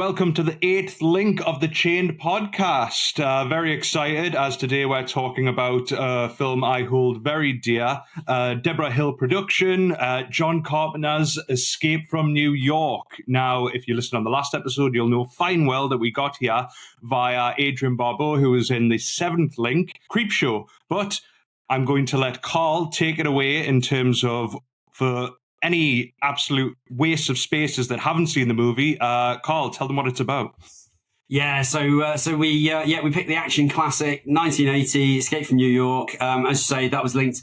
welcome to the 8th link of the Chained podcast. Very excited as today we're talking about a film I hold very dear, Deborah Hill production, John Carpenter's Escape from New York. Now, if you listen on the last episode, you'll know fine well that we got here via Adrienne Barbeau, who was in the 7th link, Creepshow. But I'm going to let Carl take it away in terms of, for any absolute waste of spaces that haven't seen the movie, Carl, tell them what it's about. Yeah, so we picked the action classic 1980 Escape from New York. As you say, that was linked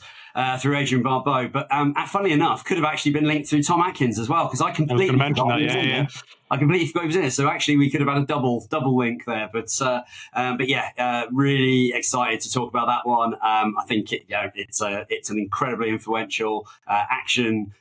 through Adrienne Barbeau, but funnily enough, could have actually been linked through Tom Atkins as well, because I completely forgot he was in there. I completely forgot he was in it. So actually, we could have had a double link there. But really excited to talk about that one. I think it's an incredibly influential action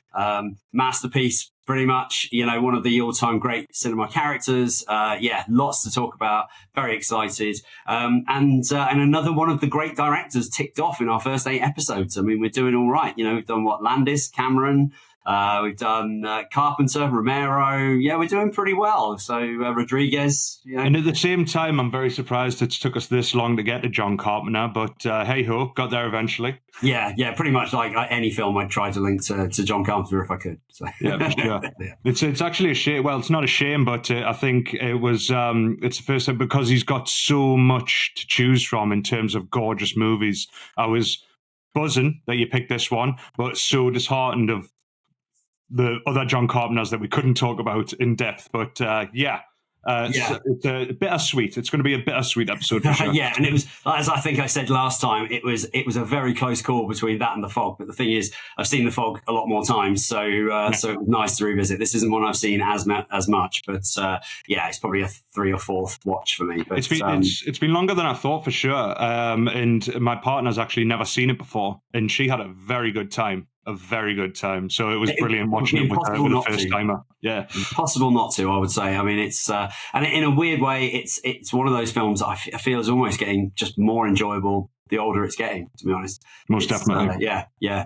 masterpiece. Pretty much, one of the all-time great cinema characters. Lots to talk about. Very excited. And another one of the great directors ticked off in our first 8 episodes. I mean, we're doing all right. We've done Landis, Cameron. We've done Carpenter, Romero. Yeah, we're doing pretty well. So Rodriguez. And at the same time, I'm very surprised it took us this long to get to John Carpenter. But hey ho, got there eventually. Yeah, pretty much like any film I'd try to link to John Carpenter if I could. So. Yeah, for sure. Yeah. It's actually a shame. Well, it's not a shame, but I think it was. It's the first time because he's got so much to choose from in terms of gorgeous movies. I was buzzing that you picked this one, but so disheartened of the other John Carpenters that we couldn't talk about in depth. But it's a bittersweet. It's going to be a bittersweet episode for sure. Yeah, and it was, as I think I said last time, it was a very close call between that and The Fog. But the thing is, I've seen The Fog a lot more times, so it was nice to revisit. This isn't one I've seen as much, but it's probably a 3rd or 4th watch for me. But it's been longer than I thought for sure. And my partner's actually never seen it before, and she had a very good time. So it was brilliant watching it with her for the first timer. Yeah, impossible not to. I would say. I mean, it's and in a weird way, it's one of those films that I feel is almost getting just more enjoyable the older it's getting. To be honest, most definitely.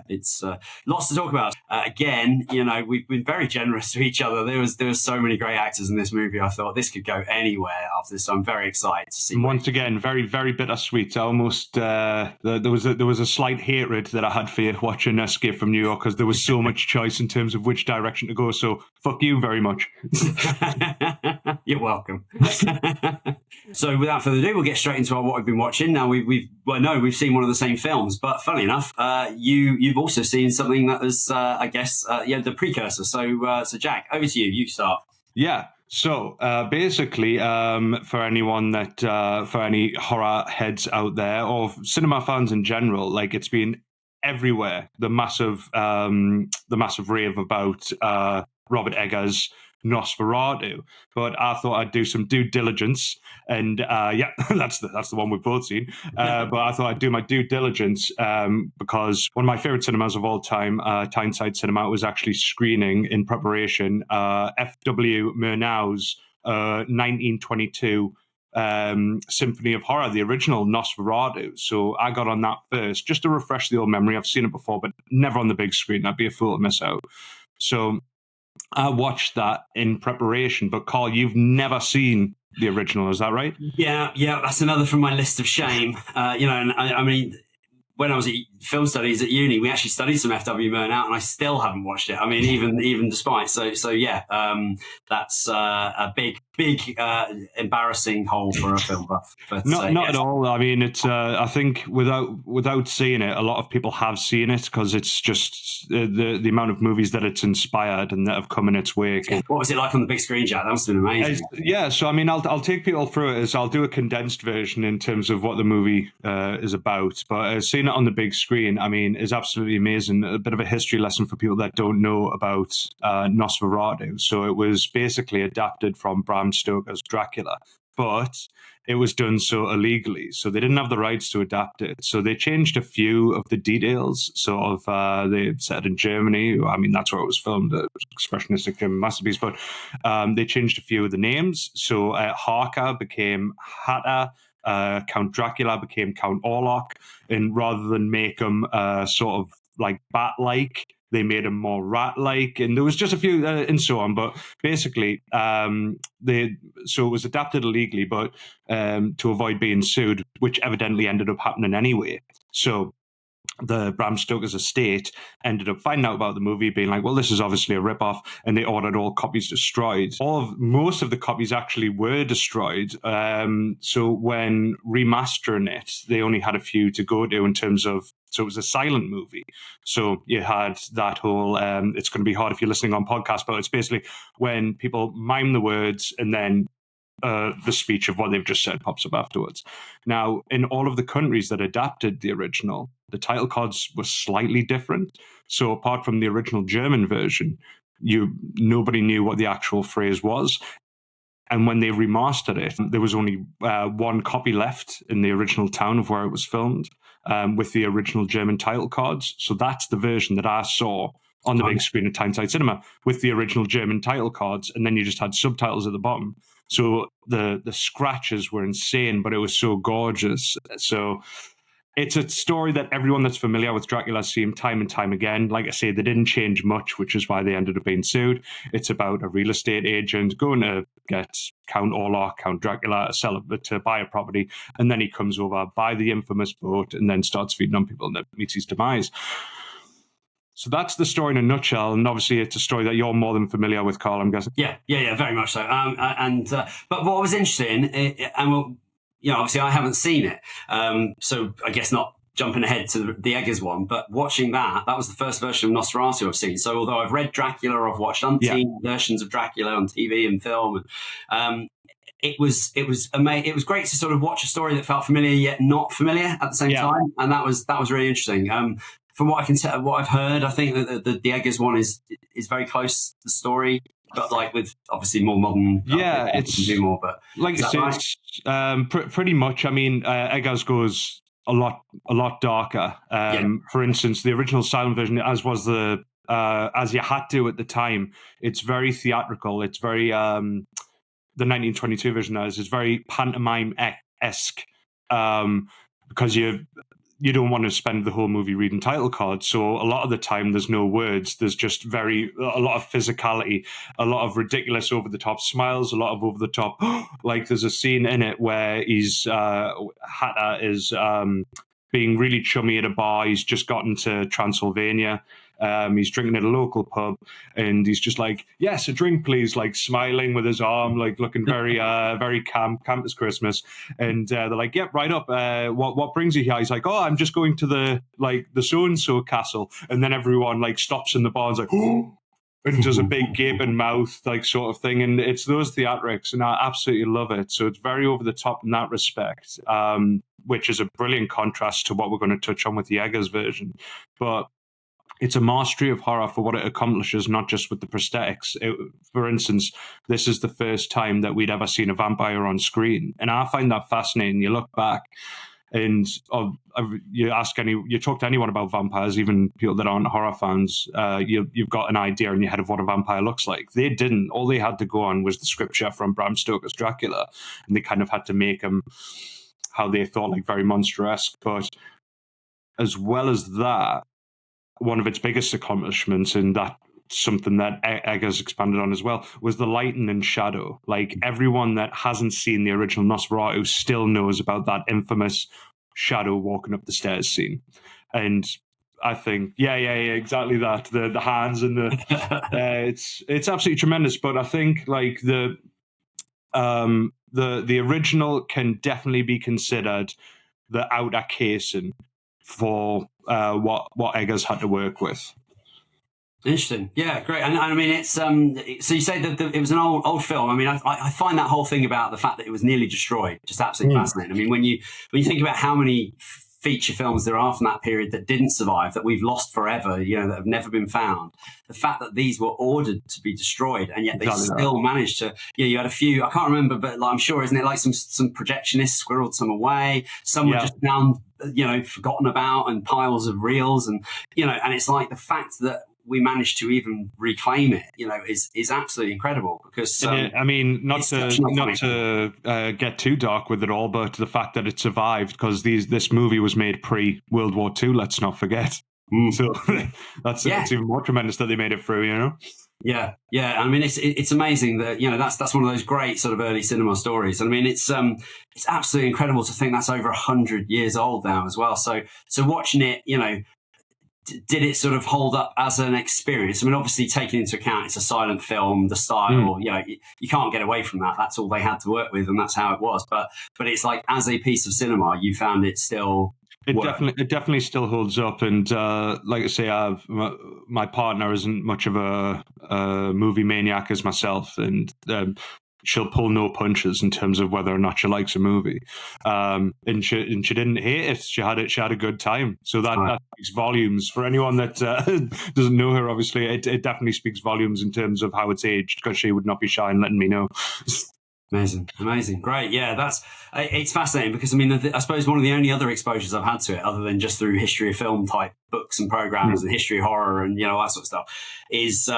It's lots to talk about. Again, we've been very generous to each other. There was so many great actors in this movie. I thought this could go anywhere after this. So I'm very excited to see. Once again, very very bittersweet. I almost there was a slight hatred that I had for you watching Escape from New York because there was so much choice in terms of which direction to go. So fuck you very much. You're welcome. So without further ado, we'll get straight into what we've been watching. Now we've seen one of the same films, but funnily enough, you've also seen something that was, the precursor. So Jack, over to you. You start. Yeah. So basically, for anyone for any horror heads out there or cinema fans in general, like it's been everywhere. The massive rave about Robert Eggers' Nosferatu, but I thought I'd do some due diligence, and that's the one we've both seen. But I thought I'd do my due diligence because one of my favorite cinemas of all time, Tyneside Cinema, was actually screening in preparation F.W. Murnau's 1922 Symphony of Horror, the original Nosferatu. So I got on that first just to refresh the old memory. I've seen it before, but never on the big screen. I'd be a fool to miss out. So I watched that in preparation, but Carl, you've never seen the original, is that right? Yeah, that's another from my list of shame. And I mean, when I was at film studies at uni, we actually studied some F.W. Murnau, and I still haven't watched it. I mean, even despite. That's a big embarrassing hole for a film buff. But, not at all. I mean, it's. I think without seeing it, a lot of people have seen it because it's just the amount of movies that it's inspired and that have come in its wake. Yeah. What was it like on the big screen, Jack? That must have been amazing. So I mean, I'll take people through it. I'll do a condensed version in terms of what the movie is about, but seeing it on the big screen, I mean, is absolutely amazing. A bit of a history lesson for people that don't know about Nosferatu. So it was basically adapted from Bram Stoker's Dracula, but it was done so illegally. So they didn't have the rights to adapt it. So they changed a few of the details. Sort of, they said in Germany, I mean, that's where it was filmed, the expressionistic German masterpiece, but they changed a few of the names. So Harker became Hatter, Count Dracula became Count Orlok, and rather than make them sort of like bat-like, They made him more rat-like, and there was just a few and so on. But basically, so it was adapted illegally, but to avoid being sued, which evidently ended up happening anyway. So the Bram Stoker's estate ended up finding out about the movie, being like, well, this is obviously a ripoff, and they ordered all copies destroyed. Most of the copies actually were destroyed. So when remastering it, they only had a few to go to in terms of, so it was a silent movie. So you had that whole, it's going to be hard if you're listening on podcast, but it's basically when people mime the words and then the speech of what they've just said pops up afterwards. Now, in all of the countries that adapted the original, the title cards were slightly different. So apart from the original German version, nobody knew what the actual phrase was. And when they remastered it, there was only one copy left in the original town of where it was filmed, with the original German title cards. So that's the version that I saw on the big screen at Tyneside Cinema with the original German title cards, and then you just had subtitles at the bottom. So the scratches were insane, but it was so gorgeous. So it's a story that everyone that's familiar with Dracula has seen time and time again. Like I say, they didn't change much, which is why they ended up being sued. It's about a real estate agent going to get Count Orlok, Count Dracula, to buy a property, and then he comes over, buy the infamous boat, and then starts feeding on people, and that meets his demise. So that's the story in a nutshell, and obviously it's a story that you're more than familiar with, Carl, I'm guessing. Yeah, very much so. But what was interesting, obviously I haven't seen it, so I guess not jumping ahead to the Eggers one, but watching that was the first version of Nosferatu I've seen. So although I've read Dracula, I've watched umpteen versions of Dracula on TV and film, it was amazing. It was great to sort of watch a story that felt familiar yet not familiar at the same time, and that was really interesting. From what I can tell, what I've heard, I think that the Eggers one is very close to the story, but like with obviously more modern. Yeah, it's do more, but like I said, right? Pretty much. I mean, Eggers goes a lot darker. For instance, the original silent version, as was the as you had to at the time, it's very theatrical. It's very the 1922 version is very pantomime-esque, because you don't want to spend the whole movie reading title cards. So a lot of the time there's no words. There's just a lot of physicality, a lot of ridiculous over-the-top smiles, a lot of over-the-top, like there's a scene in it where Hatter is being really chummy at a bar. He's just gotten to Transylvania. He's drinking at a local pub, and he's just like, yes, a drink, please, like smiling with his arm, like looking very, very camp as Christmas. And they're like, yep, right up. What brings you here? He's like, oh, I'm just going to the so-and-so castle. And then everyone like stops in the bar and is like, oh, and does a big gaping mouth, like sort of thing. And it's those theatrics, and I absolutely love it. So it's very over the top in that respect, which is a brilliant contrast to what we're going to touch on with the Eggers version. But it's a mastery of horror for what it accomplishes, not just with the prosthetics. For instance, this is the first time that we'd ever seen a vampire on screen. And I find that fascinating. You look back and you talk to anyone about vampires, even people that aren't horror fans, you've got an idea in your head of what a vampire looks like. They didn't. All they had to go on was the scripture from Bram Stoker's Dracula. And they kind of had to make them how they thought, like very monster-esque. But as well as that, one of its biggest accomplishments, and that something that Eggers expanded on as well, was the lighting and shadow. Like everyone that hasn't seen the original Nosferatu still knows about that infamous shadow walking up the stairs scene. And I think, exactly that. The hands and it's absolutely tremendous. But I think like the original can definitely be considered the outer casing for what Eggers had to work with. Interesting. Yeah, great. And I mean, it's so you say that it was an old film. I mean, I find that whole thing about the fact that it was nearly destroyed just absolutely fascinating. I mean, when you think about how many feature films there are from that period that didn't survive, that we've lost forever, that have never been found, the fact that these were ordered to be destroyed and yet they still managed to, you had a few, I can't remember, but I'm sure, isn't it like some projectionists squirreled some away, some were just found, forgotten about, and piles of reels, and and it's like the fact that we managed to even reclaim it, is absolutely incredible. Because I mean, not to get too dark with it all, but the fact that it survived, because this movie was made pre-World War II. Let's not forget. So it's even more tremendous that they made it through, you know? Yeah. I mean, it's amazing that, you know, that's one of those great sort of early cinema stories. I mean, it's absolutely incredible to think that's over 100 years old now as well. So watching it, you know, did it sort of hold up as an experience? I mean, obviously taking into account it's a silent film, the style, you know, you can't get away from that. That's all they had to work with, and that's how it was. But it's like, as a piece of cinema, you found it still. It definitely still holds up, and like I say, my partner isn't much of a movie maniac as myself, and she'll pull no punches in terms of whether or not she likes a movie. And she didn't hate it. She had a good time. So that speaks volumes for anyone that doesn't know her. Obviously, it definitely speaks volumes in terms of how it's aged, because she would not be shy in letting me know. Amazing, great. Yeah, it's fascinating, because I mean, I suppose one of the only other exposures I've had to it, other than just through history of film type books and programs and history of horror and, you know, that sort of stuff, is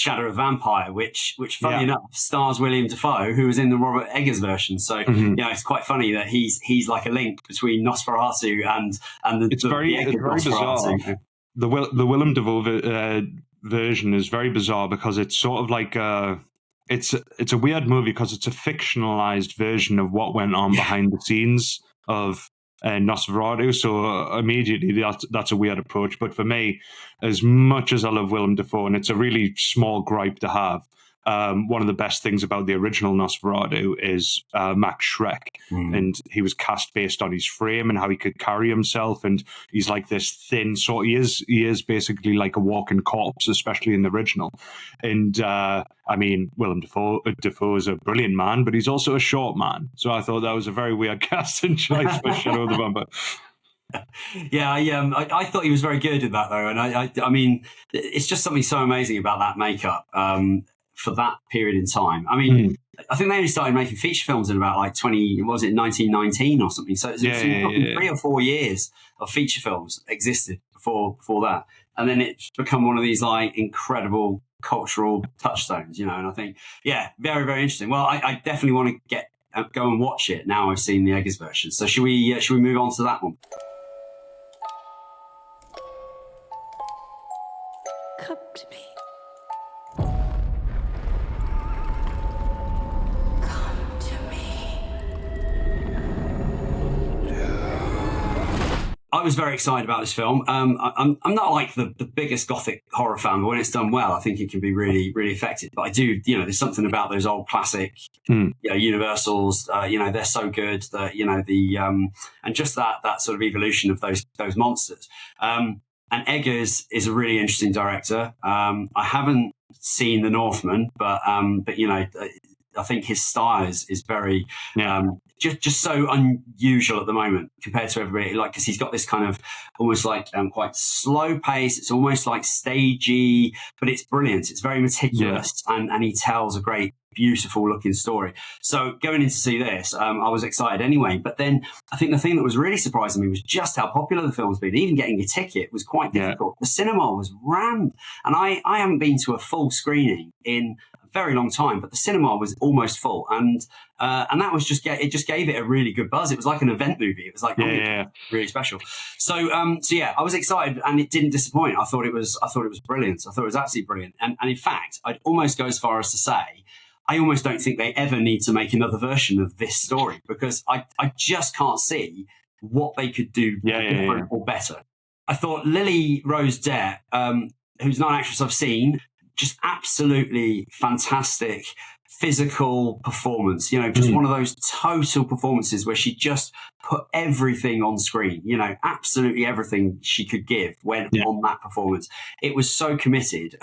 Shadow of the Vampire, which funny enough stars William Dafoe, who was in the Robert Eggers version. So you know, it's quite funny that he's like a link between Nosferatu and it's very bizarre. The Willem Dafoe version is very bizarre, because it's sort of like it's a weird movie, because it's a fictionalized version of what went on behind the scenes of Nosferatu. So immediately that's a weird approach. But for me, as much as I love Willem Dafoe, and it's a really small gripe to have, one of the best things about the original Nosferatu is Max Schreck, and he was cast based on his frame and how he could carry himself, and he's like this thin sort. He is basically like a walking corpse, especially in the original. And I mean, Willem Dafoe is a brilliant man, but he's also a short man. So I thought that was a very weird casting choice for Shadow of the Vampire. Yeah, I thought he was very good in that, though, and I mean, it's just something so amazing about that makeup for that period in time. I mean, I think they only started making feature films in about like 1919 or something. So it's 3 or 4 years of feature films existed before that, and then it's become one of these like incredible cultural touchstones, you know. And I think, very, very interesting. Well, I definitely want to go and watch it now I've seen the Eggers version. So should we move on to that one? Come to me. Come to me. I was very excited about this film. I'm not like the biggest gothic horror fan, but when it's done well, I think it can be really, really effective. But I do, you know, there's something about those old classic, you know, Universals. You know, they're so good that, you know, and just that sort of evolution of those monsters. And Eggers is a really interesting director. I haven't seen The Northman, but you know, I think his style is very just so unusual at the moment compared to everybody. Like, because he's got this kind of almost like quite slow pace. It's almost like stagey, but it's brilliant. It's very meticulous, and he tells a great, beautiful looking story. So going in to see this, I was excited anyway. But then I think the thing that was really surprising me was just how popular the film's been. Even getting a ticket was quite difficult. The cinema was rammed, and I haven't been to a full screening in a very long time, but the cinema was almost full, and that was it just gave it a really good buzz. It was like an event movie. It was like really special. So yeah, I was excited, and it didn't disappoint. I thought it was brilliant. I thought it was absolutely brilliant. And in fact, I'd almost go as far as to say, I almost don't think they ever need to make another version of this story, because I just can't see what they could do different or better. I thought Lily Rose Depp, who's not an actress I've seen, just absolutely fantastic physical performance, you know, just one of those total performances where she just put everything on screen, you know, absolutely everything she could give went on that performance. It was so committed.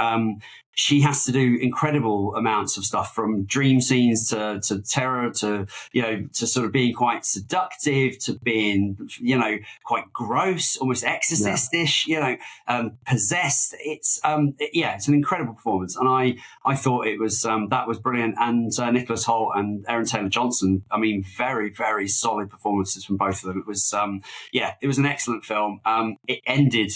She has to do incredible amounts of stuff, from dream scenes to terror to, you know, to sort of being quite seductive, to being, you know, quite gross, almost exorcist-ish, you know, possessed. It's it's an incredible performance, and I thought it was that was brilliant. And Nicholas Hoult and Aaron Taylor-Johnson, I mean, very, very solid performances from both of them. It was it was an excellent film. It ended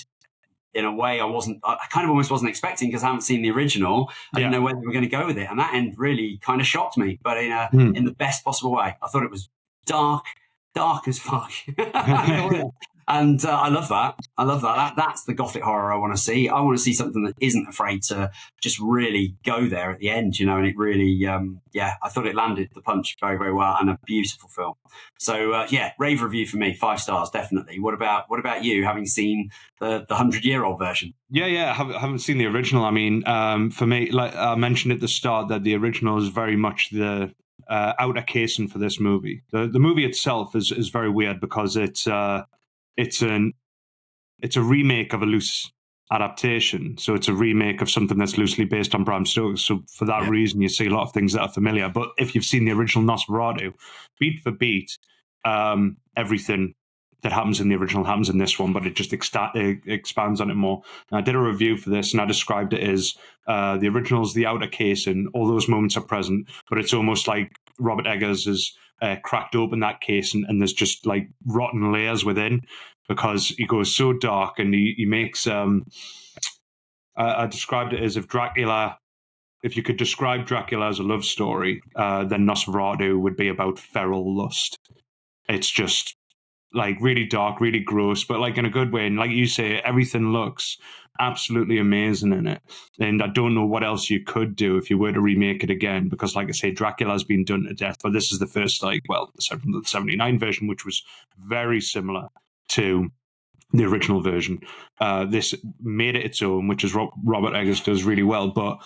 in a way I kind of almost wasn't expecting, because I haven't seen the original. I didn't know where they were going to go with it, and that end really kind of shocked me, but in the best possible way. I thought it was dark as fuck. I And I love that. I love that. That's the gothic horror I want to see. I want to see something that isn't afraid to just really go there at the end, and it really, I thought it landed the punch very, very well, and a beautiful film. So rave review for me, 5 stars, definitely. What about you, having seen the 100-year-old version? Yeah, I haven't seen the original. I mean, for me, like I mentioned at the start, that the original is very much the outer casing for this movie. The movie itself is very weird because it's a remake of a loose adaptation. So it's a remake of something that's loosely based on Bram Stoker. So for that reason, you see a lot of things that are familiar. But if you've seen the original Nosferatu, beat for beat, everything that happens in the original happens in this one, but it just expands on it more. And I did a review for this, and I described it as the original's the outer case, and all those moments are present, but it's almost like Robert Eggers has cracked open that case, and there's just like rotten layers within, because he goes so dark, and he makes. I described it as if you could describe Dracula as a love story, then Nosferatu would be about feral lust. It's just like really dark, really gross, but like in a good way. And like you say, everything looks absolutely amazing in it. And I don't know what else you could do if you were to remake it again, because like I say, Dracula's been done to death, but this is the first, aside from the 79 version, which was very similar to the original version. This made it its own, which is Robert Eggers does really well. But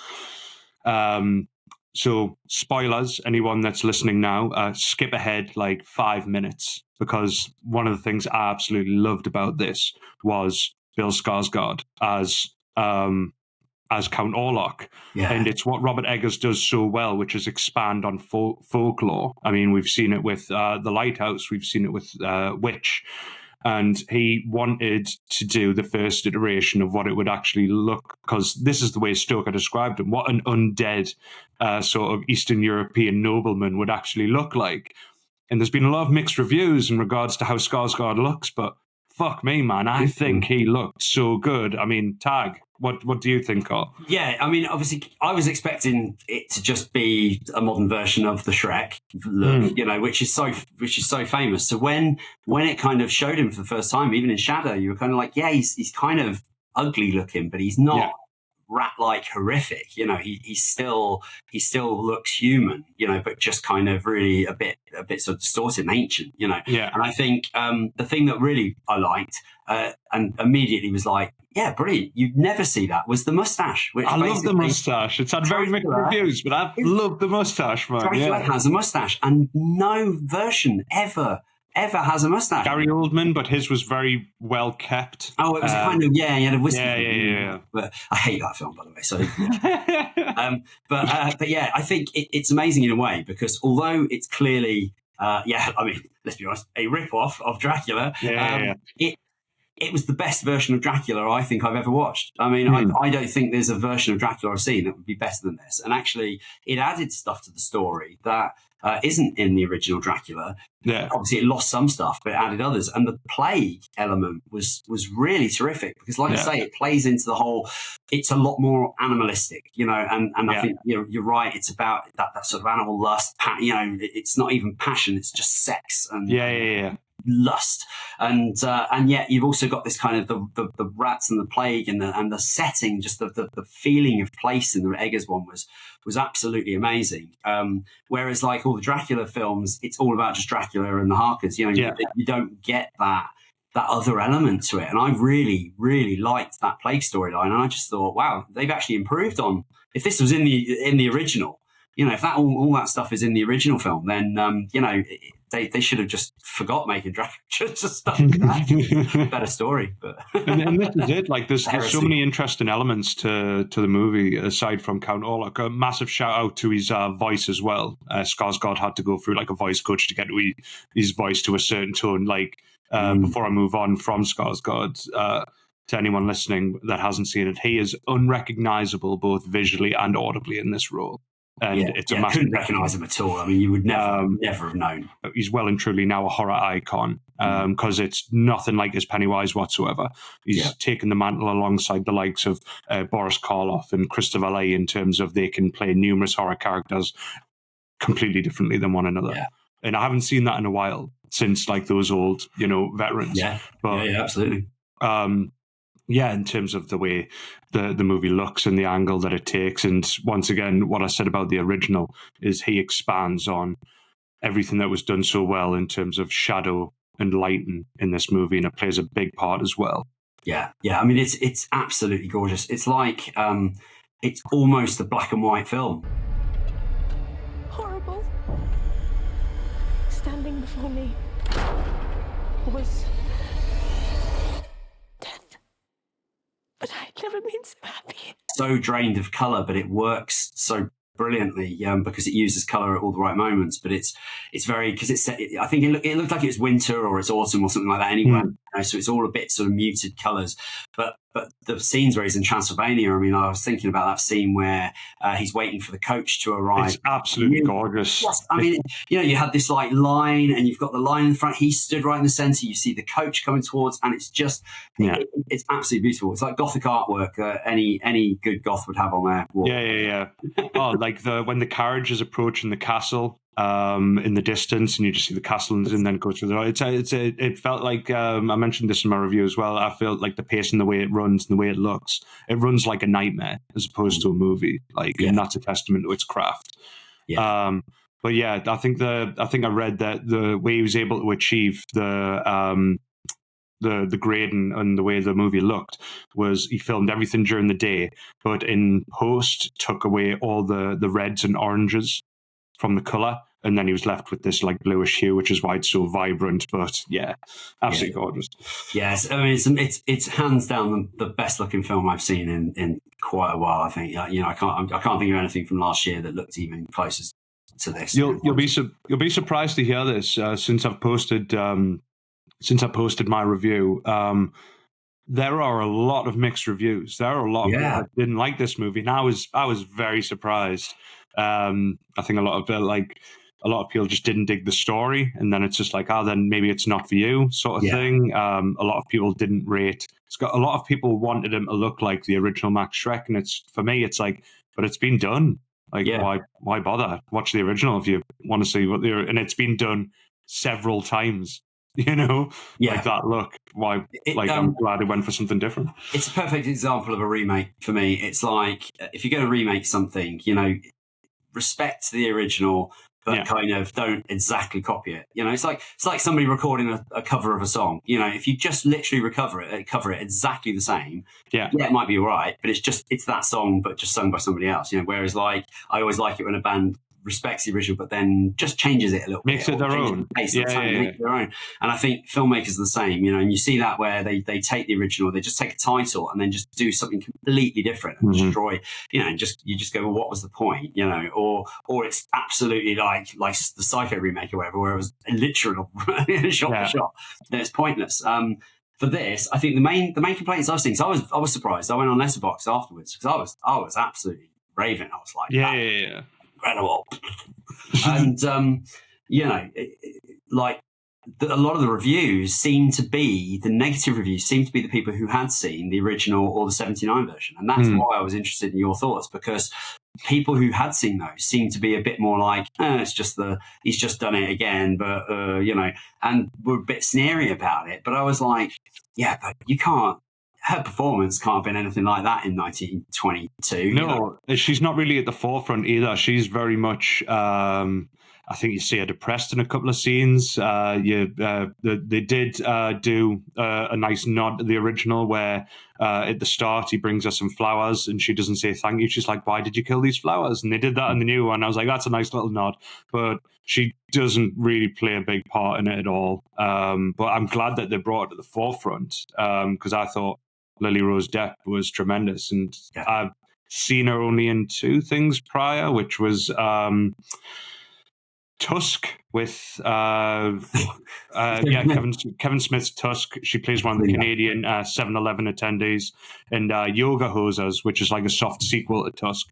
so spoilers, anyone that's listening now, skip ahead like 5 minutes, because one of the things I absolutely loved about this was Bill Skarsgård as Count Orlok. Yeah. And it's what Robert Eggers does so well, which is expand on folklore. I mean, we've seen it with The Lighthouse, we've seen it with Witch. And he wanted to do the first iteration of what it would actually look, because this is the way Stoker described him, what an undead sort of Eastern European nobleman would actually look like. And there's been a lot of mixed reviews in regards to how Skarsgård looks, but fuck me, man, I think he looked so good. I mean, Tag, what do you think, Carl? Yeah, I mean, obviously, I was expecting it to just be a modern version of the Shrek look, which is so famous. So when it kind of showed him for the first time, even in shadow, you were kind of like, yeah, he's kind of ugly looking, but he's not rat-like horrific. He still looks human, but just kind of really a bit sort of distorted and ancient, Yeah. And I think the thing that really I liked and immediately was like, yeah, brilliant, you'd never see that, was the mustache. Which I love the mustache. It's had very mixed reviews, but I love the mustache, man. Dracula has a mustache, and no version ever has a mustache. Gary Oldman, but his was very well kept. Oh, it was kind of, he had a whiskey. Yeah. But I hate that film, by the way. So, but yeah, I think it's amazing in a way, because although it's clearly, I mean, let's be honest, a rip-off of Dracula. It was the best version of Dracula I think I've ever watched. I mean, I don't think there's a version of Dracula I've seen that would be better than this. And actually, it added stuff to the story that isn't in the original Dracula. Yeah. Obviously, it lost some stuff, but it added others. And the plague element was really terrific, because, like I say, it plays into the whole. It's a lot more animalistic, and I think you're right. It's about that sort of animal lust. It's not even passion; it's just sex and lust, and yet you've also got this kind of the rats and the plague and the setting, just the feeling of place in the Eggers one was absolutely amazing. Whereas like all the Dracula films, it's all about just Dracula and the Harkers. You don't get that other element to it, and I really, really liked that plague storyline. And I just thought, wow, they've actually improved on. If this was in the original, if that all that stuff is in the original film, then they should have just forgot making Dracula. Just stuff like that. Better story, but and this is it. Like there's so many interesting elements to the movie aside from Count Orlok. A massive shout out to his voice as well. Skarsgård had to go through like a voice coach to get his voice to a certain tone. Like before I move on from Skarsgård, to anyone listening that hasn't seen it, he is unrecognizable both visually and audibly in this role. And it's a massive. Couldn't recognise him at all. I mean, you would never have known. He's well and truly now a horror icon, because it's nothing like his Pennywise whatsoever. He's taken the mantle alongside the likes of Boris Karloff and Christopher Lee in terms of they can play numerous horror characters completely differently than one another. Yeah. And I haven't seen that in a while. since like those old, veterans. Yeah, But yeah, absolutely. In terms of the way the movie looks and the angle that it takes, and once again, what I said about the original is he expands on everything that was done so well in terms of shadow and lighting in this movie, and it plays a big part as well. Yeah, yeah. I mean, it's absolutely gorgeous. It's like it's almost a black and white film. Horrible. Standing before me was death. But I'd never been so happy. So drained of color, but it works so brilliantly because it uses color at all the right moments. But it's very, because I think it looked like it was winter or it's autumn or something like that anyway. So it's all a bit sort of muted colors. But the scenes where he's in Transylvania, I mean, I was thinking about that scene where he's waiting for the coach to arrive. It's absolutely gorgeous. Yes, I mean, you had this like line, and you've got the line in the front. He stood right in the center. You see the coach coming towards, and it's just, it's absolutely beautiful. It's like Gothic artwork any good goth would have on their wall. Yeah. Oh, like when the carriage is approaching the castle in the distance, and you just see the castle and then go through the. It felt like I mentioned this in my review as well. I felt like the pace and the way it runs and the way it looks, it runs like a nightmare as opposed to a movie. And that's a testament to its craft. Yeah. But yeah, I think I read that the way he was able to achieve the grading and the way the movie looked was he filmed everything during the day, but in post took away all the reds and oranges from the color, and then he was left with this like bluish hue, which is why it's so vibrant. But yeah, absolutely gorgeous. Yes, I mean it's hands down the best looking film I've seen in quite a while. I think I can't think of anything from last year that looked even closer to this. You'll be surprised to hear this since I've posted my review. There are a lot of mixed reviews. There are a lot of people that didn't like this movie, and I was very surprised. I think a lot of people just didn't dig the story, and then it's just like, then maybe it's not for you, sort of thing. A lot of people didn't rate. A lot of people wanted him to look like the original Max Schreck, and it's like, but it's been done. Like, why bother? Watch the original if you want to see and it's been done several times. Like that look. Why? I'm glad it went for something different. It's a perfect example of a remake for me. It's like if you're going to remake something, respect the original, but kind of don't exactly copy it. It's like somebody recording a cover of a song. If you just literally cover it exactly the same, it might be all right, but it's that song, but just sung by somebody else. Whereas like I always like it when a band respects the original, but then just changes it a little makes bit. It their own. Makes it their own. And I think filmmakers are the same, and you see that where they take the original, they just take a title and then just do something completely different and destroy, and you just go, well, what was the point, or it's absolutely like the Psycho remake or whatever, where it was a literal shot for shot. Then it's pointless. For this, I think the main complaints I've seen, so I was surprised. I went on Letterboxd afterwards because I was absolutely raving. I was like, incredible. And a lot of the reviews seem to be the negative reviews seem to be the people who had seen the original or the 79 version, and that's why I was interested in your thoughts, because people who had seen those seem to be a bit more like, it's just he's just done it again, but and were a bit sneery about it. But I was like, but you can't. Her performance can't have been anything like that in 1922. No, she's not really at the forefront either. She's very much. I think you see her depressed in a couple of scenes. They did do a nice nod to the original where at the start he brings her some flowers and she doesn't say thank you. She's like, "Why did you kill these flowers?" And they did that in the new one. I was like, that's a nice little nod, but she doesn't really play a big part in it at all. But I'm glad that they brought it to the forefront because I thought Lily Rose Depp was tremendous, and I've seen her only in two things prior, which was Tusk with Kevin Smith's Tusk. She plays one of the Canadian 7-Eleven attendees, and Yoga Hosers, which is like a soft sequel to Tusk,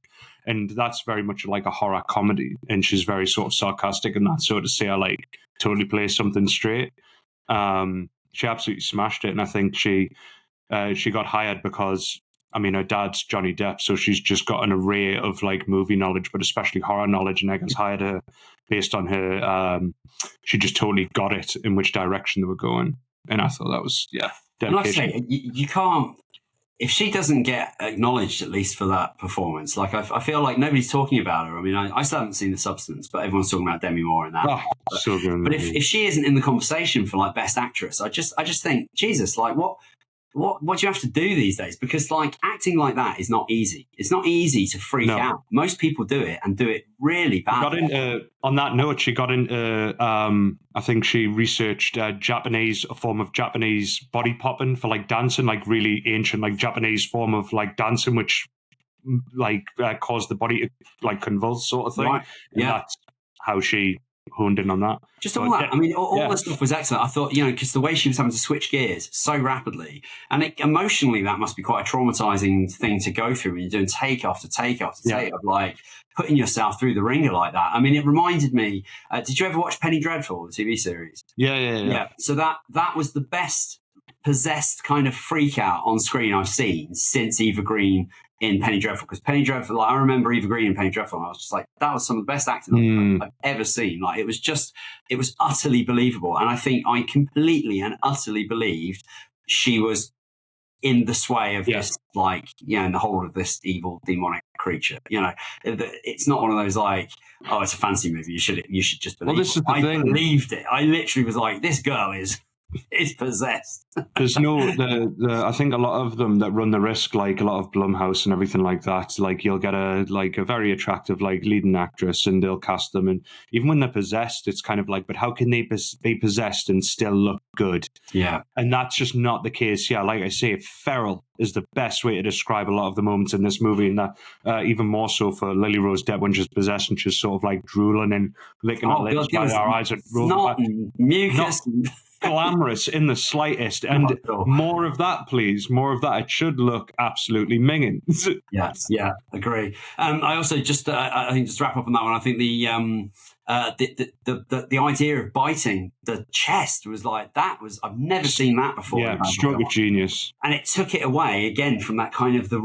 and that's very much like a horror comedy, and she's very sort of sarcastic and that, so to say, I like totally plays something straight. She absolutely smashed it, and I think she got hired because I mean, her dad's Johnny Depp, so she's just got an array of like movie knowledge, but especially horror knowledge. And Eggers hired her based on her. She just totally got it in which direction they were going, and I thought that was And like I dedication. say, you can't. If she doesn't get acknowledged, at least for that performance, like I feel like nobody's talking about her. I mean, I still haven't seen The Substance, but everyone's talking about Demi Moore and that. Oh, so good. But if she isn't in the conversation for like Best Actress, I just think, Jesus, like what do you have to do these days? Because like acting like that is not easy. It's not easy to freak out. Most people do it and do it really badly. On that note, she got into, I think she researched a form of Japanese body popping for like dancing, like really ancient, like Japanese form of like dancing, which like caused the body to like convulse sort of thing. Right. And that's how she honed in on that. Just all that. I mean, all the stuff was excellent. I thought, because the way she was having to switch gears so rapidly, and emotionally, that must be quite a traumatizing thing to go through when you're doing take after take after take of like putting yourself through the ringer like that. I mean, it reminded me. Did you ever watch Penny Dreadful, the TV series? Yeah. So that was the best possessed kind of freak out on screen I've seen since Eva Green in Penny Dreadful, because Penny Dreadful, like, I remember Eva Green in Penny Dreadful, and I was just like, that was some of the best acting I've ever seen. Like, it was utterly believable, and I think I completely and utterly believed she was in the sway of this, like, in the whole of this evil demonic creature. It's not one of those like, oh, it's a fancy movie, you should just believe. Well, this is the thing. Believed it. I literally was like, this girl is possessed. There's I think a lot of them that run the risk, like a lot of Blumhouse and everything like that, like you'll get a very attractive like leading actress and they'll cast them, and even when they're possessed, it's kind of like, but how can they be possessed and still look good? Yeah. And that's just not the case. Yeah, like I say, feral is the best way to describe a lot of the moments in this movie, and that even more so for Lily Rose Depp when she's possessed and she's sort of like drooling and licking her lips while her eyes are rolling back. Mucus. Glamorous in the slightest, and more of that, please. More of that. It should look absolutely minging. Yeah, agree. I also just, I think, just to wrap up on that one, I think the idea of biting the chest was like, I've never seen that before. Yeah, stroke of genius. And it took it away again from that kind of the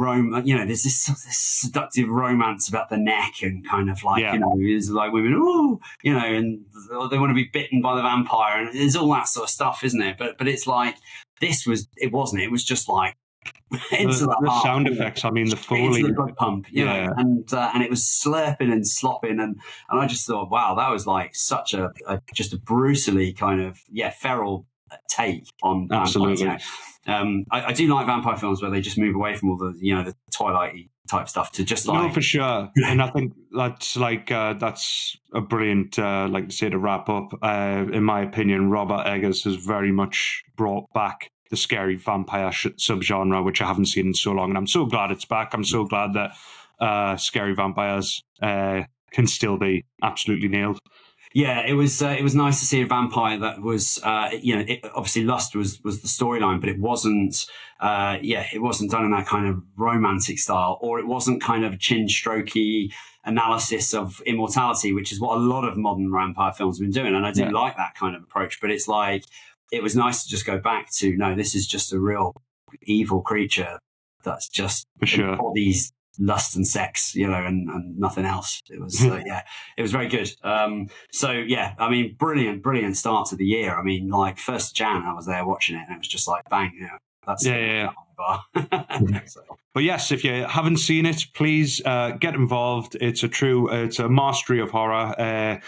there's this seductive romance about the neck and kind of like, it's like women, and they want to be bitten by the vampire, and there's all that sort of stuff, isn't it? But it's like, it was just like, the sound effects, I mean, the Foley, the blood pump, and it was slurping and slopping, and I just thought, wow, that was like such a brutally kind of feral take on absolutely. I do like vampire films where they just move away from all the the Twilight type stuff to just like, no, for sure. And I think that's like that's a brilliant like to say to wrap up. In my opinion, Robert Eggers has very much brought back the scary vampire subgenre, which I haven't seen in so long, and I'm so glad it's back. I'm so glad that scary vampires can still be absolutely nailed. Yeah, it was nice to see a vampire that was obviously Lust was the storyline, but it wasn't it wasn't done in that kind of romantic style, or it wasn't kind of chin strokey analysis of immortality, which is what a lot of modern vampire films have been doing, and I do like that kind of approach. But it's like, it was nice to just go back to, no, this is just a real evil creature that's just embodies lust and sex, and nothing else. It was, it was very good. I mean, brilliant start to the year. I mean, like 1st of Jan, I was there watching it, and it was just like, bang, that's But yes, if you haven't seen it, please get involved. It's a mastery of horror.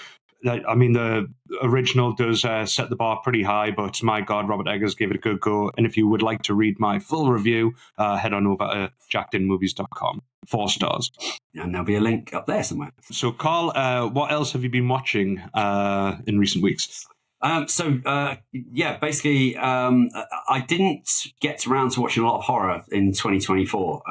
I mean, the original does set the bar pretty high, but my God, Robert Eggers gave it a good go. And if you would like to read my full review, head on over to jackedinmovies.com. 4 stars. And there'll be a link up there somewhere. So, Carl, what else have you been watching in recent weeks? Basically, I didn't get around to watching a lot of horror in 2024.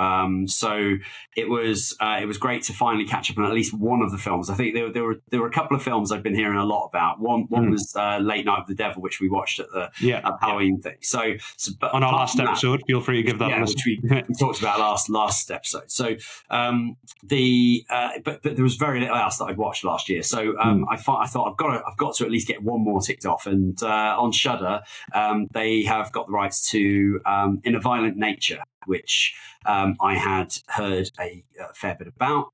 So it was great to finally catch up on at least one of the films. I think there were a couple of films I've been hearing a lot about. One was Late Night of the Devil, which we watched at the Halloween thing. So but on our last episode, feel free to give that a listen. Which we talked about last episode. So but there was very little else that I'd watched last year. So I thought I've got to at least get one more ticked kicked off, and on Shudder, they have got the rights to In a Violent Nature, which I had heard a fair bit about.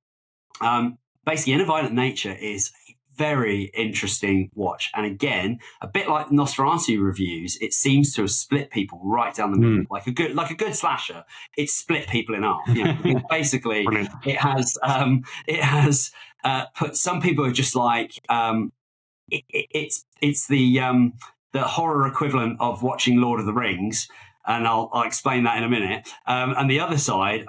Basically, In a Violent Nature is a very interesting watch, and again, a bit like the Nosferatu reviews, it seems to have split people right down the middle, like a good slasher. It split people in half. You know, basically, it has put some people are just like it's the horror equivalent of watching Lord of the Rings. And I'll explain that in a minute. And the other side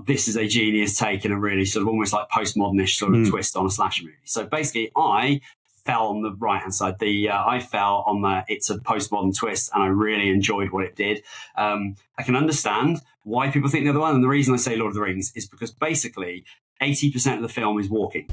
this is a genius take and a really sort of almost like postmodernish sort of twist on a slasher movie. So basically, I fell on the right-hand side. I fell on it's a postmodern twist, and I really enjoyed what it did. I can understand why people think the other one. And the reason I say Lord of the Rings is because basically 80% of the film is walking.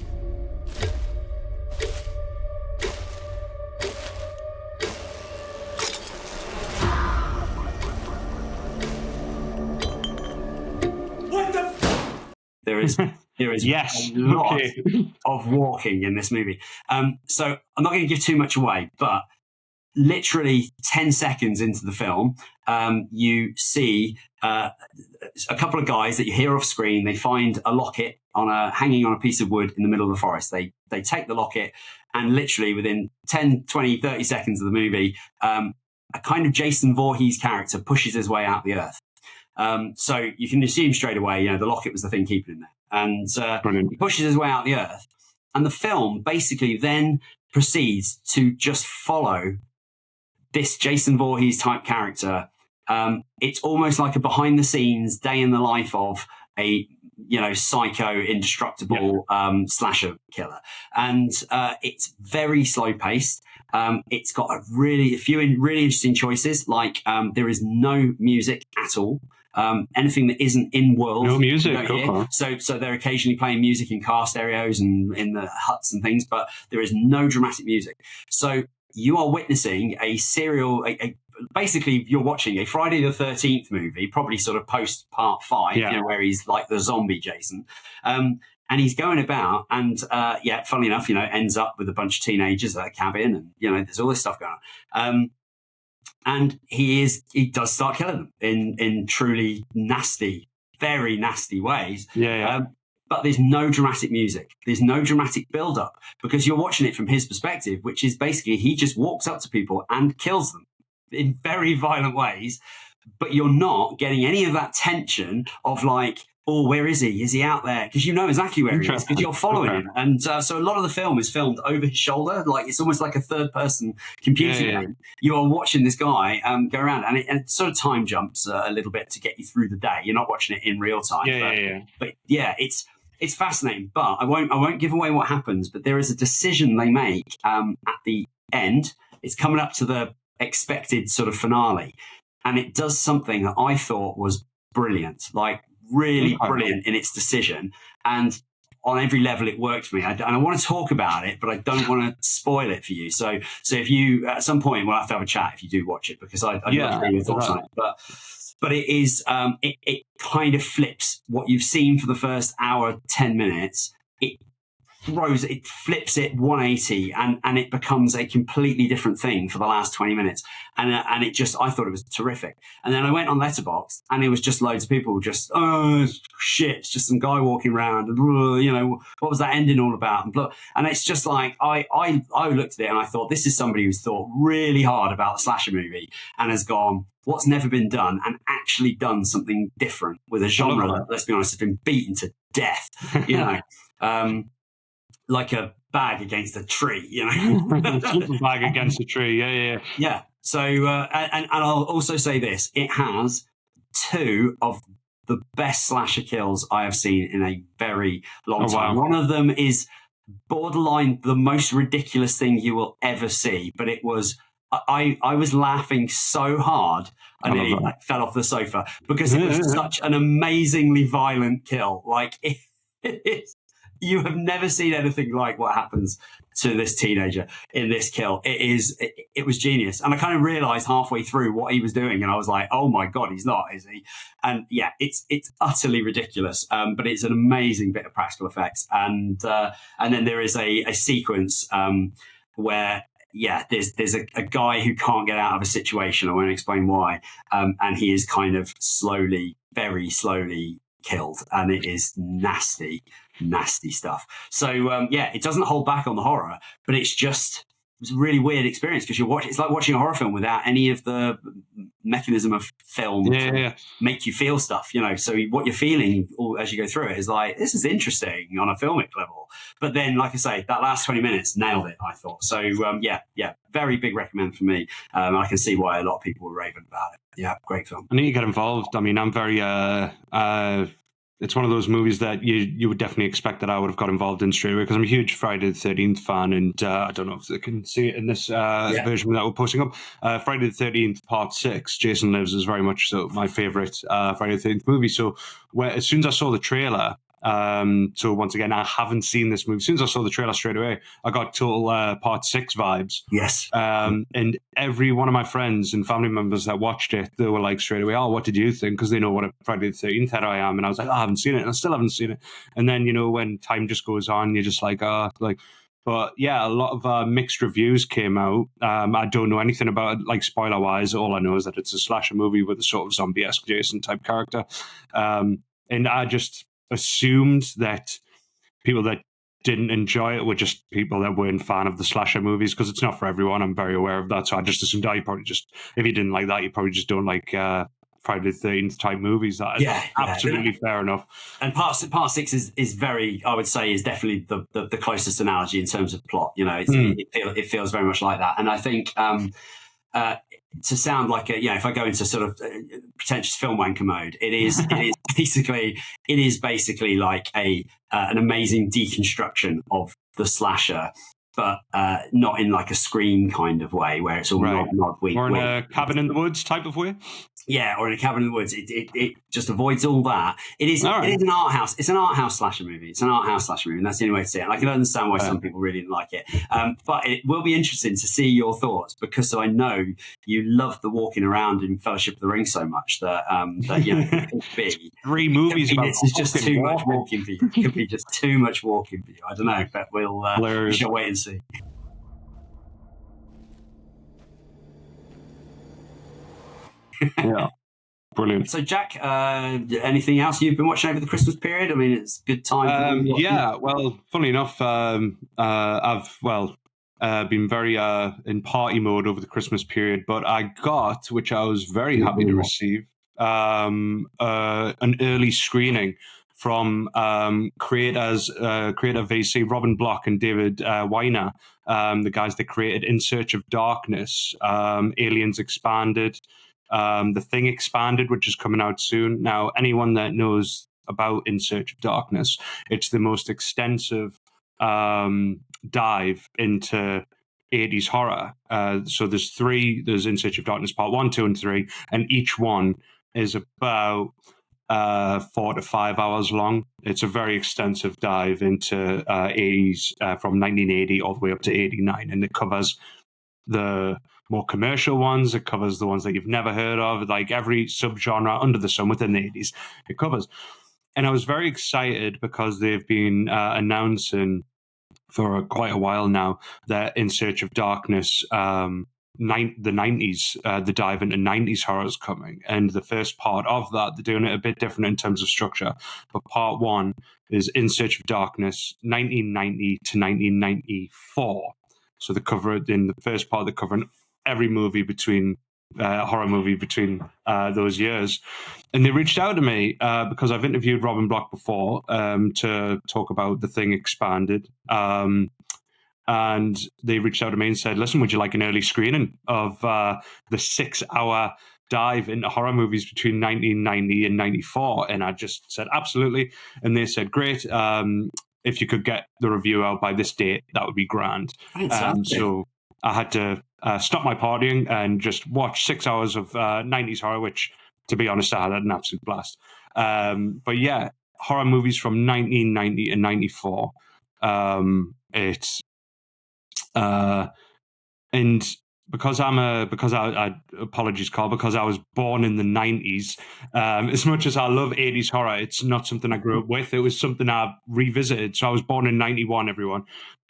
There is yes. a lot of walking in this movie. So I'm not going to give too much away, but literally 10 seconds into the film, you see a couple of guys that you hear off screen. They find a locket hanging on a piece of wood in the middle of the forest. They take the locket, and literally within 10, 20, 30 seconds of the movie, a kind of Jason Voorhees character pushes his way out of the earth. So you can assume straight away, the locket was the thing keeping him there. And he pushes his way out of the earth. And the film basically then proceeds to just follow this Jason Voorhees type character. It's almost like a behind the scenes day in the life of a psycho, indestructible slasher killer. And it's very slow paced. It's got a few really interesting choices, like there is no music at all. Anything that isn't in world, no music. So they're occasionally playing music in car stereos and in the huts and things, but there is no dramatic music. So you are witnessing a serial. Basically, you're watching a Friday the 13th movie, probably sort of post part 5, where he's like the zombie Jason. And he's going about, and funnily enough, ends up with a bunch of teenagers at a cabin, and there's all this stuff going on. And he does start killing them in truly nasty, very nasty ways. But there's no dramatic music. There's no dramatic build-up, because you're watching it from his perspective, which is basically he just walks up to people and kills them in very violent ways. But you're not getting any of that tension of like, oh, where is he? Is he out there? Because you know exactly where he is, because you're following him. And so a lot of the film is filmed over his shoulder. Like it's almost like a third-person computer game. You are watching this guy go around, and it sort of time jumps a little bit to get you through the day. You're not watching it in real time. But it's fascinating. But I won't give away what happens. But there is a decision they make at the end. It's coming up to the expected sort of finale, and it does something that I thought was brilliant. Like, really brilliant in its decision, and on every level it worked for me. And I want to talk about it, but I don't want to spoil it for you. So if you at some point we'll have to have a chat if you do watch it, because I'd love to hear your thoughts on it. But it is it kind of flips what you've seen for the first hour, 10 minutes. It flips it 180 and it becomes a completely different thing for the last 20 minutes. And I thought it was terrific. And then I went on Letterboxd, and it was just loads of people just, oh, shit, it's just some guy walking around. And, what was that ending all about? And it's just like, I looked at it and I thought, this is somebody who's thought really hard about the slasher movie and has gone, what's never been done, and actually done something different with a genre that, let's be honest, has been beaten to death, like a bag against a tree, Super bag against a tree, yeah. So, and I'll also say this: it has 2 of the best slasher kills I have seen in a very long time. Wow. One of them is borderline the most ridiculous thing you will ever see, but it was. I was laughing so hard I nearly fell off the sofa, because it was such an amazingly violent kill. Like it is. You have never seen anything like what happens to this teenager in this kill. It was genius. And I kind of realized halfway through what he was doing, and I was like, oh my God, he's not, is he? And it's utterly ridiculous. But it's an amazing bit of practical effects. And then there is a sequence where there's a guy who can't get out of a situation. I won't explain why, and he is kind of very slowly killed, and it is nasty stuff. So it doesn't hold back on the horror, but it's a really weird experience because it's like watching a horror film without any of the mechanism of film to make you feel stuff, So what you're feeling as you go through it is like, this is interesting on a filmic level. But then, like I say, that last 20 minutes nailed it, I thought. So very big recommend for me. I can see why a lot of people were raving about it. Yeah, great film. I need to get involved. I mean, I'm very it's one of those movies that you would definitely expect that I would have got involved in straight away because I'm a huge Friday the 13th fan, and I don't know if they can see it in this version that we're posting up. Friday the 13th Part 6, Jason Lives, is very much so my favourite Friday the 13th movie. So as soon as I saw the trailer, so once again, I haven't seen this movie. As soon as I saw the trailer straight away, I got total Part 6 vibes. Yes. And every one of my friends and family members that watched it, they were like straight away, oh, what did you think? Because they know what a Friday the 13th head I am. And I was like, I haven't seen it. And I still haven't seen it. And then, when time just goes on, you're just like, But yeah, a lot of mixed reviews came out. I don't know anything about it, like spoiler-wise. All I know is that it's a slasher movie with a sort of zombie-esque Jason type character. And I just assumed that people that didn't enjoy it were just people that weren't fan of the slasher movies because it's not for everyone. I'm very aware of that. So I just assumed you probably just, if you didn't like that, you probably just don't like Friday the 13th type movies. That is absolutely fair enough. And part 6 is very, I would say, is definitely the closest analogy in terms of plot. It feels very much like that. And I think to sound like if I go into sort of pretentious film wanker mode, it is basically like an amazing deconstruction of the slasher, but not in like a Scream kind of way where it's all nod, wink, or in a Cabin in the Woods type of way. Yeah, or in a Cabin in the Woods. It just avoids all that. It is an art house. It's an art house slasher movie. It's an art house slasher movie, and that's the only way to see it. And I can understand why some people really didn't like it. But it will be interesting to see your thoughts because I know you love the walking around in Fellowship of the Ring so much that it could be 3 movies. This is just too much walking for you. It could be just too much walking for you. I don't know, but we shall wait and see. Yeah, brilliant. So, Jack, anything else you've been watching over the Christmas period? I mean, it's a good time. Well, funnily enough, I've been very in party mode over the Christmas period, but I got, which I was very happy to receive, an early screening from creative VC Robin Block and David Weiner, the guys that created In Search of Darkness, Aliens Expanded, The Thing Expanded, which is coming out soon. Now, anyone that knows about In Search of Darkness, it's the most extensive dive into 80s horror. So there's In Search of Darkness Part 1, 2, and 3, and each one is about 4 to 5 hours long. It's a very extensive dive into 80s from 1980 all the way up to 89, and it covers the more commercial ones. It covers the ones that you've never heard of, like every subgenre under the sun within the 80s. It covers. And I was very excited because they've been announcing for quite a while now that In Search of Darkness, the 90s, the dive into 90s horror is coming. And the first part of that, they're doing it a bit different in terms of structure. But part 1 is In Search of Darkness, 1990 to 1994. So they cover it in the first part, they're covering every movie between horror movie between those years. And they reached out to me because I've interviewed Robin Block before to talk about The Thing Expanded. And they reached out to me and said, listen, would you like an early screening of the 6-hour dive into horror movies between 1990 and 94? And I just said, absolutely. And they said, great. If you could get the review out by this date, that would be grand. So I had to stop my partying and just watch 6 hours of 90s horror, which, to be honest, I had an absolute blast. But yeah, horror movies from 1990 and 94. It's and because apologies, Carl, because I was born in the 90s, as much as I love 80s horror, it's not something I grew up with. It was something I revisited. So I was born in 91, everyone.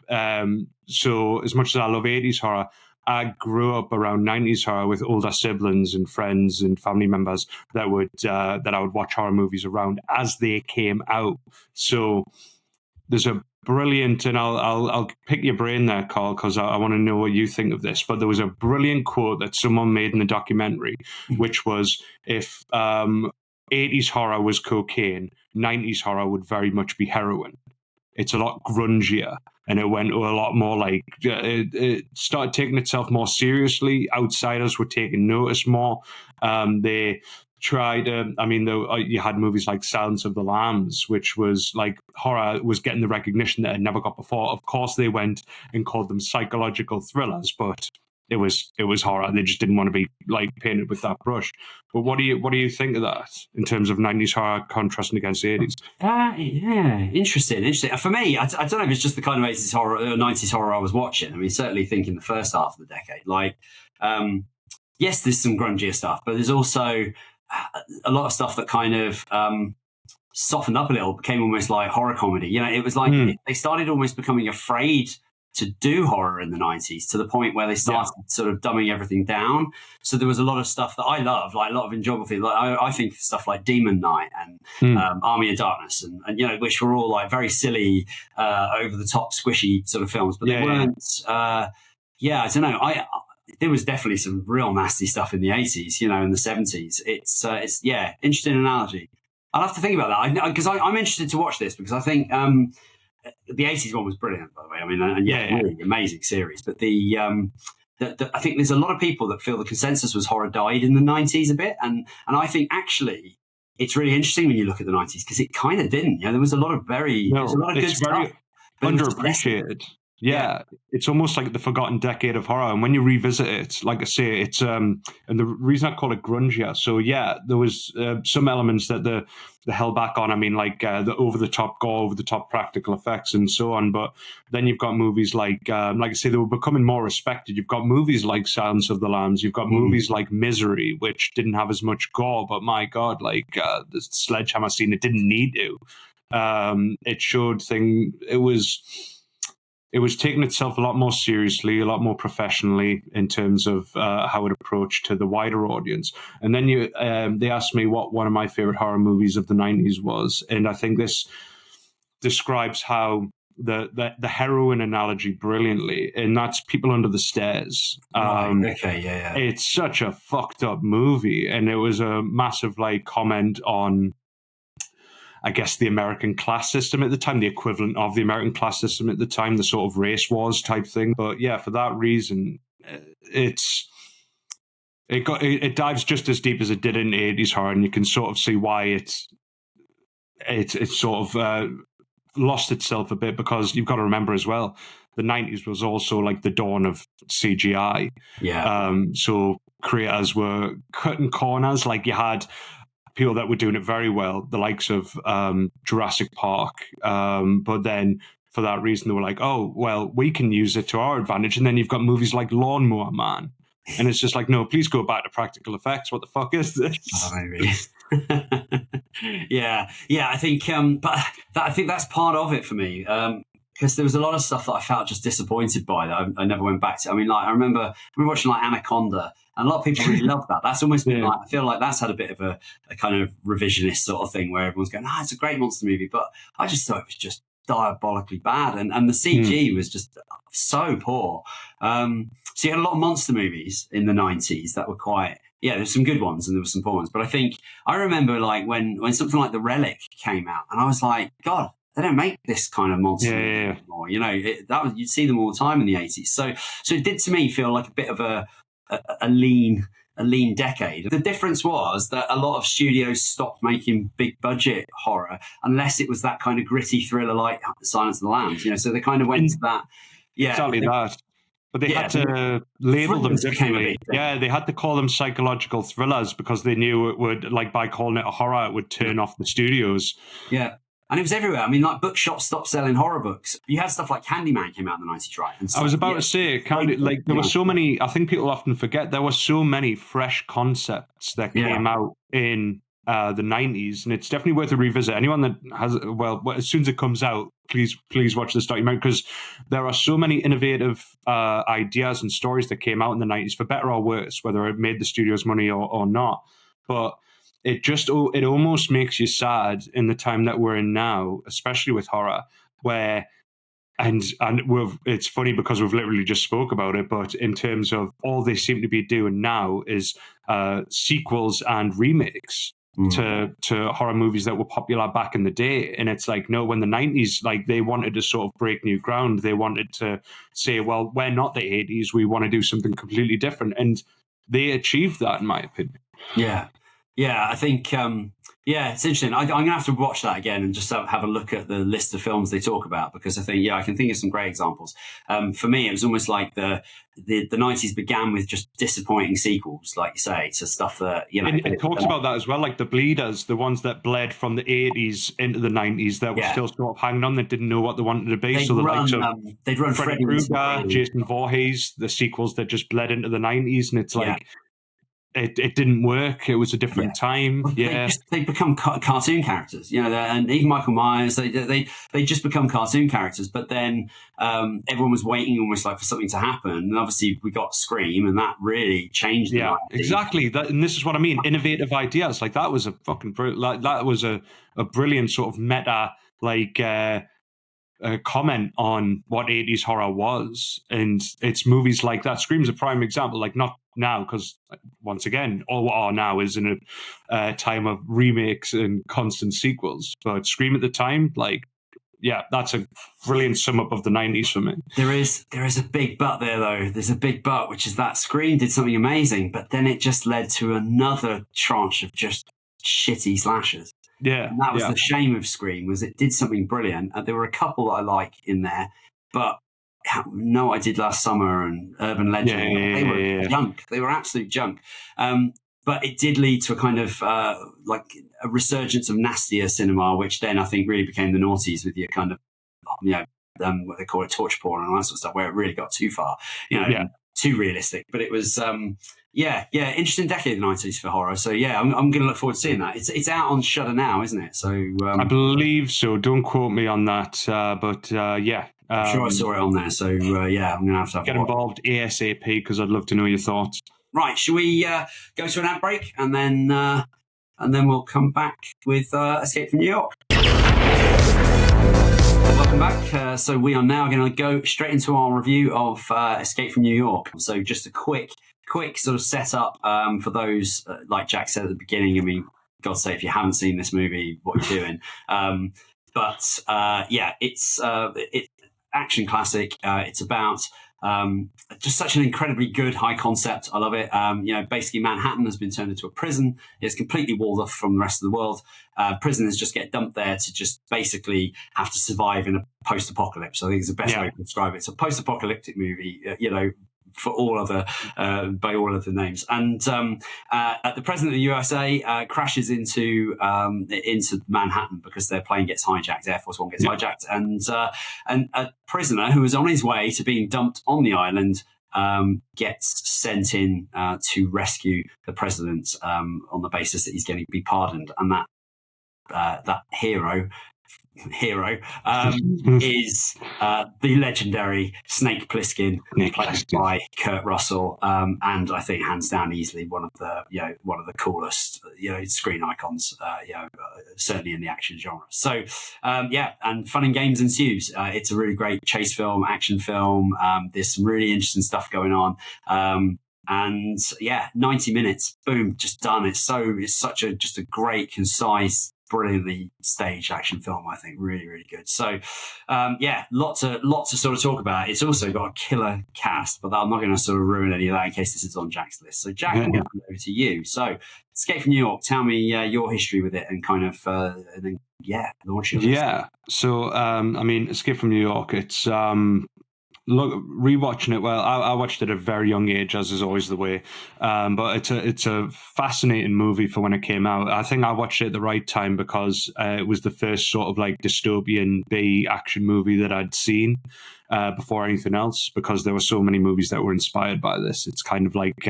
So as much as I love 80s horror, I grew up around 90s horror with older siblings and friends and family members that I would watch horror movies around as they came out. So there's a brilliant, and I'll pick your brain there, Carl, because I want to know what you think of this. But there was a brilliant quote that someone made in the documentary, which was, if 80s horror was cocaine, 90s horror would very much be heroin. It's a lot grungier, and it went a lot more like it started taking itself more seriously. Outsiders were taking notice more. They tried you had movies like Silence of the Lambs, which was like horror was getting the recognition that it never got before. Of course, they went and called them psychological thrillers, but it was horror. They just didn't want to be like painted with that brush. But what do you think of that in terms of 90s horror contrasting against 80s? Yeah, interesting. For me, I don't know if it's just the kind of 80s horror, 90s horror I was watching. I mean, certainly thinking the first half of the decade. Like, yes, there's some grungier stuff, but there's also a lot of stuff that kind of softened up a little, became almost like horror comedy. You know, it was like they started almost becoming afraid to do horror in the 90s, to the point where they started sort of dumbing everything down. So there was a lot of stuff that I love, like a lot of enjoyable things. Like I think stuff like Demon Knight and Army of Darkness, and you know, which were all like very silly, over the top, squishy sort of films, but they weren't. I don't know. There was definitely some real nasty stuff in the 80s, you know, in the 70s. It's interesting analogy. I'll have to think about that because I'm interested to watch this, because I think the 80s one was brilliant, by the way. I mean, really amazing series. But I think there's a lot of people that feel the consensus was horror died in the 90s a bit, and I think actually it's really interesting when you look at the 90s, because it kind of didn't. You know, there was a lot of good stuff. Underappreciated. Yeah, it's almost like the forgotten decade of horror. And when you revisit it, like I say, it's and the reason I call it grungier. So yeah, there was some elements that the held back on. I mean, like the over the top gore, over the top practical effects, and so on. But then you've got movies like I say, they were becoming more respected. You've got movies like Silence of the Lambs. You've got movies like Misery, which didn't have as much gore, but my God, like the sledgehammer scene, it didn't need to. It showed it was taking itself a lot more seriously, a lot more professionally in terms of how it approached to the wider audience. And then they asked me what one of my favorite horror movies of the 90s was. And I think this describes how the heroin analogy brilliantly, and that's People Under the Stairs. It's such a fucked up movie. And it was a massive like comment on, I guess, the American class system at the time, the equivalent of the American class system at the time, the sort of race wars type thing. But yeah, for that reason, it dives just as deep as it did in 80s horror, and you can sort of see why it's sort of lost itself a bit, because you've got to remember as well, the 90s was also like the dawn of CGI. Yeah. So creators were cutting corners. Like you had people that were doing it very well, the likes of Jurassic Park. But then for that reason, they were like, oh, well, we can use it to our advantage. And then you've got movies like Lawnmower Man. And it's just like, no, please go back to practical effects. What the fuck is this? Oh, maybe. Yeah, I think, I think that's part of it for me. Because there was a lot of stuff that I felt just disappointed by that I never went back to. I mean, like I remember watching like Anaconda, and a lot of people really loved that. That's almost been like, I feel like that's had a bit of a kind of revisionist sort of thing where everyone's going, it's a great monster movie, but I just thought it was just diabolically bad, and the CG was just so poor. So you had a lot of monster movies in the 90s that were quite. Yeah, there's some good ones and there were some poor ones, but I think I remember like when something like The Relic came out, and I was like, God, they don't make this kind of monster anymore. You know, you'd see them all the time in the 80s. So it did to me feel like a bit of a lean decade. The difference was that a lot of studios stopped making big budget horror unless it was that kind of gritty thriller like Silence of the Lambs. You know, so they kind of went to that. Yeah, exactly that. But they had to label them differently. Yeah, they had to call them psychological thrillers because they knew it would, like by calling it a horror, it would turn off the studios. Yeah. And it was everywhere. I mean, like bookshops stopped selling horror books. You had stuff like Candyman came out in the 90s, right? And I was about to say, there were so many, I think people often forget, there were so many fresh concepts that came out in the 90s, and it's definitely worth a revisit. Anyone that has, well, as soon as it comes out, please watch this documentary, because there are so many innovative ideas and stories that came out in the 90s, for better or worse, whether it made the studios money or not. But it almost makes you sad in the time that we're in now, especially with horror, where and it's funny because we've literally just spoke about it, but in terms of all they seem to be doing now is sequels and remakes to horror movies that were popular back in the day. And it's like, no, when the 90s, like, they wanted to sort of break new ground. They wanted to say, well, we're not the 80s, we want to do something completely different, and they achieved that, in my opinion. Yeah, I think it's interesting. I'm going to have to watch that again and just have a look at the list of films they talk about, because I think, I can think of some great examples. For me, it was almost like the 90s began with just disappointing sequels, like you say, to stuff that, And it talks about that as well, like the bleeders, the ones that bled from the 80s into the 90s that were still sort of hanging on, that didn't know what they wanted to be. So the likes of they'd run Freddy Krueger, Jason Voorhees, the sequels that just bled into the 90s, and it's like, it didn't work. It was a different time. Well, they become cartoon characters, and even Michael Myers, they just become cartoon characters. But then everyone was waiting almost like for something to happen, and obviously we got Scream, and that really changed. Exactly. And this is what I mean. Innovative ideas, like that was a fucking that was a brilliant sort of meta, like. Comment on what 80s horror was, and it's movies like that. Scream's a prime example, like not now, because once again, all what are now is in a time of remakes and constant sequels, but Scream at the time, like, that's a brilliant sum up of the 90s for me. There is a big but there, though. There's a big but, which is that Scream did something amazing, but then it just led to another tranche of just shitty slashers. Yeah, and that was the shame of Scream, was it did something brilliant. There were a couple that I like in there, but No, I Did Last Summer and Urban Legend, they were junk. They were absolute junk. But it did lead to a kind of like a resurgence of nastier cinema, which then I think really became the noughties with your kind of, what they call it, torture porn and all that sort of stuff, where it really got too far, too realistic. But it was, interesting decade, the 90s for horror. So I'm going to look forward to seeing that. It's out on Shudder now, isn't it? So I believe so. Don't quote me on that, but I'm sure I saw it on there. So I'm going to have to get involved ASAP, because I'd love to know your thoughts. Right, shall we go to an ad break, and then we'll come back with Escape from New York. Welcome back. So we are now going to go straight into our review of Escape from New York. So just a quick sort of setup for those, like Jack said at the beginning. I mean, God's sake, if you haven't seen this movie, what are you doing? It's action classic. It's about just such an incredibly good high concept. I love it. Basically Manhattan has been turned into a prison. It's completely walled off from the rest of the world. Prisoners just get dumped there to just basically have to survive in a post-apocalypse. I think it's the best way to describe it. It's a post-apocalyptic movie, for all other by all other names. And the president of the USA crashes into Manhattan because their plane gets hijacked. Air Force One gets hijacked, and a prisoner who is on his way to being dumped on the island gets sent in to rescue the president on the basis that he's going to be pardoned, and that hero is the legendary Snake Plissken, played by Kurt Russell, and I think hands down easily one of the coolest screen icons, certainly in the action genre. So and fun and games ensues. It's a really great chase film, action film. There's some really interesting stuff going on. 90 minutes, boom, just done. It's such a great, concise, brilliantly staged action film. I think really, really good. So lots to sort of talk about. It's also got a killer cast, but I'm not going to sort of ruin any of that in case this is on Jack's list. So Jack, I'm going to over to you. So Escape from New York, tell me your history with it, and kind of launch your list. So Escape from New York, it's rewatching it. Well, I watched it at a very young age, as is always the way. But it's a fascinating movie for when it came out. I think I watched it at the right time because it was the first sort of like dystopian B action movie that I'd seen before anything else. Because there were so many movies that were inspired by this. It's kind of like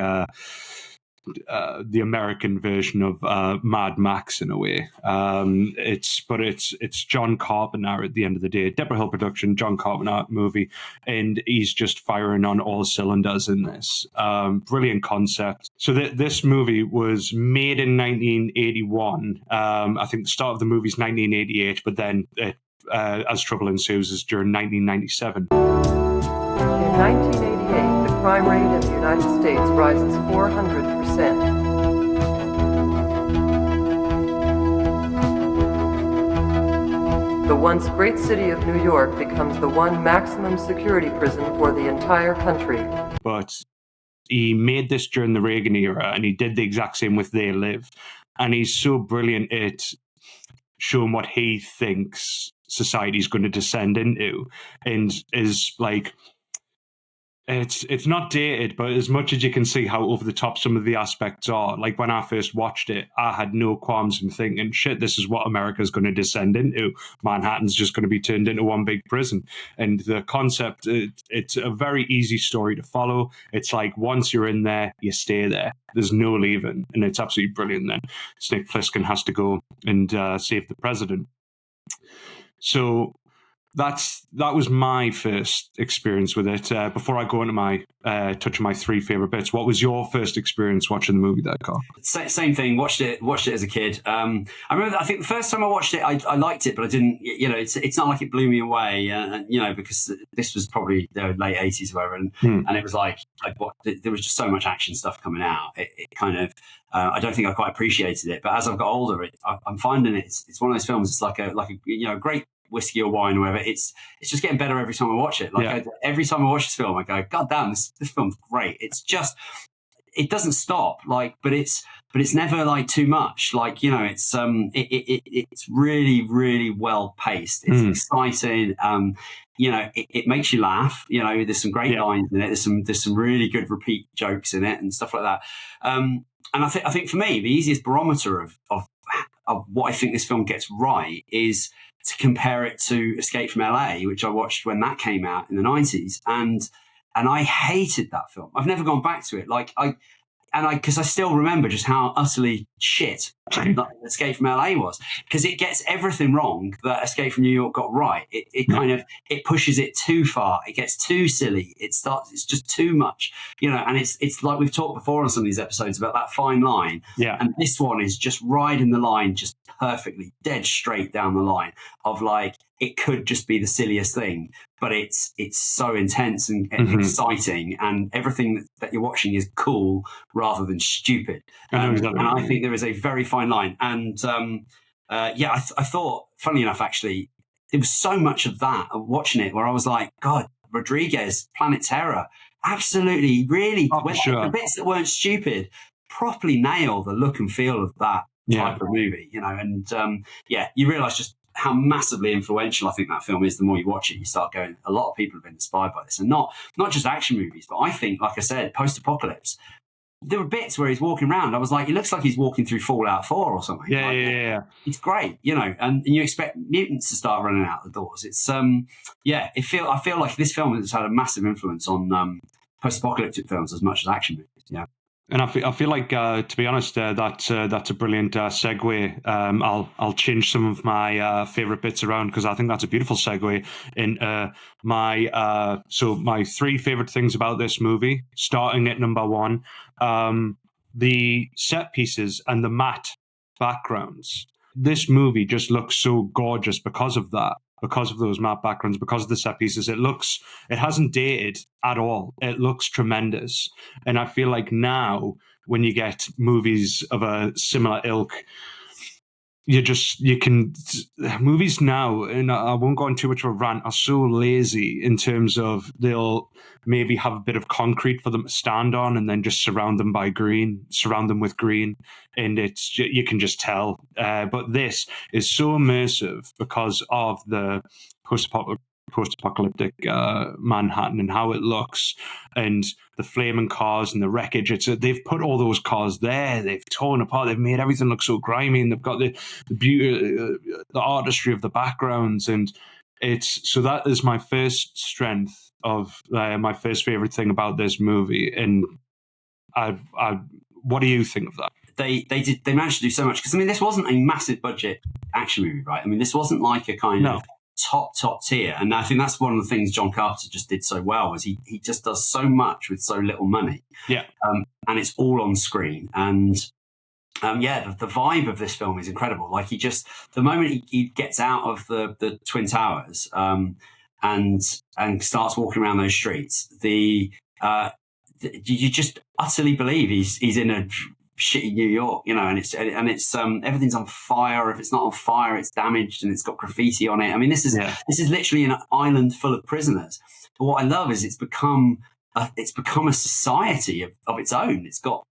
the American version of Mad Max in a way. It's John Carpenter at the end of the day. Deborah Hill production, John Carpenter movie, and he's just firing on all cylinders in this. Brilliant concept. So this movie was made in 1981. I think the start of the movie is 1988, but then As Trouble Ensues is during 1997. In 1988, the crime rate in the United States rises 400%. The once great city of New York becomes the one maximum security prison for the entire country. But he made this during the Reagan era, and he did the exact same with They Live. And he's so brilliant at showing what he thinks society's going to descend into, and is like, it's not dated, but as much as you can see how over the top some of the aspects are, like when I first watched it, I had no qualms in thinking, shit, this is what America's going to descend into. Manhattan's just going to be turned into one big prison. And the concept, it's a very easy story to follow. It's like once you're in there, you stay there. There's no leaving. And it's absolutely brilliant. Then Snake Plissken has to go and save the president. So that was my first experience with it. Before I go into my touch on my three favorite bits, what was your first experience watching the movie there, Carl? Same thing. Watched it as a kid. I remember. I think the first time I watched it, I liked it, but I didn't. It's not like it blew me away. Because this was probably the late '80s or whatever, and it was like there was just so much action stuff coming out. It kind of. I don't think I quite appreciated it, but as I've got older, I'm finding it's one of those films. It's like a great whiskey or wine or whatever. It's just getting better every time I watch it. Every time I watch this film, I go, God damn, this film's great. It's just, it doesn't stop. But it's never like too much. It's really, really well paced. It's exciting. It makes you laugh. There's some great lines in it. There's some really good repeat jokes in it and stuff like that. And I think for me, the easiest barometer of what I think this film gets right is to compare it to Escape from LA, which I watched when that came out in the 90s. And I hated that film. I've never gone back to it. Because I still remember just how utterly shit Escape from LA was, because it gets everything wrong that Escape from New York got right. It pushes it too far. It gets too silly. It's just too much, and it's like we've talked before on some of these episodes about that fine line. Yeah. And this one is just riding the line just perfectly, dead straight down the line of like, it could just be the silliest thing, but it's so intense and exciting, and everything that you're watching is cool rather than stupid. And I think there is a very fine line. And I thought, funnily enough, actually, there was so much of that of watching it where I was like, God, Rodriguez, Planet Terror, absolutely, really, the bits that weren't stupid properly nail the look and feel of that type of movie, and you realise just how massively influential I think that film is. The more you watch it, you start going, a lot of people have been inspired by this, and not just action movies, but I think, like I said, post-apocalypse, there were bits where he's walking around, I was like, it looks like he's walking through Fallout 4 or something. Yeah. It's great, and you expect mutants to start running out the doors. It's I feel like this film has had a massive influence on post-apocalyptic films as much as action movies. Yeah. And I feel like, to be honest, that's a brilliant segue. I'll change some of my favorite bits around, because I think that's a beautiful segue in my three favorite things about this movie. Starting at number one, the set pieces and the matte backgrounds. This movie just looks so gorgeous because of that. Because of those matte backgrounds, because of the set pieces, it hasn't dated at all. It looks tremendous. And I feel like now, when you get movies of a similar ilk, movies now, and I won't go on too much of a rant, are so lazy in terms of they'll maybe have a bit of concrete for them to stand on and then just surround them with green. And you can just tell. But this is so immersive because of the post-apocalyptic Manhattan and how it looks, and the flaming cars and the wreckage. They've put all those cars there. They've torn apart. They've made everything look so grimy, and they've got the beauty, the artistry of the backgrounds, and so that is my first strength of my first favorite thing about this movie. And I what do you think of that? They managed to do so much, because I mean, this wasn't a massive budget action movie, right? I mean, this wasn't like a kind of top tier, and I think that's one of the things John Carpenter just did so well, was he just does so much with so little money. And it's all on screen. And the vibe of this film is incredible. Like, the moment he gets out of the Twin Towers and starts walking around those streets, you just utterly believe he's in a shitty New York, and it's everything's on fire. If it's not on fire, it's damaged and it's got graffiti on it. I mean, this is literally an island full of prisoners. But what I love is it's become a society of its own. It's got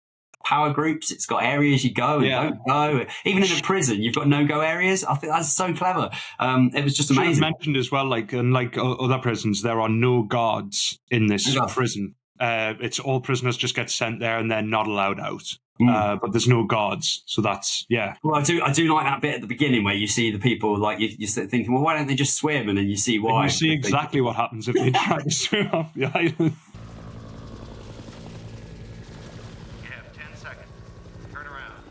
power groups. It's got areas you go and don't go. Even in a prison, you've got no-go areas. I think that's so clever. It was just amazing. Mentioned as well, like unlike other prisons, there are no guards in this prison. It's all prisoners just get sent there and they're not allowed out. But there's no guards, so that's Well, I do like that bit at the beginning where you see the people, like you're thinking, well, why don't they just swim? And then you see why. You see exactly what happens if they try to swim off the island. You have 10 seconds. Turn around.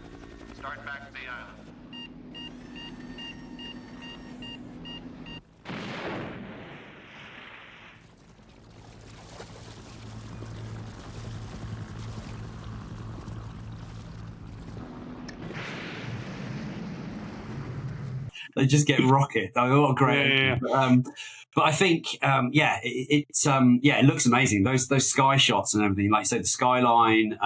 Start back to the island. They just get rocket. Oh, what a great! But I think, it looks amazing. Those sky shots and everything, like you say, the skyline.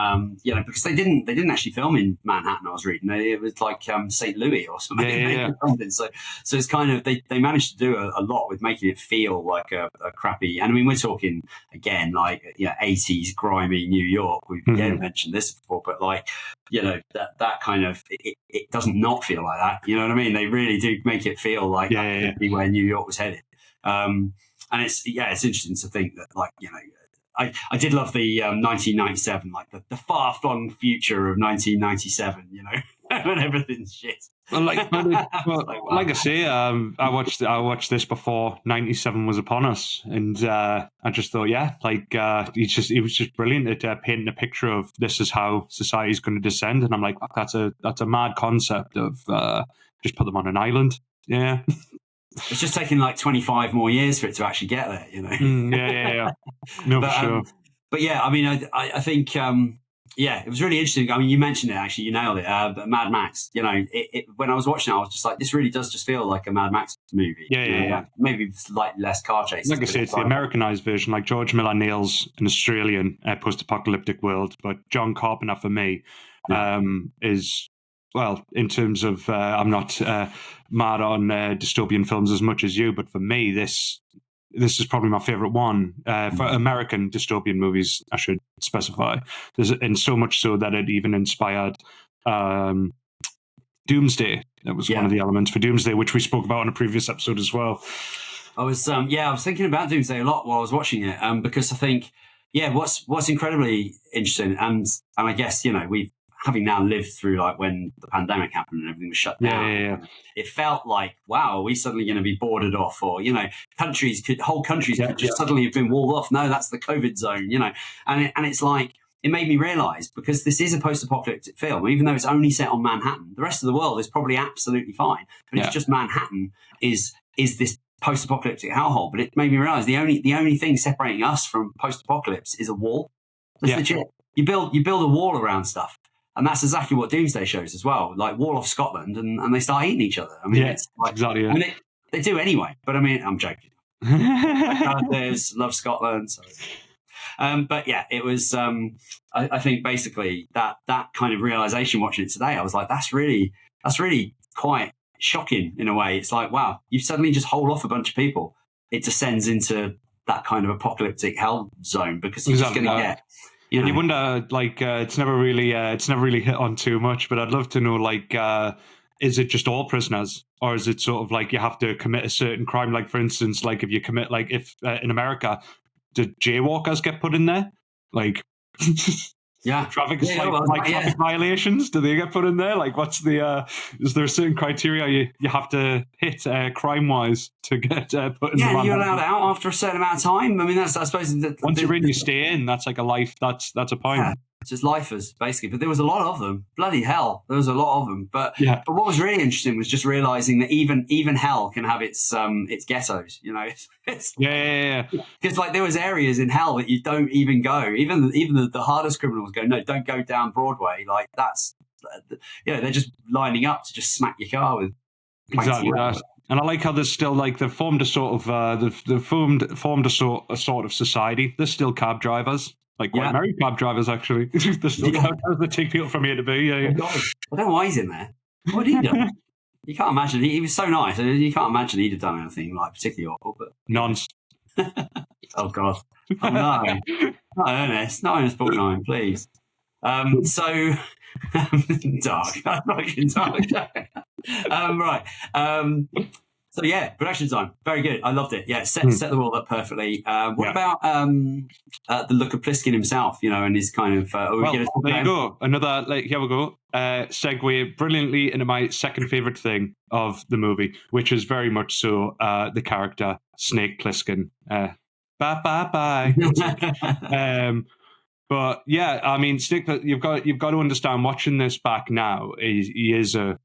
Because they didn't actually film in Manhattan. I was reading. It was like St. Louis or something. So it's kind of they managed to do a lot with making it feel like a crappy. And I mean, we're talking again like 80s grimy New York. We've again mentioned this before, but like that kind of it doesn't not feel like that. You know what I mean? They really do make it feel like that could be where New York was headed. And it's interesting to think that, like, I did love the 1997, like the far-flung future of 1997, when everything's shit. Well, like I say, I watched this before 97 was upon us, and I just thought, he was just brilliant at painting a picture of this is how society is going to descend, and I'm like, that's a mad concept of just put them on an island, It's just taken like 25 more years for it to actually get there, No, but, for sure. But yeah, I mean, I think, it was really interesting. I mean, you mentioned it, actually, you nailed it. But Mad Max, when I was watching it, I was just like, this really does just feel like a Mad Max movie. Maybe like less car chases. Like I say, it's the Americanized version. Like George Miller nails an Australian post-apocalyptic world, but John Carpenter, for me, is... Well, in terms of, I'm not mad on dystopian films as much as you, but for me, this is probably my favorite one for American dystopian movies. I should specify, and so much so that it even inspired Doomsday. That was one of the elements for Doomsday, which we spoke about in a previous episode as well. I was thinking about Doomsday a lot while I was watching it, because I think, what's incredibly interesting, and I guess we've. Having now lived through like when the pandemic happened and everything was shut down, it felt like, wow, are we suddenly going to be boarded off? Or, whole countries could just suddenly have been walled off. No, that's the COVID zone, And it's like, it made me realise, because this is a post-apocalyptic film, even though it's only set on Manhattan, the rest of the world is probably absolutely fine. But it's just Manhattan is this post-apocalyptic hellhole. But it made me realise the only thing separating us from post-apocalypse is a wall. That's legit. You build a wall around stuff. And that's exactly what Doomsday shows as well. Like, wall off Scotland, and they start eating each other. I mean, it's like, exactly. I mean, they do anyway. But I mean, I'm joking. Love Scotland. So. But yeah, it was. I think basically that kind of realization watching it today, I was like, that's really quite shocking in a way. It's like, wow, you suddenly just hold off a bunch of people. It descends into that kind of apocalyptic hell zone, because you're just going to get. And you wonder, like, it's never really hit on too much, but I'd love to know, like, is it just all prisoners, or is it sort of like you have to commit a certain crime? Like, for instance, like if you commit, like, if in America, did jaywalkers get put in there? Like, traffic violations, do they get put in there? Like, what's the is there a certain criteria you have to hit crime wise to get put in? Yeah, you're allowed out after a certain amount of time. I mean, that's, I suppose, once you're in, you stay in. That's like a life. That's a point. just lifers basically. But there was a lot of them. Bloody hell, there was a lot of them. But what was really interesting was just realizing that even hell can have its ghettos. You know, because like there was areas in hell that you don't even go. Even the hardest criminals go, no, don't go down Broadway. Like that's they're just lining up to just smack your car with. Exactly. And I like how there's still like they've formed a sort of formed a sort of society. There's still cab drivers, like quite married cab drivers actually. There's still cab drivers that take people from here to B. Yeah. I don't know why he's in there. What did he do? You can't imagine. He was so nice. You can't imagine he'd have done anything like particularly awful. But nonce. Oh God. Oh no. Not Ernest. Not Ernest Borgnine, please. So dark. Dark. Right. So yeah, production design, very good. I loved it. Yeah, set the world up perfectly. What about the look of Pliskin himself? You know, and his kind of. There you go. Another here we go. Segue brilliantly into my second favorite thing of the movie, which is very much so the character Snake Plissken. Bye bye bye. But yeah, I mean, Snake. You've got to understand. Watching this back now, he is a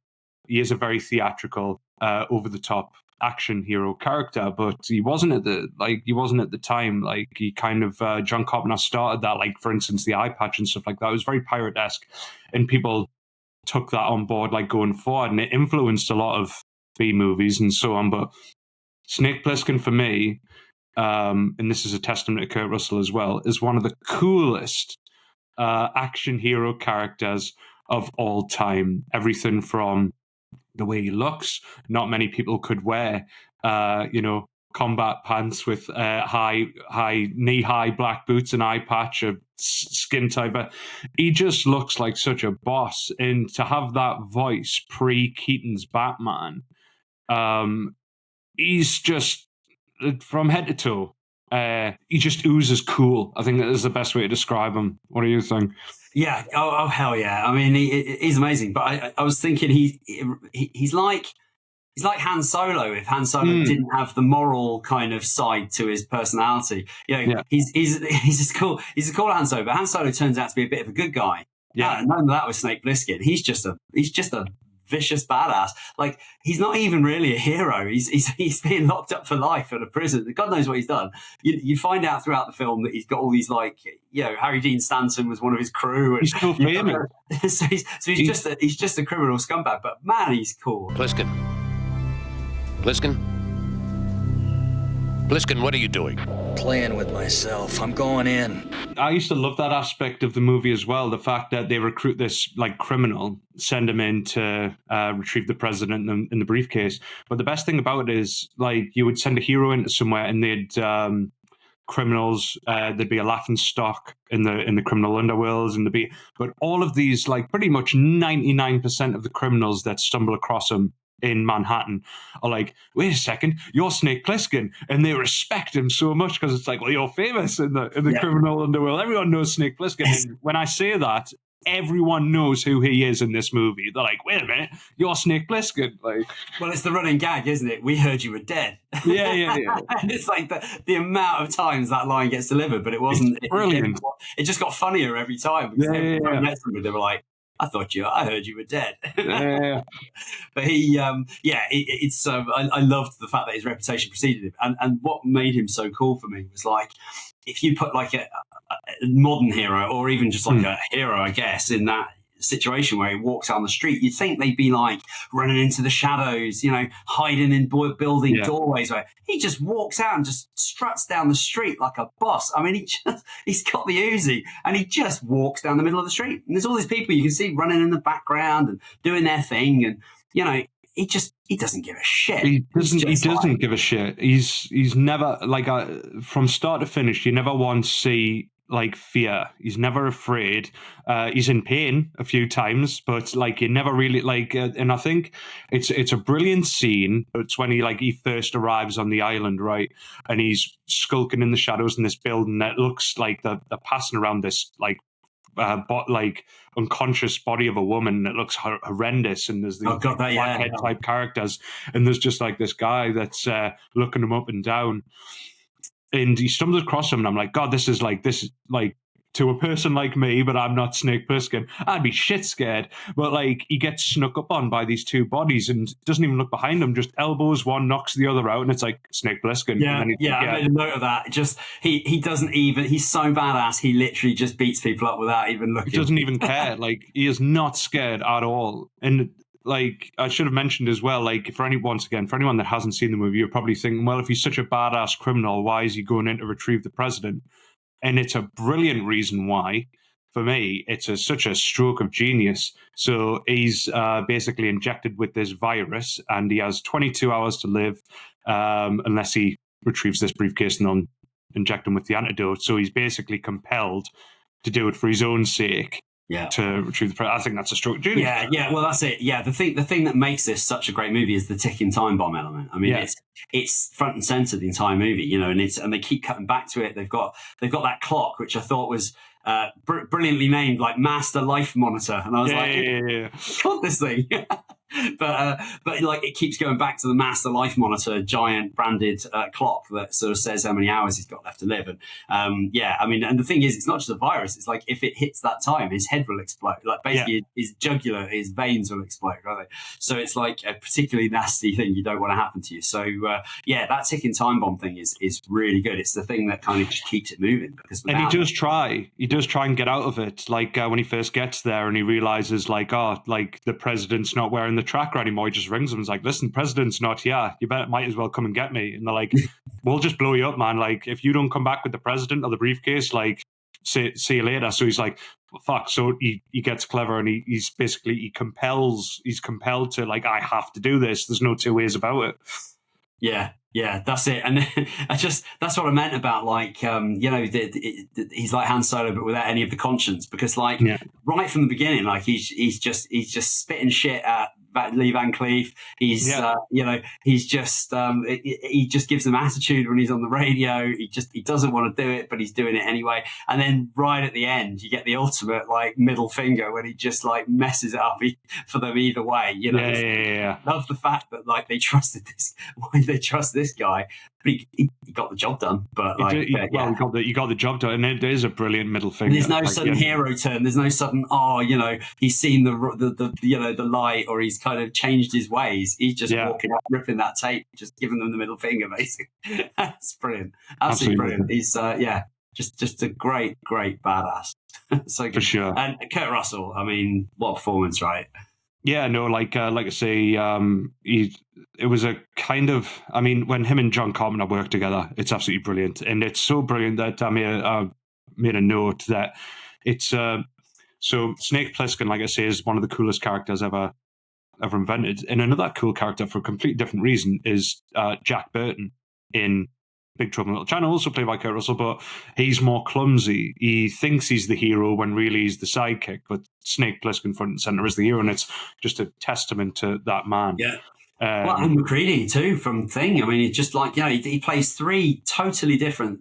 very theatrical, over the top action hero character, but he wasn't at the time. Like he kind of John Carpenter started that. Like for instance, the eye patch and stuff like that. It was very pirate-esque, and people took that on board like going forward, and it influenced a lot of B movies and so on. But Snake Plissken for me. And this is a testament to Kurt Russell as well, is one of the coolest action hero characters of all time. Everything from the way he looks, not many people could wear, combat pants with high knee-high black boots and eye patch, a skin type. He just looks like such a boss. And to have that voice pre-Keaton's Batman, he's just... from head to toe, he just oozes cool. I think that is the best way to describe him. What do you think? Yeah. Oh hell yeah. I mean, he's amazing. But I was thinking he's like Han Solo if Han Solo didn't have the moral kind of side to his personality. He's as cool. He's a cool Han Solo, but Han Solo turns out to be a bit of a good guy. Yeah. None of that was Snake Plissken. He's just a vicious badass. Like he's not even really a hero. He's being locked up for life at a prison. God knows what he's done. You find out throughout the film that he's got all these Harry Dean Stanton was one of his crew. And, he's still famous. So he's just a criminal scumbag. But man, he's cool. Plissken, what are you doing? Playing with myself. I'm going in. I used to love that aspect of the movie as well. The fact that they recruit this criminal, send him in to retrieve the president in the briefcase. But the best thing about it is you would send a hero into somewhere and they'd criminals. There'd be a laughing stock in the criminal underworlds, but all of these pretty much 99% of the criminals that stumble across him in Manhattan are like, wait a second, you're Snake Plissken, and they respect him so much because it's well, you're famous in the criminal underworld. Everyone knows Snake Plissken. And when I say that, everyone knows who he is in this movie. They're like, wait a minute, you're Snake Plissken. Well, it's the running gag, isn't it? We heard you were dead. Yeah. It's the amount of times that line gets delivered, but it wasn't. It's brilliant. It just got funnier every time. Every time I met somebody, they were like, I heard you were dead. Yeah. But I loved the fact that his reputation preceded him. And what made him so cool for me was if you put a modern hero or even just a hero, I guess, in that situation where he walks down the street, you'd think they'd be running into the shadows, hiding in building doorways. Where he just walks out and just struts down the street like a boss. I mean, he's got the Uzi and he just walks down the middle of the street. And there's all these people you can see running in the background and doing their thing. And, he doesn't give a shit. He doesn't give a shit. He's never from start to finish, you never once see fear. He's never afraid. He's in pain a few times, but you never really and I think it's a brilliant scene. It's when he first arrives on the island, right? And he's skulking in the shadows in this building that looks like they're passing around this unconscious body of a woman that looks horrendous, and there's these blackhead type characters, and there's just this guy that's looking him up and down. And he stumbles across him, and I'm like, God, this is to a person like me, but I'm not Snake Plissken, I'd be shit scared. But like, he gets snuck up on by these two bodies and doesn't even look behind him, just elbows one, knocks the other out, and it's like Snake Plissken. Yeah, and then I made a note of that. Just he doesn't even. He's so badass. He literally just beats people up without even looking. He doesn't even care. Like, he is not scared at all. And like, I should have mentioned as well, like, for anyone that hasn't seen the movie, you're probably thinking, well, if he's such a badass criminal, why is he going in to retrieve the president? And it's a brilliant reason why. For me, it's such a stroke of genius. So he's basically injected with this virus, and he has 22 hours to live unless he retrieves this briefcase and they'll inject him with the antidote. So he's basically compelled to do it for his own sake. Yeah. To retrieve the president. I think that's a stroke of genius. Yeah. Well, that's it. Yeah. The thing that makes this such a great movie is the ticking time bomb element. I mean, it's front and center the entire movie, you know, and they keep cutting back to it. They've got that clock, which I thought was brilliantly named, like Master Life Monitor, and I was God, this thing. But like, it keeps going back to the Master Life Monitor, giant branded clock that sort of says how many hours he's got left to live. And I mean, and the thing is, it's not just a virus. It's like, if it hits that time, his head will explode. Like, basically, his jugular, his veins will explode, right? So it's like a particularly nasty thing you don't want to happen to you. So that ticking time bomb thing is really good. It's the thing that kind of just keeps it moving. And he does try and get out of it. Like when he first gets there and he realizes, like, the president's not wearing the tracker anymore, he just rings them and is like, listen, president's not here, you might as well come and get me. And they're like, we'll just blow you up, man. Like, if you don't come back with the president or the briefcase, like, see you later. So he's like, well, fuck. So he gets clever, and he's compelled to, like, I have to do this. There's no two ways about it. Yeah, that's it. And that's what I meant about, like, he's like Han Solo, but without any of the conscience, because, like, right from the beginning, like, he's just spitting shit at Lee Van Cleef. He's he just gives them attitude when he's on the radio. He doesn't want to do it, but he's doing it anyway. And then right at the end, you get the ultimate, like, middle finger when he just, like, messes it up for them either way. You know, love the fact that, like, they trusted this guy, but he got the job done. But like, he got the job done, and it is a brilliant middle finger. And there's no sudden hero turn. There's no sudden, he's seen the light, or he's kind of changed his ways. He's just walking up, ripping that tape, just giving them the middle finger, basically. That's brilliant. Absolutely brilliant. He's just a great badass. So good. For sure. And Kurt Russell, I mean, what a performance, right? Yeah, no, like I say, it was a kind of, I mean, when him and John Carpenter work together, it's absolutely brilliant. And it's so brilliant that I made a note that it's, so Snake Plissken, like I say, is one of the coolest characters ever invented. And another cool character for a completely different reason is Jack Burton in Big Trouble in Little China, also played by Kurt Russell, but he's more clumsy. He thinks he's the hero when really he's the sidekick, but Snake Plissken front and center is the hero, and it's just a testament to that man. Yeah. And McCready too from Thing. I mean, it's just like, he plays three totally different,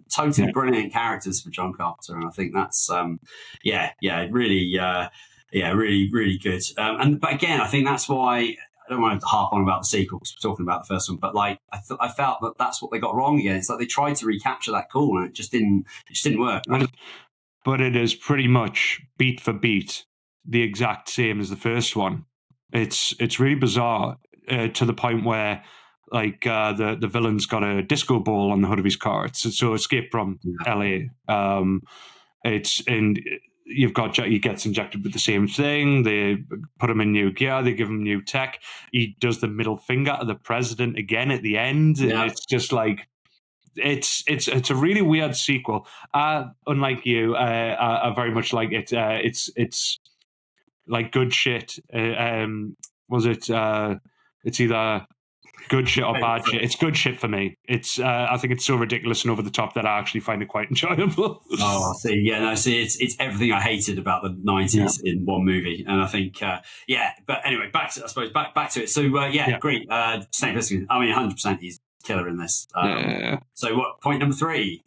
brilliant characters for John Carpenter, and I think that's really good. But again, I think that's why I don't want to harp on about the sequel because we're talking about the first one, but like I felt that that's what they got wrong again. It's like they tried to recapture that cool, and it just didn't work. But it is pretty much beat for beat the exact same as the first one. It's really bizarre to the point where, like, the villain's got a disco ball on the hood of his car. It's so Escape from LA. He gets injected with the same thing. They put him in new gear. They give him new tech. He does the middle finger to the president again at the end. And it's just like, it's a really weird sequel. Unlike you, I very much like it. It's like good shit. It's either good shit or bad shit. It's good shit for me. It's I think it's so ridiculous and over the top that I actually find it quite enjoyable. It's everything I hated about the 90s in one movie, and I think but anyway, back to it. So great. Snake Plissken, I mean, 100% he's killer in this. So what, point number three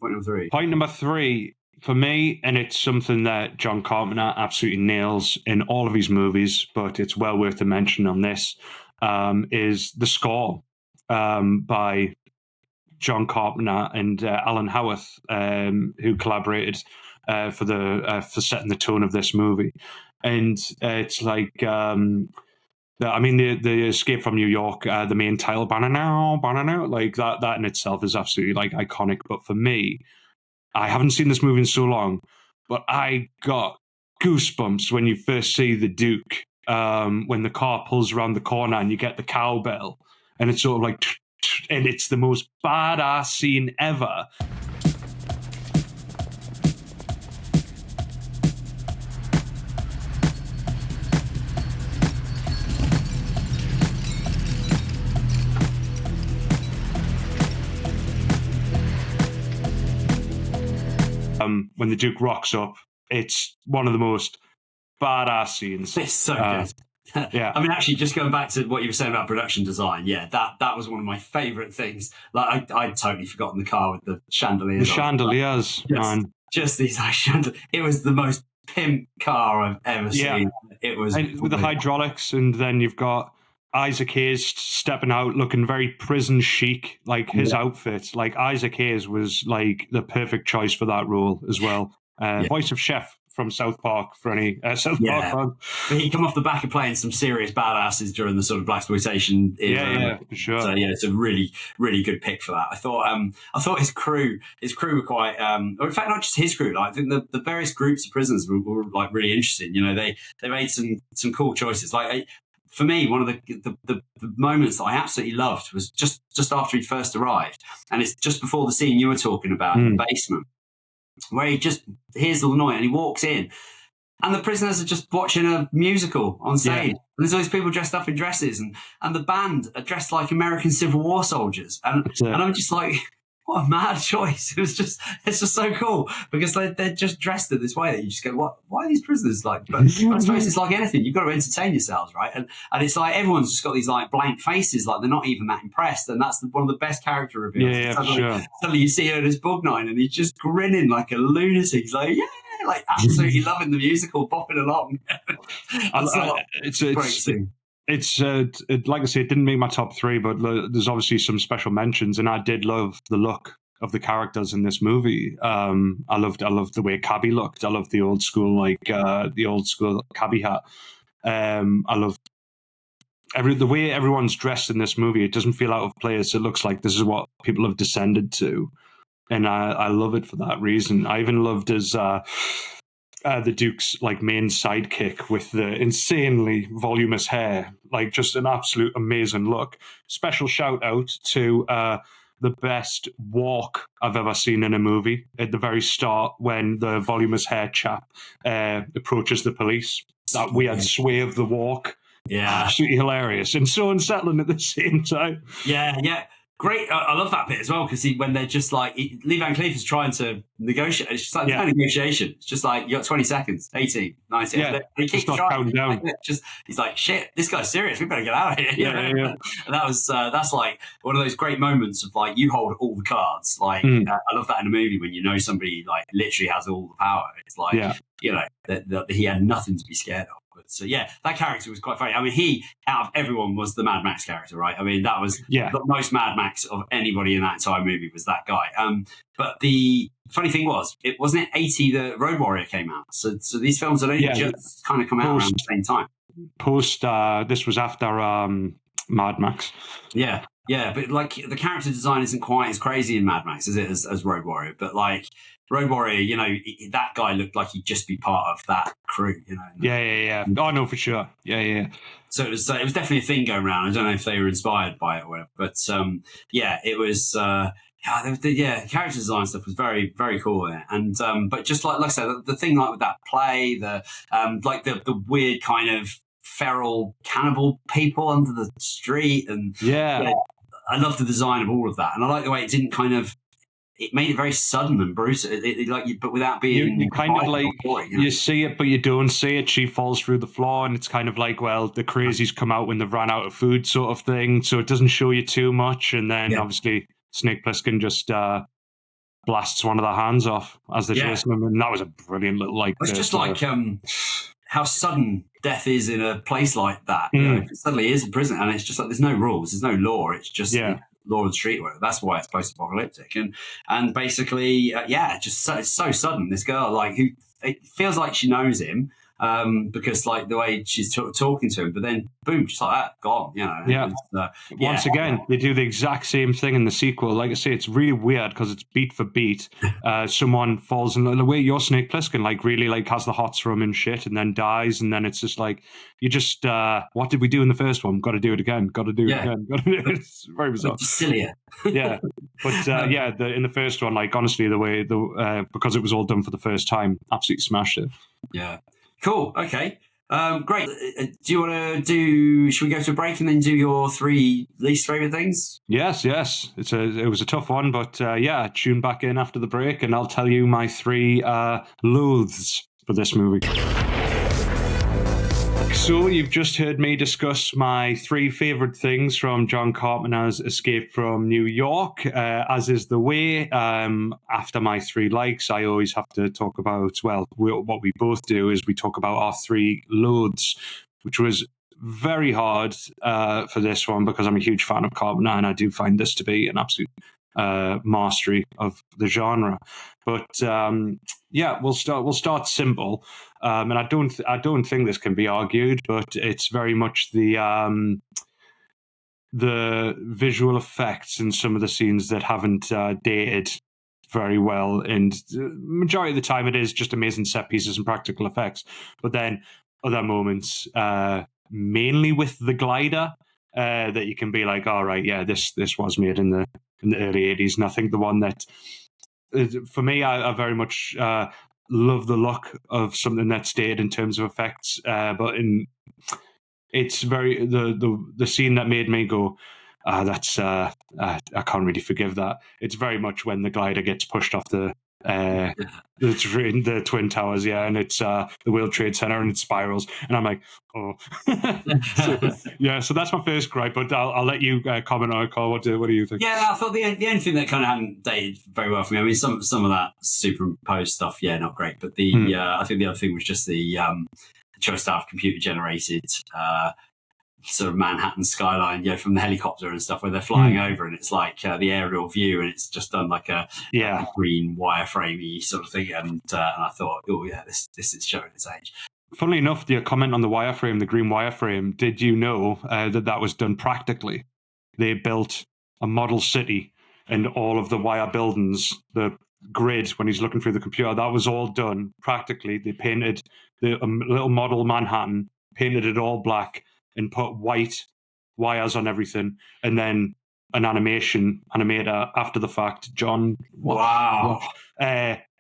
for me, and it's something that John Carpenter absolutely nails in all of his movies, but it's well worth a mention on this, is the score by John Carpenter and Alan Howarth, who collaborated for setting the tone of this movie. And it's like, the Escape from New York, the main title, banana, like that in itself is absolutely like iconic. But for me, I haven't seen this movie in so long, but I got goosebumps when you first see the Duke, when the car pulls around the corner and you get the cowbell, and it's sort of like, and it's the most badass scene ever. When the Duke rocks up, it's one of the most badass scenes. It's so good. Yeah. I mean, actually, just going back to what you were saying about production design, that was one of my favourite things. Like, I'd totally forgotten the car with the chandeliers. The chandeliers, man. Just these chandeliers. It was the most pimp car I've ever seen. It was with the hydraulics, and then you've got Isaac Hayes stepping out looking very prison chic, like his outfit. Like Isaac Hayes was like the perfect choice for that role as well. Voice of Chef from South Park for any South Park fan. But he come off the back of playing some serious badasses during the sort of blaxploitation era. Yeah, for sure. So it's a really, really good pick for that. I thought his crew were quite, or in fact, not just his crew. Like, I think the various groups of prisoners were like really interesting. You know, they made some cool choices. Like, for me, one of the moments that I absolutely loved was just after he first arrived, and it's just before the scene you were talking about in the basement, where he just hears the noise and he walks in, and the prisoners are just watching a musical on stage. And there's all these people dressed up in dresses, and the band are dressed like American Civil War soldiers, and I'm just like, what a mad choice. It's just so cool, because they're just dressed in this way that you just go, what? Why are these prisoners like? But I suppose it's like anything. You've got to entertain yourselves, right? And it's like everyone's just got these like blank faces, like they're not even that impressed. And that's one of the best character reveals. Yeah, suddenly you see Ernest Borgnine and he's just grinning like a lunatic. He's like, yeah, like absolutely loving the musical, bopping along. It's a great scene. It's like I say, it didn't make my top three, but there's obviously some special mentions, and I did love the look of the characters in this movie. I loved the way Cabby looked. I loved the old school Cabby hat. I loved the way everyone's dressed in this movie. It doesn't feel out of place. It looks like this is what people have descended to, and I love it for that reason. I even loved his. The Duke's like main sidekick with the insanely voluminous hair, like just an absolute amazing look. Special shout out to the best walk I've ever seen in a movie at the very start when the voluminous hair chap approaches the police. That weird sway of the walk. Yeah. Absolutely hilarious and so unsettling at the same time. Yeah. Great. I love that bit as well, because when they're just like, Lee Van Cleef is trying to negotiate. It's just like no negotiation. It's just like, you got 20 seconds, 18, 19. Yeah, he keeps trying. Down. He's like, shit, this guy's serious. We better get out of here. Yeah. And that's like one of those great moments of like, you hold all the cards. Like, I love that in a movie when you know somebody like literally has all the power. It's like, that he had nothing to be scared of. So that character was quite funny. I mean, he, out of everyone, was the Mad Max character, right? I mean, that was the most Mad Max of anybody in that entire movie was that guy. But the funny thing was, it wasn't 80 that Road Warrior came out. So these films had only just kind of come out around the same time. This was after Mad Max. Yeah, but like the character design isn't quite as crazy in Mad Max as Road Warrior. But like Road Warrior, you know, that guy looked like he'd just be part of that crew, you know. Yeah. Oh, no, for sure. Yeah. So it was definitely a thing going around. I don't know if they were inspired by it or whatever, but it was. The character design stuff was very, very cool there. And but just like I said, the thing like with that play, the weird kind of feral cannibal people under the street, and I love the design of all of that, and I like the way it didn't kind of. It made it very sudden and brutal, but without being you kind of like you see it, but you don't see it. She falls through the floor, and it's kind of like, well, the crazies come out when they've ran out of food, sort of thing. So it doesn't show you too much, and then obviously Snake Plissken just blasts one of their hands off as they're chasing them, and that was a brilliant little like. It's just like how sudden death is in a place like that. You know, it suddenly is a prison, and it's just like there's no rules, there's no law. It's just law of the street. That's why it's post-apocalyptic, and basically, just it's so sudden. This girl, like, who it feels like she knows him. Because like the way she's talking to him, but then boom, just like that, gone. Yeah. Once again, they do the exact same thing in the sequel. Like I say, it's really weird because it's beat for beat. Someone falls in the way your Snake Plissken like really like has the hots from and shit, and then dies, and then it's just like you just what did we do in the first one? Got to do it again. Got to do it again. It's very bizarre. It's sillier. Yeah, but in the first one, like honestly, the way because it was all done for the first time, absolutely smashed it. Yeah. Cool. Okay. Great. Do you want to should we go to a break and then do your 3 least favorite things? Yes. It was a tough one, but tune back in after the break and I'll tell you my 3 loathes for this movie. So you've just heard me discuss my 3 favorite things from John Carpenter's Escape from New York. As is the way, after my 3 likes, I always have to talk about, what we both do is we talk about our 3 loathes, which was very hard for this one because I'm a huge fan of Carpenter and I do find this to be an absolute mastery of the genre. But we'll start simple. And I don't think this can be argued, but it's very much the visual effects in some of the scenes that haven't dated very well, and the majority of the time it is just amazing set pieces and practical effects. But then other moments, mainly with the glider, that you can be like, all right, yeah, this was made in the early 80s, and I think the one that for me, I very much love the look of something that's dated in terms of effects, but it's very the scene that made me go, that's I can't really forgive that. It's very much when the glider gets pushed off the Twin Towers, and it's the World Trade Center and it spirals, and I'm like, oh. So that's my first gripe, but I'll let you comment on it, Carl. What do you think? Yeah, I thought the only thing that kind of hadn't dated very well for me, I mean, some of that superimposed stuff, not great, but I think the other thing was just the choice to have computer generated sort of Manhattan skyline, from the helicopter and stuff, where they're flying over, and it's like the aerial view, and it's just done like a green wireframey sort of thing, and I thought, this is showing its age. Funnily enough, the comment on the wireframe, the green wireframe, did you know that was done practically? They built a model city, and all of the wire buildings, the grid when he's looking through the computer, that was all done practically. They painted the little model Manhattan, painted it all black, and put white wires on everything, and then an animator after the fact, John,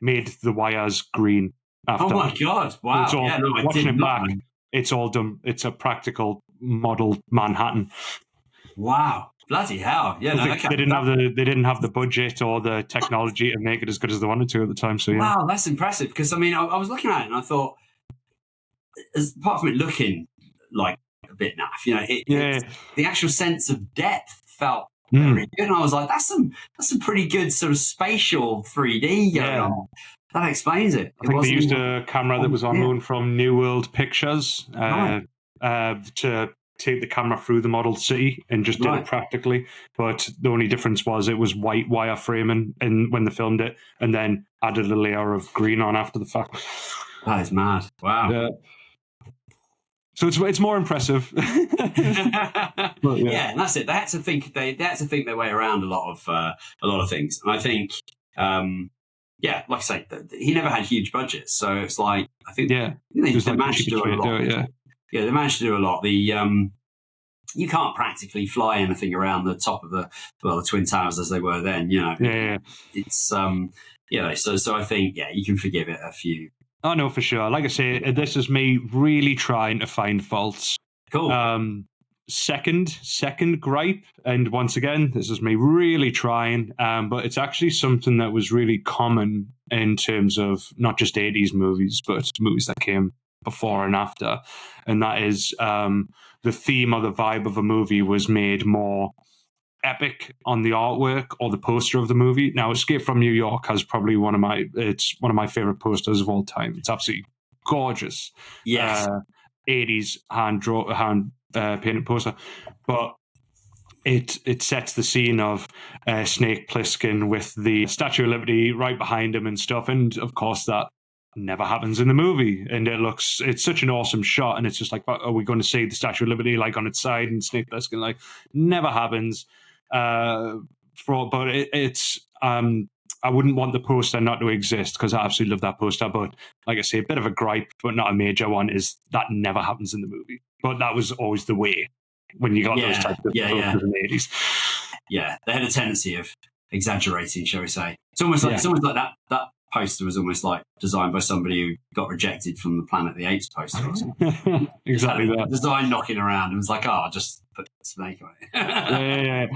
made the wires green. After. Oh my god! Wow! It's all, watching it back, it's all done. It's a practical model Manhattan. Wow! Bloody hell! Yeah, they didn't have the budget or the technology to make it as good as they wanted to at the time. So yeah. Wow, that's impressive. Because I mean, I was looking at it and I thought, apart from it looking like a bit naff, the actual sense of depth felt very good, and I was like, that's some pretty good sort of spatial 3D going on. That explains it. I think they used a camera that was on loan from New World Pictures to take the camera through the model city and just did it practically. But the only difference was it was white wire framing and when they filmed it, and then added a layer of green on after the fact. That is mad. Wow. Yeah. So it's more impressive. And that's it. They had to think their way around a lot of things, and I think. Like I say, he never had huge budgets, so it's like I think they managed to do a lot. They managed to do a lot. You can't practically fly anything around the top of the Twin Towers as they were then. It's So I think you can forgive it a few. Oh no, for sure. Like I say, this is me really trying to find faults. Cool. Second gripe, and once again, this is me really trying, but it's actually something that was really common in terms of not just 80s movies, but movies that came before and after, and that is the theme or the vibe of a movie was made more epic on the artwork or the poster of the movie. Now, Escape from New York has probably one of my favorite posters of all time. It's absolutely gorgeous. Yes. 80s hand painted poster, but it sets the scene of Snake Plissken with the Statue of Liberty right behind him and stuff, and of course that never happens in the movie, and it's such an awesome shot, and it's just like, are we going to see the Statue of Liberty like on its side, and Snake Plissken like never happens. But it's I wouldn't want the poster not to exist because I absolutely love that poster. But like I say, a bit of a gripe, but not a major one, is that never happens in the movie. But that was always the way when you got those types of posters in the 80s. Yeah, they had a tendency of exaggerating, shall we say? It's almost like that poster was almost like designed by somebody who got rejected from the Planet of the Apes poster or something. Exactly that. Design knocking around and was like, I'll just put Snake on it. Yeah.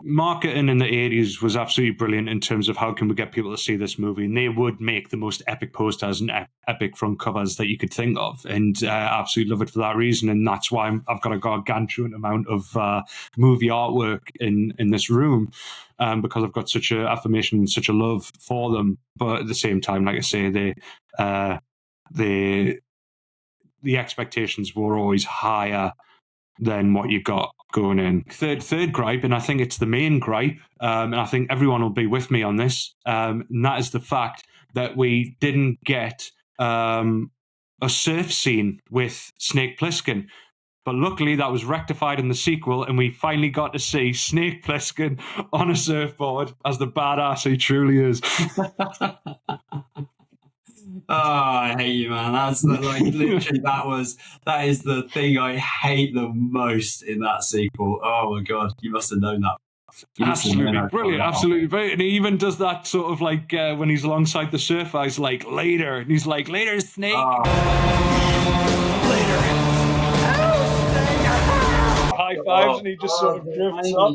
Marketing in the 80s was absolutely brilliant in terms of how can we get people to see this movie, and they would make the most epic posters and epic front covers that you could think of, and I absolutely love it for that reason. And that's why I've got a gargantuan amount of movie artwork in this room, because I've got such a affirmation and such a love for them. But at the same time, like I say, the expectations were always higher than what you got going in. Third gripe, and I think it's the main gripe, and I think everyone will be with me on this, and that is the fact that we didn't get a surf scene with Snake Plissken. But luckily that was rectified in the sequel, and we finally got to see Snake Plissken on a surfboard as the badass he truly is. Oh, I hate you, man. That's literally that is the thing I hate the most in that sequel. Oh my god, you must have known that. Absolutely brilliant, absolutely brilliant. And he even does that sort of like when he's alongside the surfer, he's like, later. And he's like, later, Snake. Later. High fives, and he just sort of drifts up.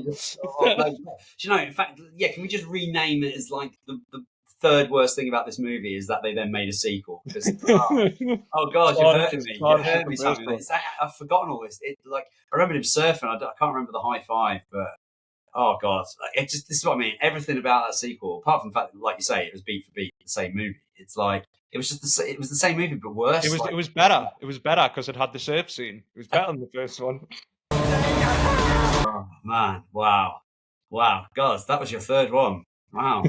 You know, in fact, can we just rename it as like the third worst thing about this movie is that they then made a sequel? Because oh god, you're hurting me. You hurt me. I've forgotten all this. I remembered him surfing. I can't remember the high five, but oh god, this is what I mean. Everything about that sequel, apart from the fact that, like you say, it was beat for beat the same movie. It's like it was the same movie but worse. It was better. It was better because it had the surf scene. It was better than the first one. Oh man, wow, God, that was your third one. Wow.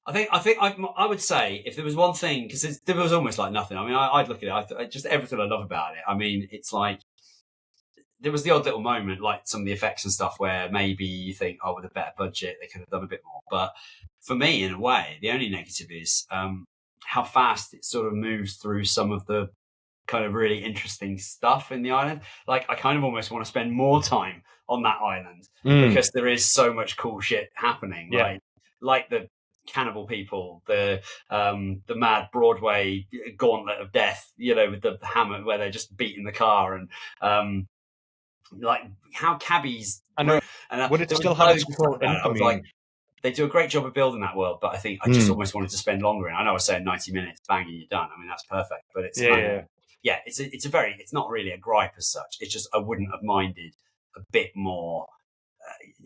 I would say if there was one thing, because there was almost like nothing. I mean, I'd look at it. Just everything I love about it. I mean, it's like there was the odd little moment, like some of the effects and stuff, where maybe you think, oh, with a better budget, they could have done a bit more. But for me, in a way, the only negative is how fast it sort of moves through some of the kind of really interesting stuff in the island. Like, I kind of almost want to spend more time on that island because there is so much cool shit happening. Yeah. Like the cannibal people, the mad Broadway gauntlet of death, with the hammer where they're just beating the car, and like how cabbies. I know. Would it still have its core? I was like, they do a great job of building that world, but I think I just almost wanted to spend longer. And I know I was saying 90 minutes, bang, and you're done. I mean, that's perfect, but it's it's not really a gripe as such. It's just I wouldn't have minded a bit more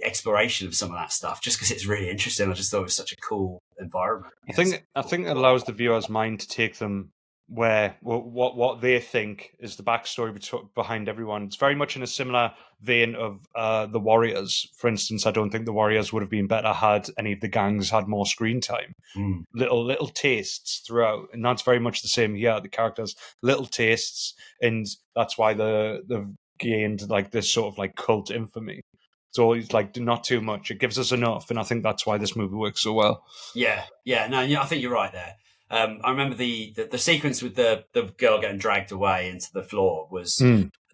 exploration of some of that stuff, just because it's really interesting. I just thought it was such a cool environment. I think it allows the viewer's mind to take them where what they think is the backstory behind everyone. It's very much in a similar vein of the Warriors. For instance, I don't think the Warriors would have been better had any of the gangs had more screen time. Little tastes throughout, and that's very much the same here. The characters, little tastes, and that's why they've gained like this sort of like cult infamy. It's always like not too much. It gives us enough, and I think that's why this movie works so well. I think you're right there. I remember the sequence with the girl getting dragged away into the floor was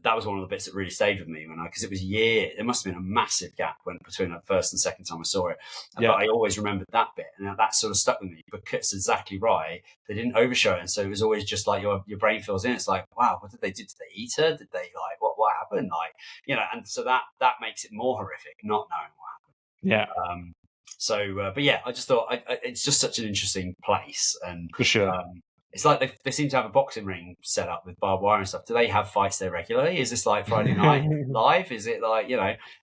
that was one of the bits that really stayed with me because it was years. There must have been a massive gap between the first and second time I saw it. But I always remembered that bit, and that sort of stuck with me because it's exactly right. They didn't overshow it, and so it was always just like your brain fills in. It's like, wow, what did they do? Did they eat her? Did they what happened? And so that makes it more horrific, not knowing what happened. I just thought it's just such an interesting place, and for sure. It's like they seem to have a boxing ring set up with barbed wire and stuff. Do they have fights there regularly? Is this like Friday Night Live? Is it like,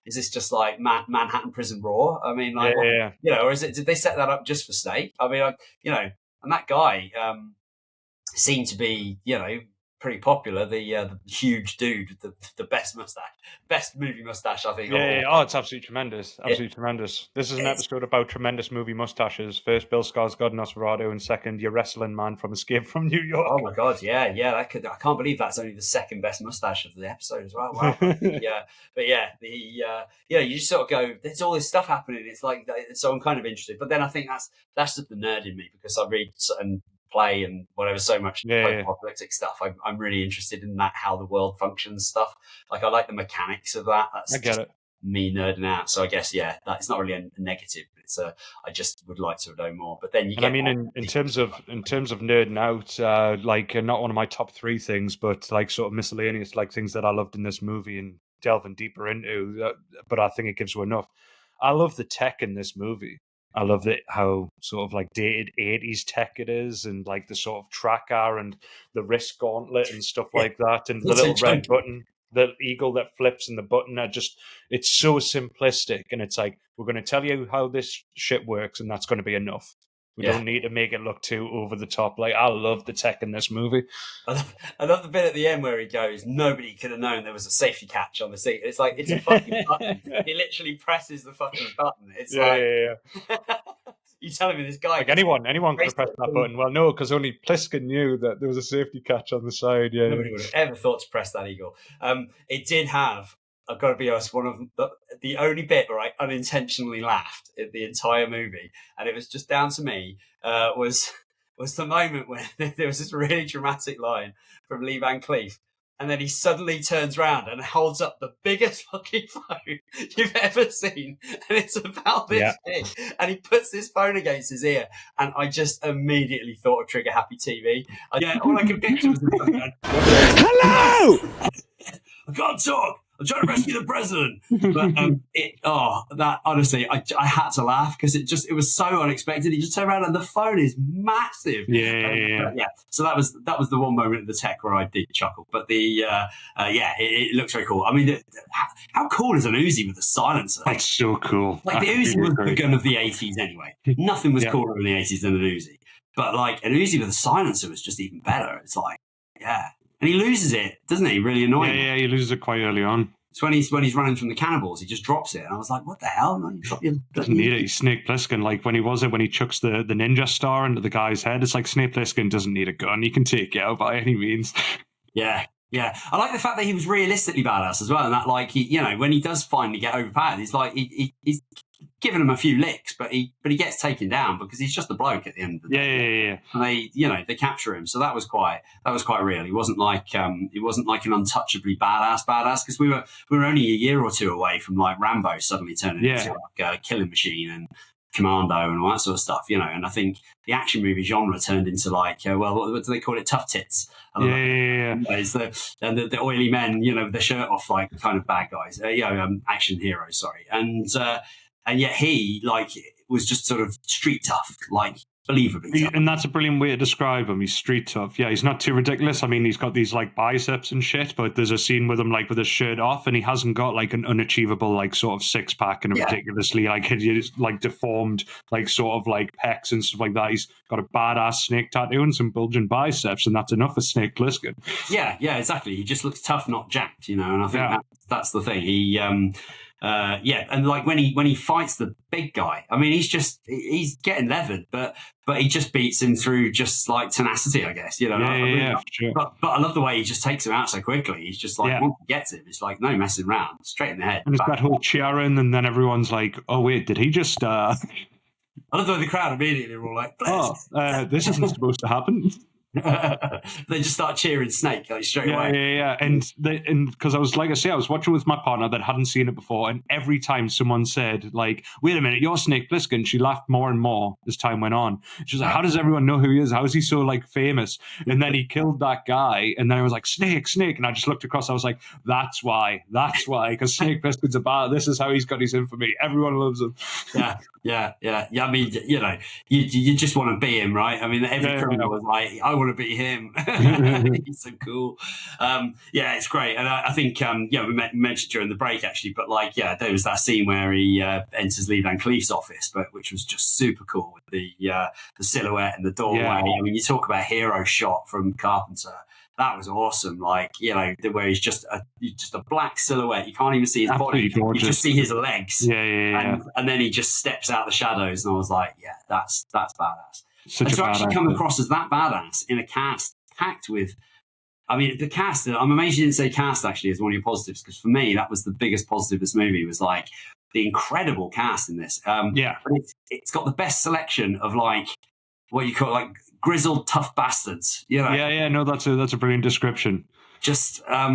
is this just like Manhattan Prison Raw? I mean, like, or is it? Did they set that up just for Snake? I mean, and that guy seemed to be, pretty popular. The huge dude with the best mustache, best movie mustache, I think. Yeah. Oh, it's absolutely tremendous. Absolutely tremendous. This is an It's- episode about tremendous movie mustaches. First, Bill Skarsgård, Nosferatu, and second, your wrestling man from Escape from New York. Oh my god, yeah. I can't believe that's only the second best mustache of the episode as well. Wow. You just sort of go, there's all this stuff happening. It's like, so I'm kind of interested. But then I think that's just the nerd in me, because I read and play and whatever so much apocalyptic stuff. I'm really interested in that, how the world functions stuff. Like, I like the mechanics of that. That's I get it. me nerding out. So I guess that's not really a negative, but it's I just would like to know more. But then in terms of nerding out, like not one of my top 3 things, but like sort of miscellaneous, like things that I loved in this movie and delving deeper into. But I think it gives you enough. I love the tech in this movie. I love how sort of like dated 80s tech it is, and like the sort of tracker and the wrist gauntlet and stuff like that, and the little red button, the eagle that flips and the button. It's so simplistic, and it's like, we're going to tell you how this shit works, and that's going to be enough. We don't need to make it look too over the top. Like, I love the tech in this movie. I love the bit at the end where he goes, nobody could have known there was a safety catch on the seat. It's like, it's a fucking button. He literally presses the fucking button. It's you telling me this guy... Like, anyone could have pressed that button. Well, no, because only Pliskin knew that there was a safety catch on the side. Yeah. Nobody would have ever thought to press that eagle. It did have, I've got to be honest, one of the only bit where I unintentionally laughed in the entire movie, and it was just down to me, was the moment when there was this really dramatic line from Lee Van Cleef, and then he suddenly turns around and holds up the biggest fucking phone you've ever seen, and it's about this big, and he puts this phone against his ear, and I just immediately thought of Trigger Happy TV. All I could picture was hello! I can't talk. I'm trying to rescue the president. But that honestly, I had to laugh because it was so unexpected. He just turned around and the phone is massive. Yeah. So that was the one moment of the tech where I did chuckle. But it looks very cool. I mean, how cool is an Uzi with a silencer? That's so cool. Like, the Uzi was the gun of the 80s anyway. Nothing was cooler in the 80s than an Uzi. But like, an Uzi with a silencer was just even better. It's like, and he loses it, doesn't he? Really annoying. Yeah, he loses it quite early on. It's when he's running from the cannibals, he just drops it. And I was like, what the hell? Doesn't need it. He's Snake Plissken. Like, when he chucks the ninja star into the guy's head, it's like, Snake Plissken doesn't need a gun. He can take you out by any means. Yeah. I like the fact that he was realistically badass as well. And that, like, he, when he does finally get overpowered, he's like, he's giving him a few licks, but he gets taken down because he's just a bloke at the end of the day. Yeah. And they capture him. So that was quite real. He wasn't like an untouchably badass, because we were only a year or two away from like Rambo suddenly turning into like a killing machine and Commando and all that sort of stuff, and I think the action movie genre turned into like, what do they call it? Tough tits. The oily men, with their shirt off, like kind of bad guys, action heroes, sorry. And yet he, like, was just sort of street tough, like, believably tough. And that's a brilliant way to describe him. He's street tough. Yeah, he's not too ridiculous. I mean, he's got these, like, biceps and shit, but there's a scene with him, like, with his shirt off, and he hasn't got, like, an unachievable, like, sort of six-pack and a ridiculously, like, hideous, like, deformed, like, sort of, like, pecs and stuff like that. He's got a badass snake tattoo and some bulging biceps, and that's enough for Snake Plissken. Yeah, exactly. He just looks tough, not jacked, and I think that's the thing. He... and like when he fights the big guy, I mean, he's getting levered, but he just beats him through just like tenacity, I guess. Sure. But I love the way he just takes him out so quickly. He's just like, once he gets him, it's like no messing around, straight in the head. And it's that whole cheering, and then everyone's like, "Oh wait, did he just?" I love the way the crowd immediately were all like, this isn't supposed to happen." They just start cheering Snake like straight away. Yeah. And because I was watching with my partner that hadn't seen it before, and every time someone said, like, "Wait a minute, you're Snake Plissken," she laughed more and more as time went on. She was like, "How does everyone know who he is? How is he so like famous?" And then he killed that guy, and then I was like, Snake, and I just looked across. I was like, that's why, because Snake Plissken's about. This is how he's got his infamy. Everyone loves him. Yeah. I mean, you just want to be him, right? I mean, every criminal was like, I want to be him. He's so cool. It's great. And I think, we mentioned during the break actually, but like, there was that scene where he enters Lee Van Cleef's office, which was just super cool with the silhouette and the doorway. I mean, you talk about hero shot from Carpenter. that was awesome. Like, where he's just a black silhouette. You can't even see his Absolutely body. gorgeous. You just see his legs. Yeah. And then he just steps out the shadows, and I was like, yeah, that's badass. Such and a to actually badass. come across as that badass in a cast packed with, I mean, the cast. I'm amazed you didn't say cast actually as one of your positives, because for me that was the biggest positive of this movie, was like the incredible cast in this. But it's got the best selection of like what you call like grizzled tough bastards. Yeah. No, that's a brilliant description. Just, I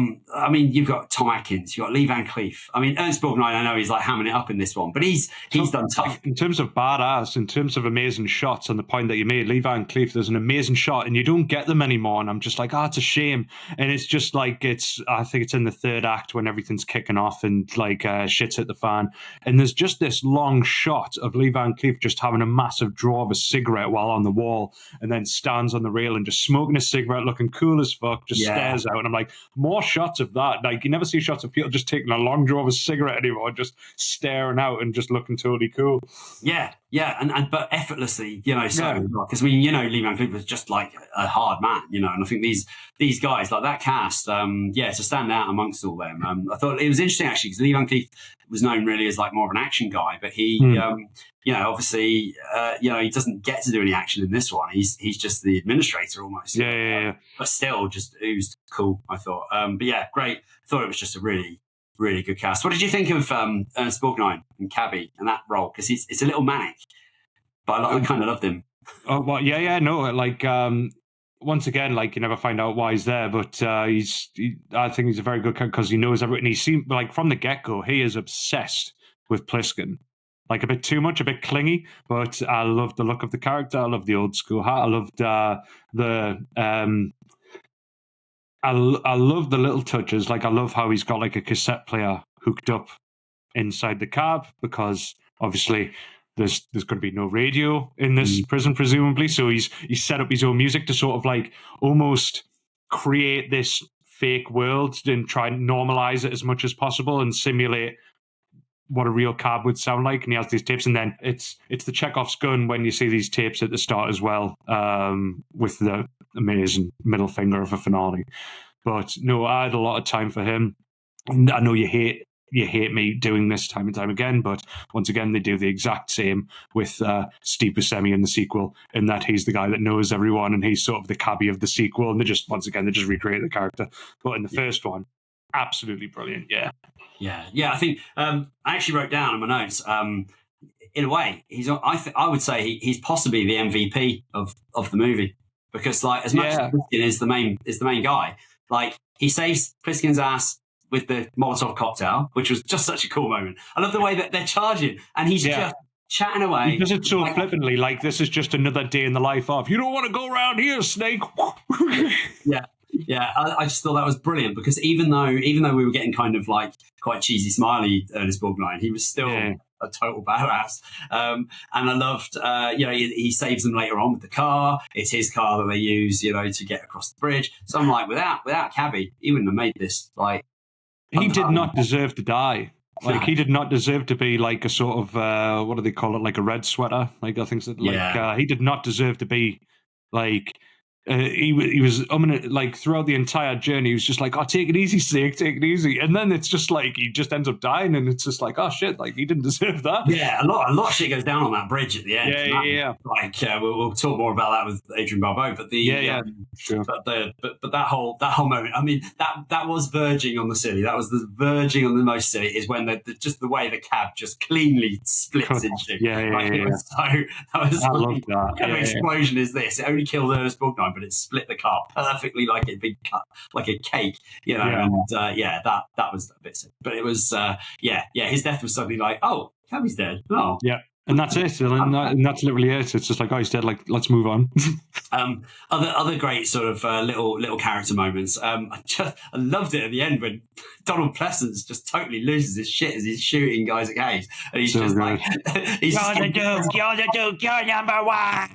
mean, you've got Tom Atkins, you've got Lee Van Cleef. I mean, Ernst Borgnine, I know he's like hamming it up in this one, but he's done tough. In terms of badass, in terms of amazing shots, on the point that you made, Lee Van Cleef, there's an amazing shot, and you don't get them anymore. And I'm just like, it's a shame. And it's just like, I think it's in the third act when everything's kicking off and like shit's hit the fan. And there's just this long shot of Lee Van Cleef just having a massive draw of a cigarette while on the wall, and then stands on the rail and just smoking a cigarette, looking cool as fuck, just stares out. And I'm like, more shots of that. Like, you never see shots of people just taking a long draw of a cigarette anymore, just staring out and just looking totally cool. Yeah, and but effortlessly, because Lee Van Cleef was just like a hard man, and I think these guys, like that cast, to stand out amongst all them. I thought it was interesting actually, because Lee Van Cleef was known really as like more of an action guy, but he, obviously, he doesn't get to do any action in this one. He's just the administrator almost. Yeah. But still, just oozed cool, I thought. But yeah, great. I thought it was just a really, really good cast. What did you think of Ernst Borgnine and Cabby and that role? Because it's a little manic, but I kind of loved him. Oh, well, no, like, once again, like, you never find out why he's there, but I think he's a very good character because he knows everything. He seemed like from the get-go, he is obsessed with Pliskin. Like a bit too much, a bit clingy, but I love the look of the character. I love the old school hat. I loved I love the little touches. Like, I love how he's got like a cassette player hooked up inside the cab, because obviously there's going to be no radio in this prison, presumably. So he's set up his own music to sort of like almost create this fake world and try and normalize it as much as possible and simulate what a real cab would sound like. And he has these tapes, and then it's the Chekhov's gun when you see these tapes at the start as well, with the amazing middle finger of a finale. But no, I had a lot of time for him. And I know you hate me doing this time and time again, but once again, they do the exact same with Steve Buscemi in the sequel, in that he's the guy that knows everyone and he's sort of the cabbie of the sequel, and they just recreate the character. But in the first one, absolutely brilliant. Yeah, I think I actually wrote down in my notes. In a way, I would say he's possibly the MVP of the movie, because like as much as Pliskin is the main guy, like he saves Pliskin's ass with the Molotov cocktail, which was just such a cool moment. I love the way that they're charging, and he's just chatting away. He does it so flippantly, like this is just another day in the life of. You don't want to go around here, Snake. Yeah, I just thought that was brilliant, because even though we were getting kind of like quite cheesy, smiley Ernest Borgnine, he was still a total badass. And I loved, he saves them later on with the car. It's his car that they use, to get across the bridge. So I'm like, without Cabby, he wouldn't have made this. Like, he did not deserve to die. Like, he did not deserve to be like a sort of what do they call it? Like a red sweater. Like, I think so. Like, he did not deserve to be like. He was like throughout the entire journey, he was just like, "Oh, take it easy, Snake, take it easy." And then it's just like he just ends up dying, and it's just like, "Oh shit!" Like, he didn't deserve that. Yeah, a lot of shit goes down on that bridge at the end. Yeah. Like we'll talk more about that with Adrienne Barbeau, but sure. But that whole moment. I mean, that was verging on the silly. That was the verging on the most silly. Is when just the way the cab just cleanly splits into. It was so. That was I love that. What kind of explosion is this? It only killed Ernest Borgnine, but it split the car perfectly, like it'd been cut like a cake, and that was a bit sick. But it was his death was suddenly like, oh, Cabby's dead. Oh yeah. And that's it. And that's literally it. It's just like, oh, he's dead. Like, let's move on. Other great sort of little character moments. I loved it at the end when Donald Pleasance just totally loses his shit as he's shooting guys at caves, and he's just like, "You're the Duke, you're number one."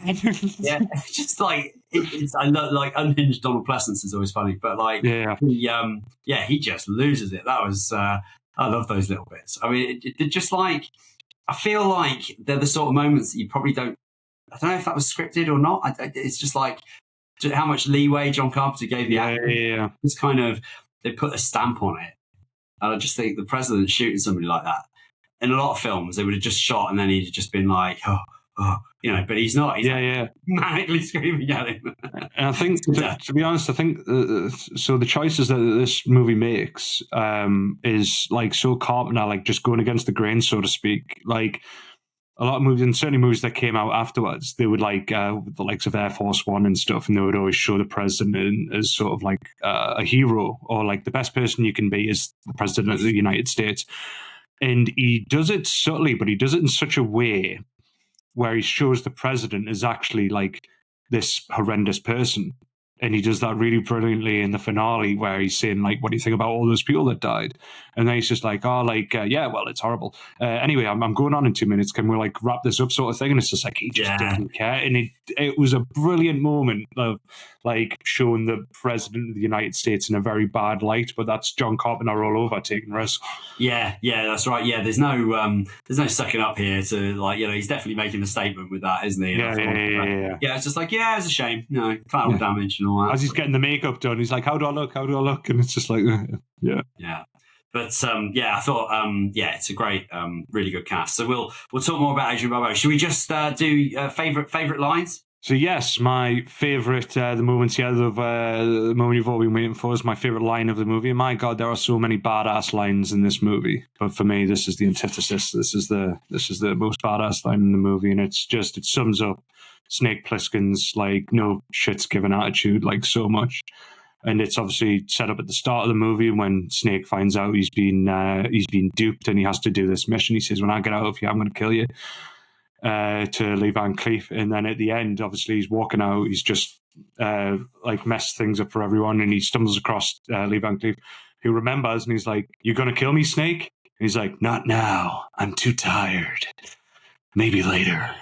Yeah, just like I love, like, unhinged Donald Pleasance is always funny, but like he just loses it. That was I love those little bits. I mean, it just like. I feel like they're the sort of moments that you probably don't. I don't know if that was scripted or not. It's just like how much leeway John Carpenter gave the actor. Yeah. It's kind of, they put a stamp on it. And I just think the president shooting somebody like that, in a lot of films, they would have just shot and then he'd just been like, but he's not. He's manically screaming at him. And I think, to be honest, I think so. The choices that this movie makes is like so Carpenter, like just going against the grain, so to speak. Like a lot of movies, and certainly movies that came out afterwards, they would like the likes of Air Force One and stuff, and they would always show the president as sort of like a hero, or like the best person you can be is the president of the United States. And he does it subtly, but he does it in such a way where he shows the president is actually like this horrendous person. And he does that really brilliantly in the finale where he's saying, like, what do you think about all those people that died? And then he's just like, yeah, well, it's horrible. Anyway, I'm going on in 2 minutes. Can we, like, wrap this up sort of thing? And it's just like, he just doesn't care. And it was a brilliant moment of, like, showing the president of the United States in a very bad light. But that's John Carpenter all over, taking risks. Yeah, that's right. Yeah, there's no sucking up here to, like, he's definitely making a statement with that, isn't he? Yeah. Yeah, it's just like, it's a shame. Collateral damage and all that. As he's getting the makeup done, he's like, how do I look? And it's just like, yeah. But I thought it's a great, really good cast. So we'll talk more about Adrienne Barbeau. Should we just do favorite lines? So yes, my favourite, the moments here, the moment you've all been waiting for is my favourite line of the movie. And my God, there are so many badass lines in this movie. But for me, this is the antithesis. This is the most badass line in the movie, and it sums up Snake Plissken's like no shit's given attitude like so much. And it's obviously set up at the start of the movie when Snake finds out he's been duped and he has to do this mission. He says, "When I get out of here, I'm going to kill you." To Lee Van Cleef, and then at the end, obviously, he's walking out. He's just like messed things up for everyone, and he stumbles across Lee Van Cleef, who remembers, and he's like, "You gonna kill me, Snake?" And he's like, "Not now. I'm too tired. Maybe later."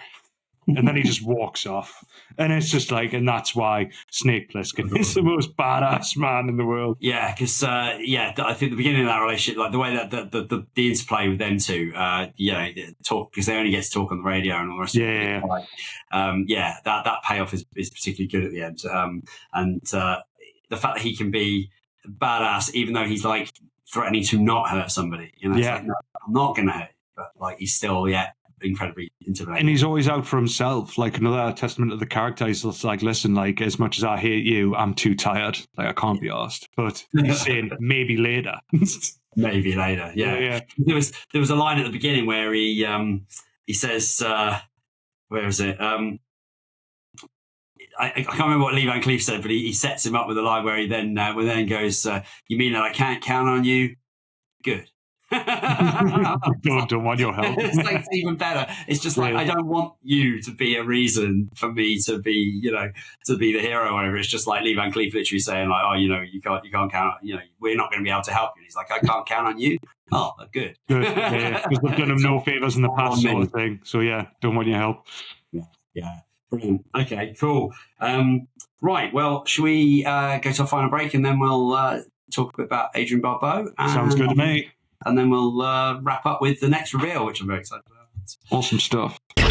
And then he just walks off, and it's just like, and that's why Snake Plissken is the most badass man in the world. Yeah, because I think the beginning of that relationship, like the way that the interplay with them two, talk, because they only get to talk on the radio and all the rest of it. Like, that payoff is particularly good at the end, and the fact that he can be badass even though he's like threatening to not hurt somebody. It's like, no, I'm not going to hurt you, but like he's still incredibly intimidating. And he's always out for himself. Like another testament to the character. He's just like, listen, like as much as I hate you, I'm too tired. Like I can't be asked. But he's saying maybe later. Maybe later. Yeah. There was a line at the beginning where he says, where is it? I can't remember what Lee Van Cleef said, but he sets him up with a line where he then goes, "You mean that I can't count on you? Good." don't want your help. It's like it's even better. It's just like I don't want you to be a reason for me to be, to be the hero or whatever. It's just like Lee Van Cleef literally saying like, "Oh, you can't count on, we're not going to be able to help you." And he's like, "I can't count on you." Oh, good. Yeah, because we've done him no favors in the past, sort of thing. So don't want your help. Yeah. Brilliant. Okay, cool. Right. Well, should we go to our final break and then we'll talk a bit about Adrienne Barbeau? Sounds good to me. And then we'll wrap up with the next reveal, which I'm very excited about. Awesome stuff. So,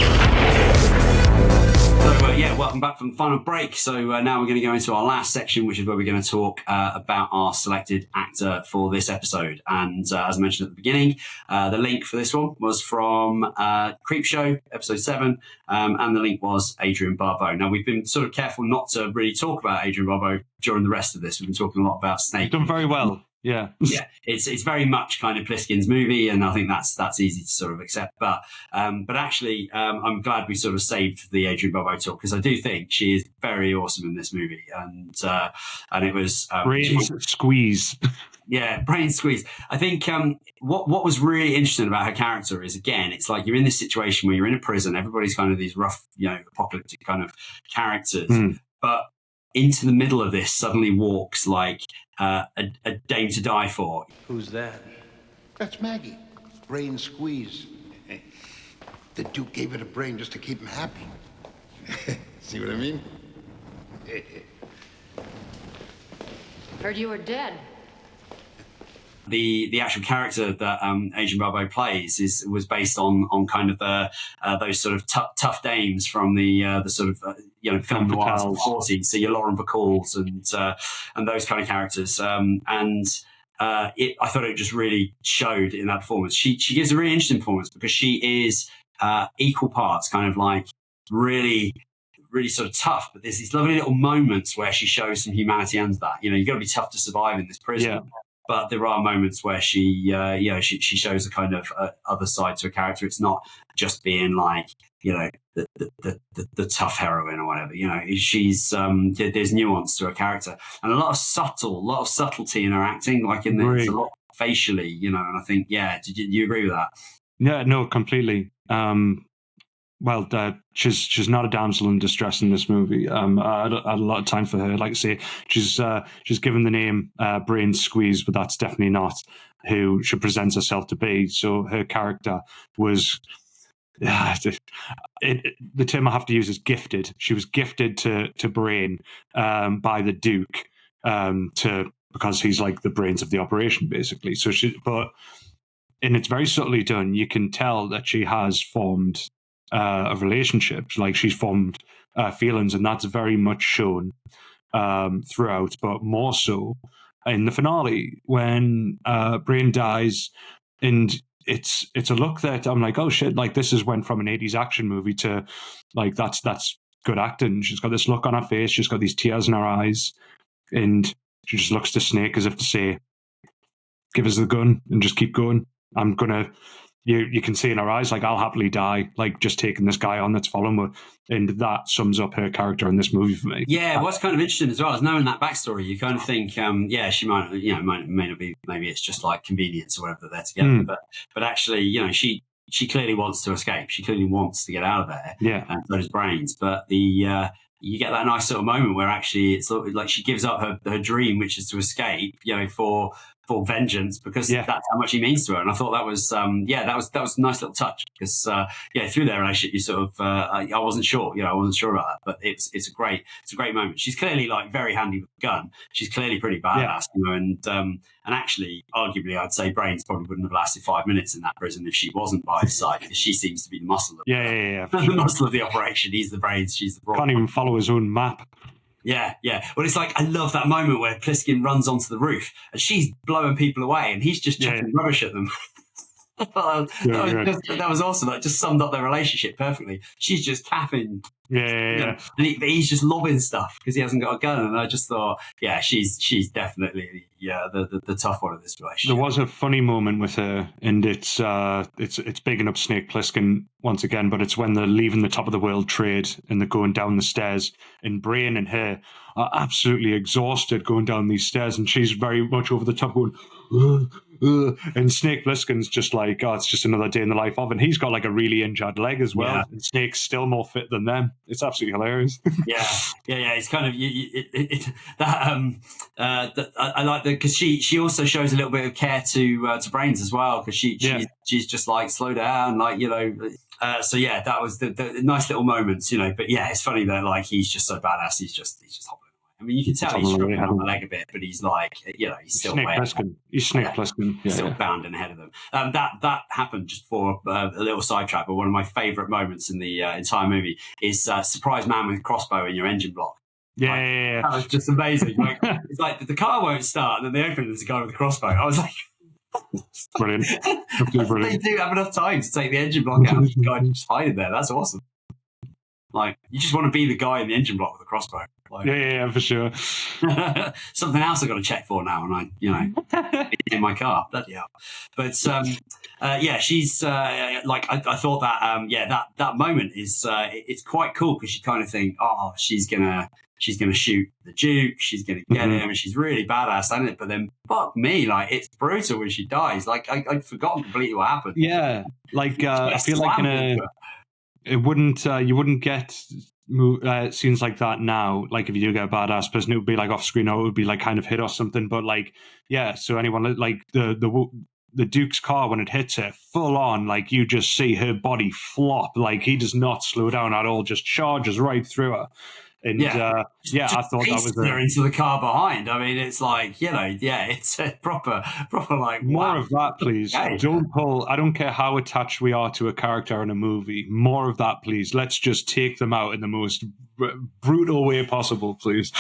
welcome back from the final break. So now we're going to go into our last section, which is where we're going to talk about our selected actor for this episode. And as I mentioned at the beginning, the link for this one was from Creepshow, episode 7, and the link was Adrienne Barbeau. Now, we've been sort of careful not to really talk about Adrienne Barbeau during the rest of this. We've been talking a lot about Snake. You've done very well. Yeah, it's very much kind of Plissken's movie, and I think that's easy to sort of accept. But actually, I'm glad we sort of saved the Adrienne Barbeau talk because I do think she is very awesome in this movie, and it was brains squeeze. Yeah, brain squeeze. I think what was really interesting about her character is, again, it's like you're in this situation where you're in a prison. Everybody's kind of these rough, apocalyptic kind of characters, but into the middle of this suddenly walks like a dame to die for. Who's that? That's Maggie. Brain squeeze. The Duke gave it a brain just to keep him happy. See what I mean? Heard you were dead. The actual character that Adrienne Barbeau plays was based on kind of those sort of tough dames from the sort of film noirs of the Fatales. 40s. So your Lauren Bacalls and those kind of characters. I thought it just really showed in that performance. She gives a really interesting performance because she is equal parts kind of like really, really sort of tough. But there's these lovely little moments where she shows some humanity under that. You've got to be tough to survive in this prison. Yeah. But there are moments where she shows a kind of other side to a character. It's not just being like, the tough heroine or whatever. She's there's nuance to her character and a lot of subtlety in her acting. Like it's a lot facially, and I think, do you agree with that? Yeah, no, completely. Well, she's not a damsel in distress in this movie. I had a lot of time for her. Like I say, she's given the name Brain Squeeze, but that's definitely not who she presents herself to be. So her character was, the term I have to use is gifted. She was gifted to Brain by the Duke because he's like the brains of the operation, basically. And it's very subtly done. You can tell that she has formed a relationship, like she's formed feelings, and that's very much shown throughout, but more so in the finale when Brain dies, and it's a look that I'm like, oh shit, like this went from an 80s action movie to like that's good acting. She's got this look on her face, she's got these tears in her eyes, and she just looks to Snake as if to say, give us the gun and just keep going. I'm gonna. You can see in her eyes, like, I'll happily die, like, just taking this guy on that's following me. And that sums up her character in this movie for me. Yeah, what's kind of interesting as well is knowing that backstory. You kind of think, she might, may not be, maybe it's just like convenience or whatever that they're together. But actually, she clearly wants to escape. She clearly wants to get out of there. Yeah. And so does Brains. But you get that nice sort of moment where actually it's sort of like she gives up her dream, which is to escape, for vengeance, because that's how much he means to her. And I thought that was that was a nice little touch, because through their relationship you sort of I wasn't sure about that, but it's a great moment. She's clearly like very handy with the gun. She's clearly pretty badass, and actually arguably I'd say Brains probably wouldn't have lasted 5 minutes in that prison if she wasn't by his side, because she seems to be the muscle of the muscle of the operation. He's the brains, she's the brawn. Can't even follow his own map. Yeah. Well, it's like, I love that moment where Pliskin runs onto the roof and she's blowing people away and he's just chucking rubbish at them. That was awesome. That just summed up their relationship perfectly. She's just capping. Yeah. And he's just lobbing stuff because he hasn't got a gun. And I just thought, she's definitely the tough one of this relationship. There was a funny moment with her, and it's bigging up Snake Plissken once again, but it's when they're leaving the top of the World Trade and they're going down the stairs, and Brain and her are absolutely exhausted going down these stairs, and she's very much over the top going, and Snake Plissken's just like, oh, it's just another day in the life of, and he's got like a really injured leg as well, and Snake's still more fit than them. It's absolutely hilarious. Yeah. It's kind of I like that, because she also shows a little bit of care to Brains as well, because she's just like, slow down, like, that was the nice little moments, but it's funny that like he's just so badass, he's just hopping. I mean, you can tell he's struggling on the leg a bit, but he's like, he's still Snake Plissken. He's Snake Plissken. He's still bounding ahead of them. That happened just for a little sidetrack, but one of my favourite moments in the entire movie is surprise man with crossbow in your engine block. Yeah. That was just amazing. Like, it's like the car won't start, and then they open it, there's a guy with a crossbow. I was like, brilliant. They do have enough time to take the engine block out. The guy just hiding there. That's awesome. Like, you just want to be the guy in the engine block with a crossbow. Like, yeah, for sure. Something else I've got to check for now, and in my car. Bloody hell. But she's like, I thought that that moment is it's quite cool, because you kind of think, oh, she's gonna shoot the Duke, she's gonna get him, and she's really badass at it. But then, fuck me, like, it's brutal when she dies. Like, I'd forgotten completely what happened. Yeah, like I feel like you wouldn't get scenes like that now. Like, if you do get a badass person, it would be like off screen, or it would be like kind of hit or something. But like, so anyone like the Duke's car, when it hits her full on, like, you just see her body flop. Like, he does not slow down at all, just charges right through her. And I thought that was her into the car behind. I mean, it's like, it's a proper like more wow. of that, please. Okay. Don't pull. I don't care how attached we are to a character in a movie. More of that, please. Let's just take them out in the most brutal way possible, please.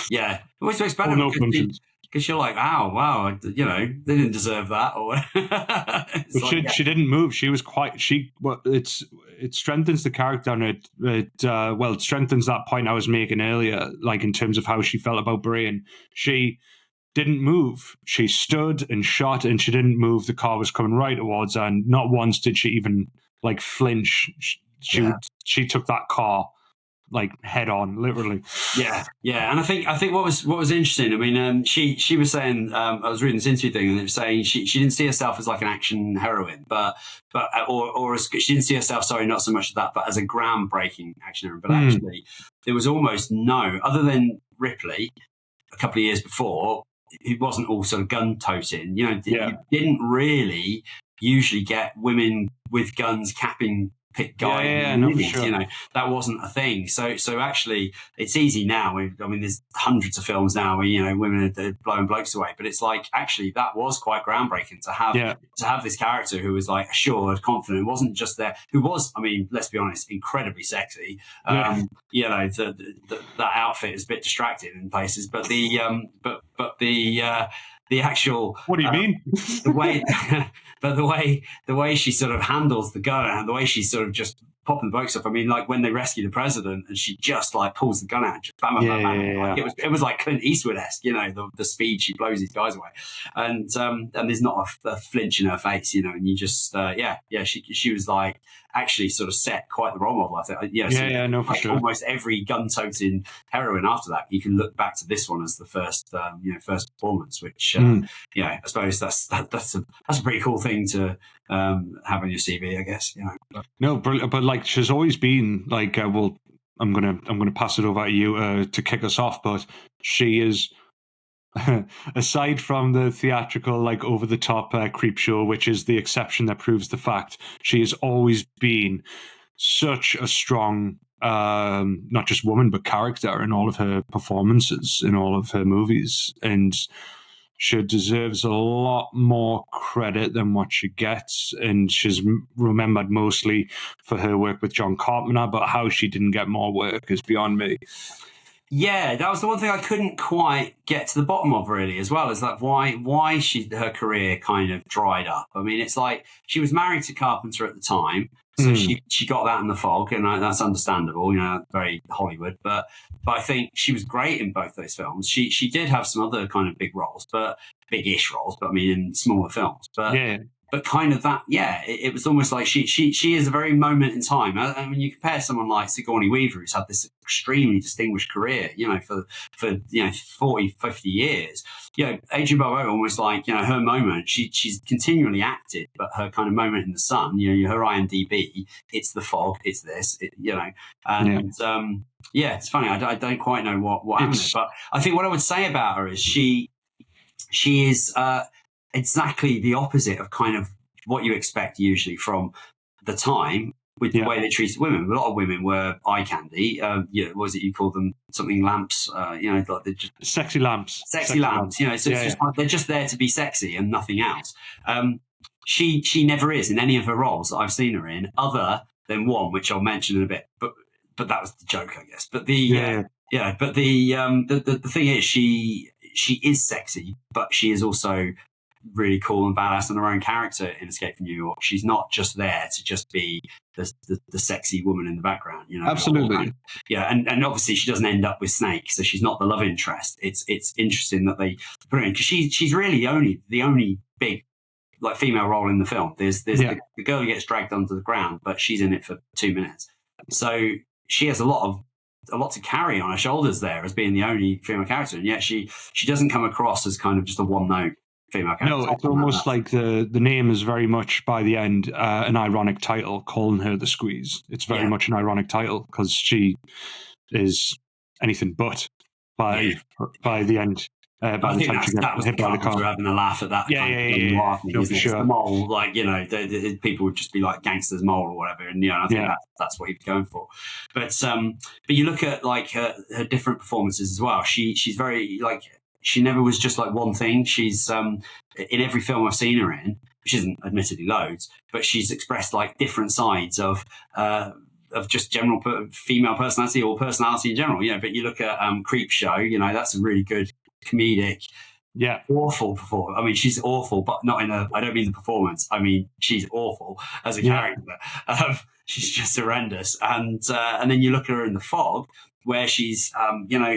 Yeah. It always makes better because you're like, wow, they didn't deserve that. Or but she didn't move. She was it strengthens the character, and it strengthens that point I was making earlier, like in terms of how she felt about Brain. She didn't move. She stood and shot, and she didn't move. The car was coming right towards her, and not once did she even like flinch. She took that car like head on, literally. Yeah. And I think what was interesting. I mean, she was saying, I was reading this interview thing, and it was saying she didn't see herself as like an action heroine, or as she didn't see herself. Sorry, not so much as that, but as a groundbreaking action heroine. But actually, there was almost no other than Ripley a couple of years before. It wasn't all sort of gun toting. You didn't really usually get women with guns capping pit guy in movies. Sure. That wasn't a thing. So actually, it's easy now. I mean, there's hundreds of films now where women are blowing blokes away, but it's like actually that was quite groundbreaking to have this character who was like assured, confident, wasn't just there. Who was, I mean, let's be honest, incredibly sexy. That outfit is a bit distracting in places, but the actual what do you mean the way but the way she sort of handles the gun and the way she's sort of just popping the blokes off. I mean, like when they rescue the president and she just like pulls the gun out and just bam. Like, it was like Clint Eastwood-esque, the speed she blows these guys away, and there's not a flinch in her face, and you just she was like actually sort of set quite the role model, I think. For sure. Almost every gun-toting heroine after that, you can look back to this one as the first performance, which I suppose that's a pretty cool thing to have on your CV, I guess. No, but like she's always been like, I'm gonna pass it over to you to kick us off, but she is. Aside from the theatrical, like over the top creep show, which is the exception that proves the fact, she has always been such a strong, not just woman, but character in all of her performances, in all of her movies. And she deserves a lot more credit than what she gets. And she's remembered mostly for her work with John Carpenter, but how she didn't get more work is beyond me. Yeah, that was the one thing I couldn't quite get to the bottom of, really, as well, is like why her career kind of dried up. I mean, it's like she was married to Carpenter at the time, so she got that in the fog, and that's understandable, very Hollywood. But I think she was great in both those films. She did have some other kind of big roles, but big-ish roles, but I mean in smaller films. But But kind of that, it was almost like she is a very moment in time. I mean, you compare someone like Sigourney Weaver, who's had this extremely distinguished career, for 40, 50 years. Adrienne Barbeau, almost like, her moment, she's continually acted, but her kind of moment in the sun, her IMDb, it's The Fog, it's this, it's funny. I don't quite know what happened there, but I think what I would say about her is she is exactly the opposite of kind of what you expect usually from the time with the way they treated women. A lot of women were eye candy. What was it you call them? Something lamps. Like they're just sexy lamps. Sexy lamps. So it's just like they're just there to be sexy and nothing else. She never is in any of her roles that I've seen her in, other than one which I'll mention in a bit. But that was the joke, I guess. But the thing is, she is sexy, but she is also really cool and badass in her own character in Escape from New York. She's not just there to just be the sexy woman in the background, Absolutely. And obviously she doesn't end up with Snake, so she's not the love interest. It's interesting that they put her in, because she's really the only big like female role in the film. There's the girl who gets dragged onto the ground, but she's in it for 2 minutes. So she has a lot to carry on her shoulders there as being the only female character, and yet she doesn't come across as kind of just a one-note female character. No, it's almost like the name is very much by the end an ironic title, calling her the Squeeze. It's very much an ironic title because she is anything but by the end. by I the think time she that was gets the hit by the carpenter car. having a laugh at that Yeah, kind yeah, of yeah, noir yeah. thing, No, isn't for it? It's the sure. mole, like, people would just be like gangsters mole or whatever, and I think Yeah. that's what he was going for. But you look at like her different performances as well. She's very like, she never was just like one thing. She's in every film I've seen her in, which isn't admittedly loads, but she's expressed like different sides of just general female personality or personality in general. But you look at Creep Show, that's a really good comedic, Yeah. awful performance. I mean, she's awful, but not I don't mean the performance. I mean, she's awful as a character. She's just horrendous. And then you look at her in The Fog, where she's,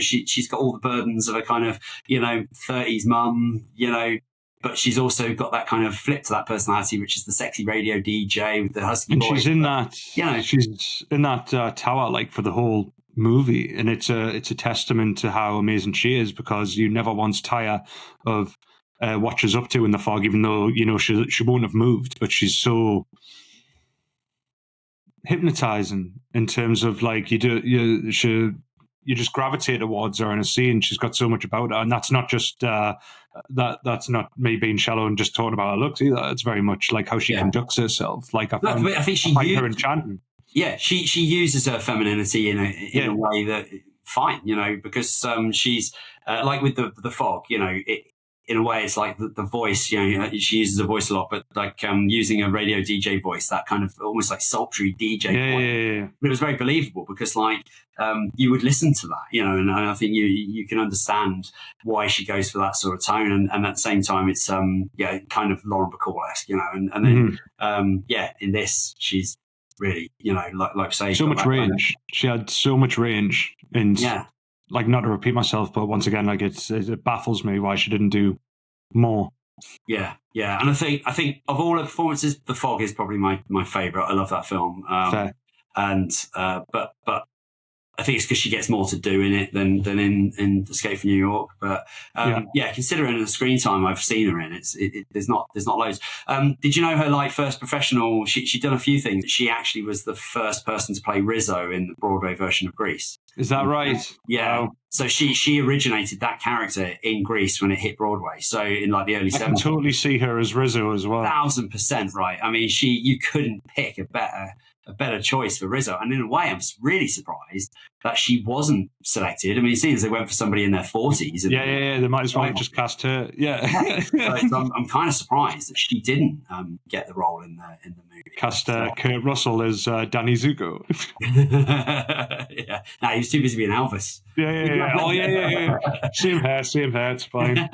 she's got all the burdens of a kind of, 30s mum, but she's also got that kind of flip to that personality, which is the sexy radio DJ with the husky And voice. she's in that. She's in that tower like for the whole movie, and it's a testament to how amazing she is, because you never once tire of what she's up to in The Fog, even though she won't have moved, but she's so hypnotizing in terms of like you just gravitate towards her in a scene. She's got so much about her, and that's not just that's not me being shallow and just talking about her looks either. It's very much like how she conducts herself. Like I think she find her enchanting. Yeah, she uses her femininity in a way that fine, because she's like with the Fog, in a way it's like the voice, she uses a voice a lot, but like using a radio DJ voice, that kind of almost like sultry DJ voice. Yeah. But it was very believable because like you would listen to that, and I think you can understand why she goes for that sort of tone, and at the same time it's kind of Lauren Bacall-esque, and then in this she's really, like say, so much range. She had so much range, and like, not to repeat myself, but once again, like it baffles me why she didn't do more. Yeah, and I think of all her performances, The Fog is probably my favorite. I love that film. And but I think it's because she gets more to do in it than in Escape from New York. But considering the screen time I've seen her in, there's not loads. Did you know her like first professional? She'd done a few things. She actually was the first person to play Rizzo in the Broadway version of Grease. Is that right? Yeah. Wow. So she originated that character in Grease when it hit Broadway. So in like the early 70s. I can totally see her as Rizzo as well. 1,000% right. I mean, you couldn't pick a better choice for Rizzo. And in a way, I'm really surprised that she wasn't selected. I mean, seeing as they went for somebody in their 40s. Yeah. They might as well have just cast her. Yeah. So I'm kind of surprised that she didn't get the role in the movie. Cast Kurt Russell as Danny Zuko. Yeah. No, he was too busy being Elvis. Yeah. Oh, yeah. Same hair. It's fine.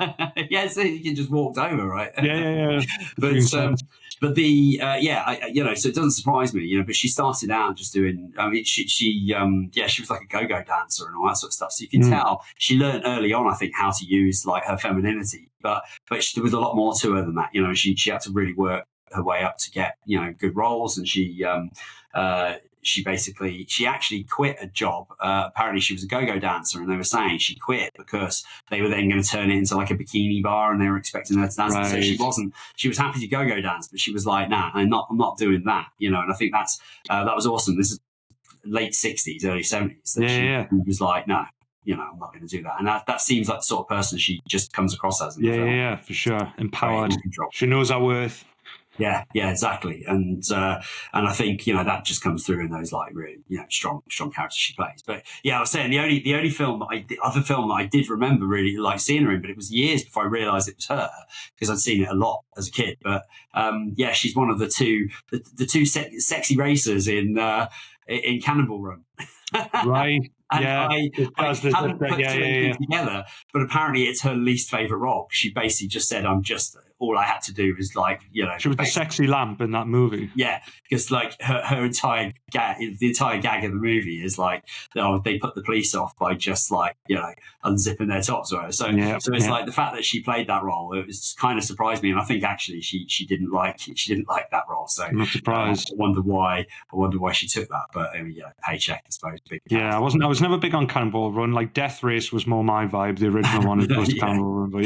Yeah, so he just walked over, right? Yeah. But so it doesn't surprise me, but she started out just doing, I mean, she was like a go-go dancer and all that sort of stuff. So you can tell she learned early on, I think, how to use like her femininity, but there was a lot more to her than that. She had to really work her way up to get, good roles. And she actually quit a job. Apparently she was a go-go dancer, and they were saying she quit because they were then going to turn it into like a bikini bar, and they were expecting her to dance. Right. So she wasn't. She was happy to go dance, but she was like, "Nah, I'm not doing that." And I think that was awesome. This is late 60s, early 70s. She was like, "No, I'm not going to do that." And that seems like the sort of person she just comes across as. Yeah, for sure. Empowered. She knows her worth. Yeah, exactly, and I think that just comes through in those like really strong characters she plays. But I was saying the only film that I did remember really like seeing her in, but it was years before I realised it was her because I'd seen it a lot as a kid. But she's one of the two sexy racers in Cannonball Run. Right. And I haven't put two and two together, but apparently it's her least favourite role. She basically just said, all I had to do was like, She was the sexy lamp in that movie. Yeah, because like her entire gag, the entire gag of the movie is like, they put the police off by just like, unzipping their tops or whatever. So it's like the fact that she played that role, it was kind of surprised me. And I think actually she didn't like that role. So I'm not surprised. I wonder why she took that. But paycheck, I suppose. I was never big on Cannonball Run. Like Death Race was more my vibe, the original one, as opposed to Cannonball Run. But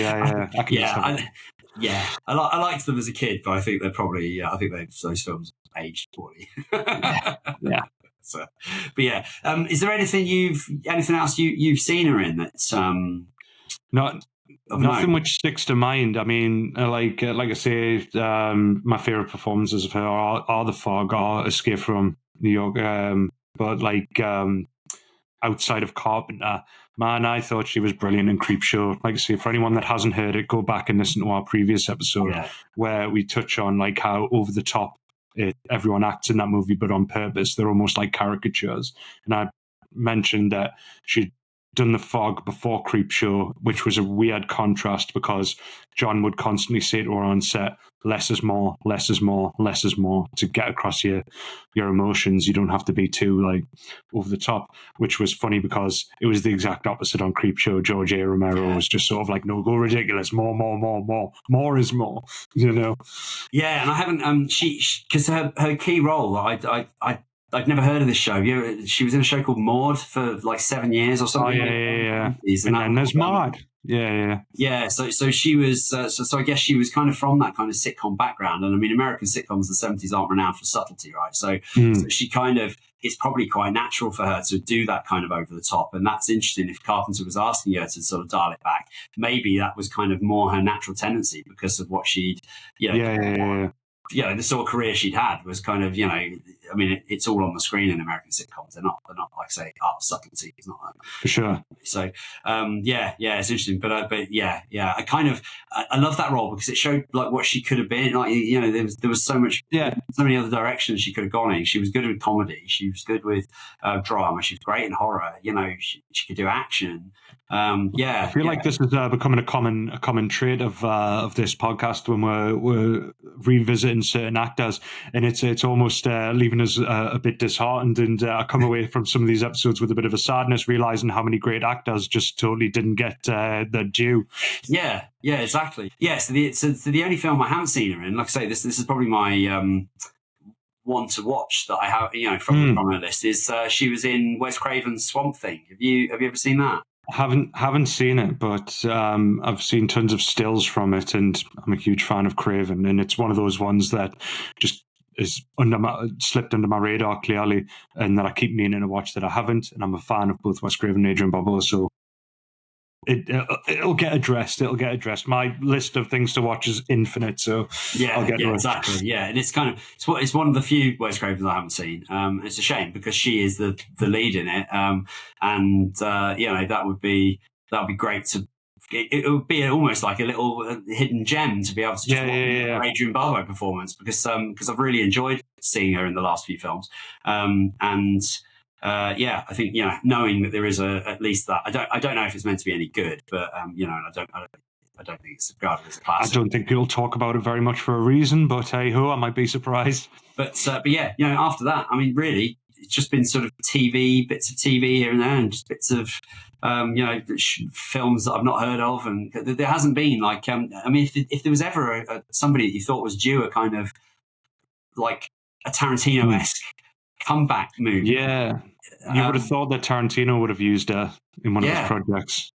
I liked them as a kid, but I think they're probably those films aged poorly. Yeah. So, but is there anything else you've seen her in that's not Nothing which sticks to mind. I mean, like I say, my favorite performances of her are The Fog or Escape from New York. But like outside of Carpenter, man, I thought she was brilliant in Creepshow. Like I say, for anyone that hasn't heard it, go back and listen to our previous episode where we touch on like how over the top everyone acts in that movie, but on purpose. They're almost like caricatures. And I mentioned that she'd done The Fog before Creepshow, which was a weird contrast because John would constantly say to her on set, less is more, less is more, less is more, to get across your emotions. You don't have to be too like over the top, which was funny because it was the exact opposite on Creepshow. George A. Romero was just sort of like, no, go ridiculous, more is more, you know? Yeah, and I haven't, because her key role, I'd never heard of this show. She was in a show called Maud for like 7 years or something. Oh, yeah. And then there's Maud. Yeah. So she was. So I guess she was kind of from that kind of sitcom background, and I mean, American sitcoms in the 70s aren't renowned for subtlety, right? So she kind of. It's probably quite natural for her to do that kind of over the top, and that's interesting. If Carpenter was asking her to sort of dial it back, maybe that was kind of more her natural tendency because of what she'd, the sort of career she'd had was kind of, I mean, it's all on the screen in American sitcoms. They're not like, say, art subtlety. It's not that. For sure. So, it's interesting. But I kind of, I love that role because it showed like what she could have been. Like, there was so much, so many other directions she could have gone in. She was good with comedy. She was good with drama. She was great in horror. She could do action. I feel like this is becoming a common trait of this podcast when we're revisiting certain actors, and it's almost leaving us a bit disheartened. And I come away from some of these episodes with a bit of a sadness, realizing how many great actors just totally didn't get their due. Yeah, exactly. Yeah, so the only film I haven't seen her in, like I say, this is probably my one to watch that I have, from my list is she was in Wes Craven's Swamp Thing. Have you ever seen that? Haven't seen it, but I've seen tons of stills from it, and I'm a huge fan of Craven, and it's one of those ones that just is slipped under my radar clearly, and that I keep meaning to watch that I haven't. And I'm a fan of both Wes Craven and Adrienne Barbeau, so it'll get addressed. My list of things to watch is infinite, so I'll get to it. Exactly. Yeah, and it's one of the few Wes Cravens I haven't seen. It's a shame because she is the lead in it, that would be great to. It would be almost like a little hidden gem to be able to just watch her Adrienne Barbeau performance because I've really enjoyed seeing her in the last few films, I think knowing that there is at least that I don't know if it's meant to be any good, but I don't think it's regarded as a classic. I don't think people talk about it very much for a reason, but hey ho, I might be surprised. But after that, I mean, really, it's just been sort of bits of TV here and there, and just bits of films that I've not heard of, and there hasn't been like I mean, if there was ever somebody that you thought was due a kind of like a Tarantino-esque comeback movie. Yeah. You would have thought that Tarantino would have used her in one of his projects.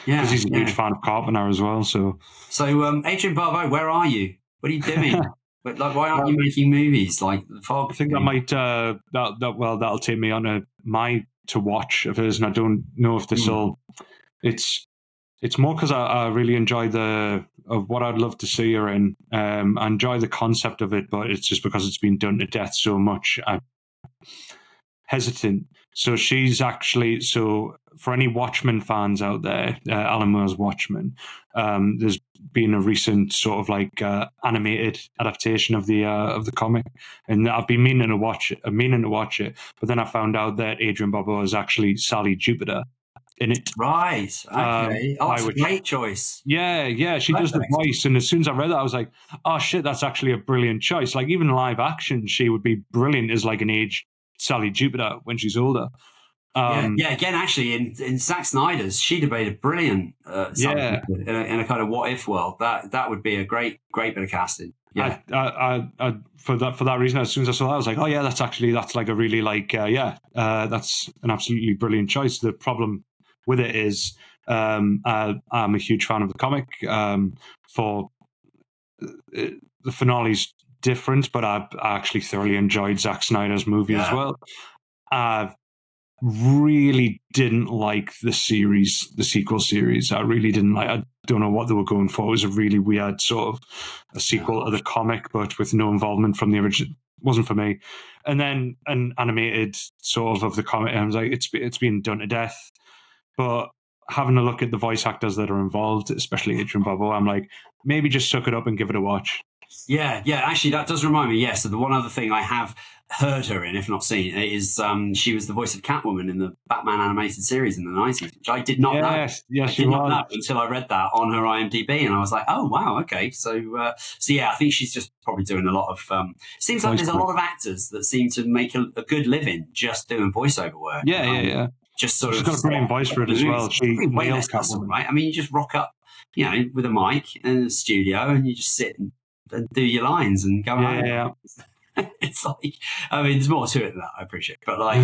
Yeah. Because he's a huge fan of Carpenter as well. So Adrienne Barbeau, where are you? What are you doing? But like, why aren't you making movies like The Fog? I think that might that'll take me on my to watch of hers, and I don't know if this will. It's more because I really enjoy of what I'd love to see her in. I enjoy the concept of it, but it's just because it's been done to death so much. I'm hesitant. So she's actually, for any Watchmen fans out there, Alan Moore's Watchmen, there's been a recent sort of like animated adaptation of the comic, and I've been meaning to watch it, but then I found out that Adrienne Barbeau is actually Sally Jupiter in it. Right. Okay. That's a great choice. Yeah. She does the voice, and as soon as I read that, I was like, oh shit, that's actually a brilliant choice. Like even live action, she would be brilliant as like an aged Sally Jupiter when she's older. Again, actually, in Zack Snyder's, she'd have made a brilliant in a kind of what if world. That would be a great bit of casting. Yeah, I for that reason, as soon as I saw that, I was like, oh yeah, that's like a really that's an absolutely brilliant choice. The problem with it is, I'm a huge fan of the comic. For the finale's different, but I actually thoroughly enjoyed Zack Snyder's movie as well. really didn't like the sequel series. I really didn't like. I don't know what they were going for. It was a really weird sort of a sequel to the comic, but with no involvement from the original. It wasn't for me. And then an animated sort of the comic, I was like, it's been done to death. But having a look at the voice actors that are involved, especially Adrienne Barbeau, I'm like, maybe just suck it up and give it a watch. Yeah. Actually, that does remind me. So the one other thing I have heard her in, if not seen, is she was the voice of Catwoman in the Batman animated series in the 90s, which I did not know. Yes, I did not know until I read that on her IMDb, and I was like, oh wow, okay. So yeah, I think she's just probably doing a lot of. Seems like there's a lot of actors that seem to make a good living just doing voiceover work. Yeah. Just sort she's of. She's got a brilliant voice for it as well. She nails Catwoman, right? I mean, you just rock up, with a mic in a studio, and you just sit and do your lines and go out. Yeah. It's like, I mean, there's more to it than that, I appreciate. But like,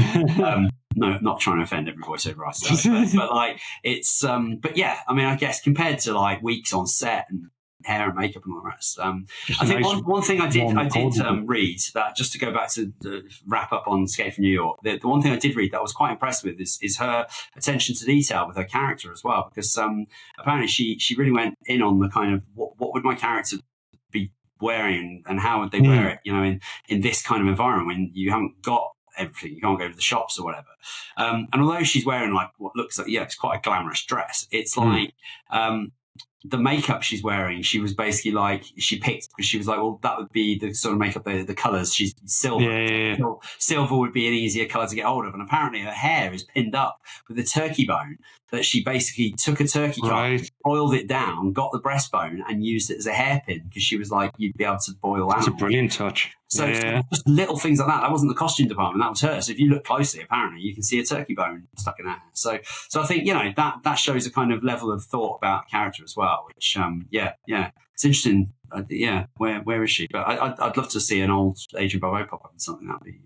no, not trying to offend every voiceover artist, but like, it's, but yeah, I mean, I guess compared to like weeks on set and hair and makeup and all the rest, I think one thing I did read that, just to go back to the wrap up on Escape from New York, the one thing I did read that I was quite impressed with is her attention to detail with her character as well, because apparently she really went in on the kind of what would my character be wearing and how would they wear it, in this kind of environment when you haven't got everything, you can't go to the shops or whatever. And although she's wearing like what looks like, it's quite a glamorous dress, it's like the makeup she's wearing, she was basically like, she picked because she was like, well, that would be the sort of makeup, the colours. She's silver. Yeah. Silver would be an easier colour to get hold of. And apparently her hair is pinned up with a turkey bone that she basically took a turkey carcass, boiled it down, got the breastbone and used it as a hairpin because she was like, you'd be able to boil animals. That's a brilliant touch. So just little things like that. That wasn't the costume department. That was her. So if you look closely, apparently you can see a turkey bone stuck in her hair. So I think, that shows a kind of level of thought about character as well, which, it's interesting. Where is she? But I'd love to see an old Adrienne Barbeau pop up in something. That'd be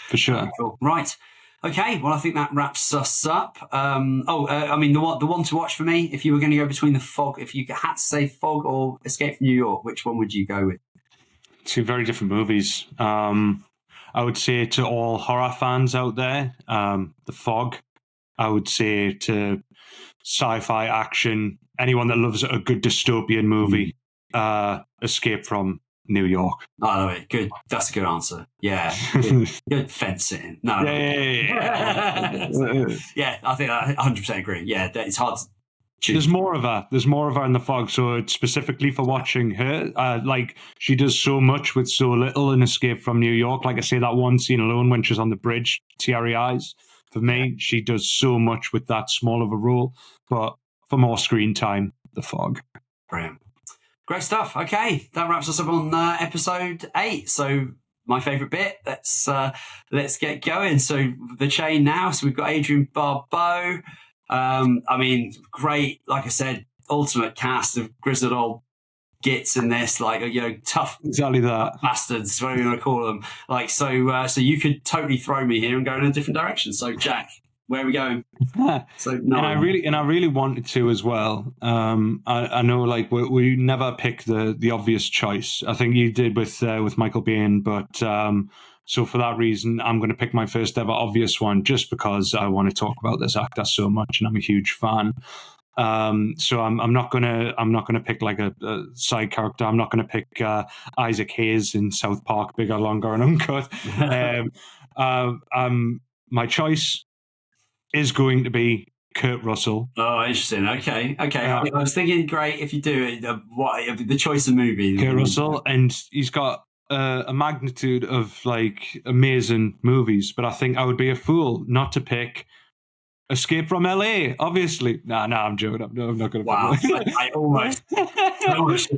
for sure. Cool. Right. Okay. Well, I think that wraps us up. I mean, the one to watch for me, if you were going to go between the Fog, if you had to say Fog or Escape from New York, which one would you go with? Two very different movies. I would say to all horror fans out there, The Fog. I would say to sci-fi action, anyone that loves a good dystopian movie, Escape from New York. Oh, good. That's a good answer. Yeah. Good fencing. No. Yeah. Yeah, I think I 100% agree. Yeah, it's hard to choose. There's more of her in The Fog, so it's specifically for watching her. Like, she does so much with so little in Escape from New York. Like I say, that one scene alone when she's on the bridge, teary eyes. For me, she does so much with that small of a role. But for more screen time, The Fog. Brilliant. Great stuff. Okay, that wraps us up on episode 8. So my favourite bit, let's get going. So the chain now. So we've got Adrienne Barbeau. I mean, great. Like I said, ultimate cast of grizzled old gits in this, like tough, exactly that bastards, whatever you want to call them. Like so you could totally throw me here and go in a different direction. So Jack, where are we going? So no, and I really wanted to as well. I know, like we never pick the obvious choice. I think you did with Michael Biehn, but so for that reason, I'm going to pick my first ever obvious one, just because I want to talk about this actor so much, and I'm a huge fan. So I'm not gonna pick like a side character. I'm not gonna pick Isaac Hayes in South Park, Bigger, Longer, and Uncut. My choice is going to be Kurt Russell. Oh, interesting. Okay. I was thinking, great if you do it. What the choice of movie? Kurt Russell, and he's got a magnitude of like amazing movies. But I think I would be a fool not to pick Escape from LA, obviously. No, I'm joking. I'm not going to. Wow, I almost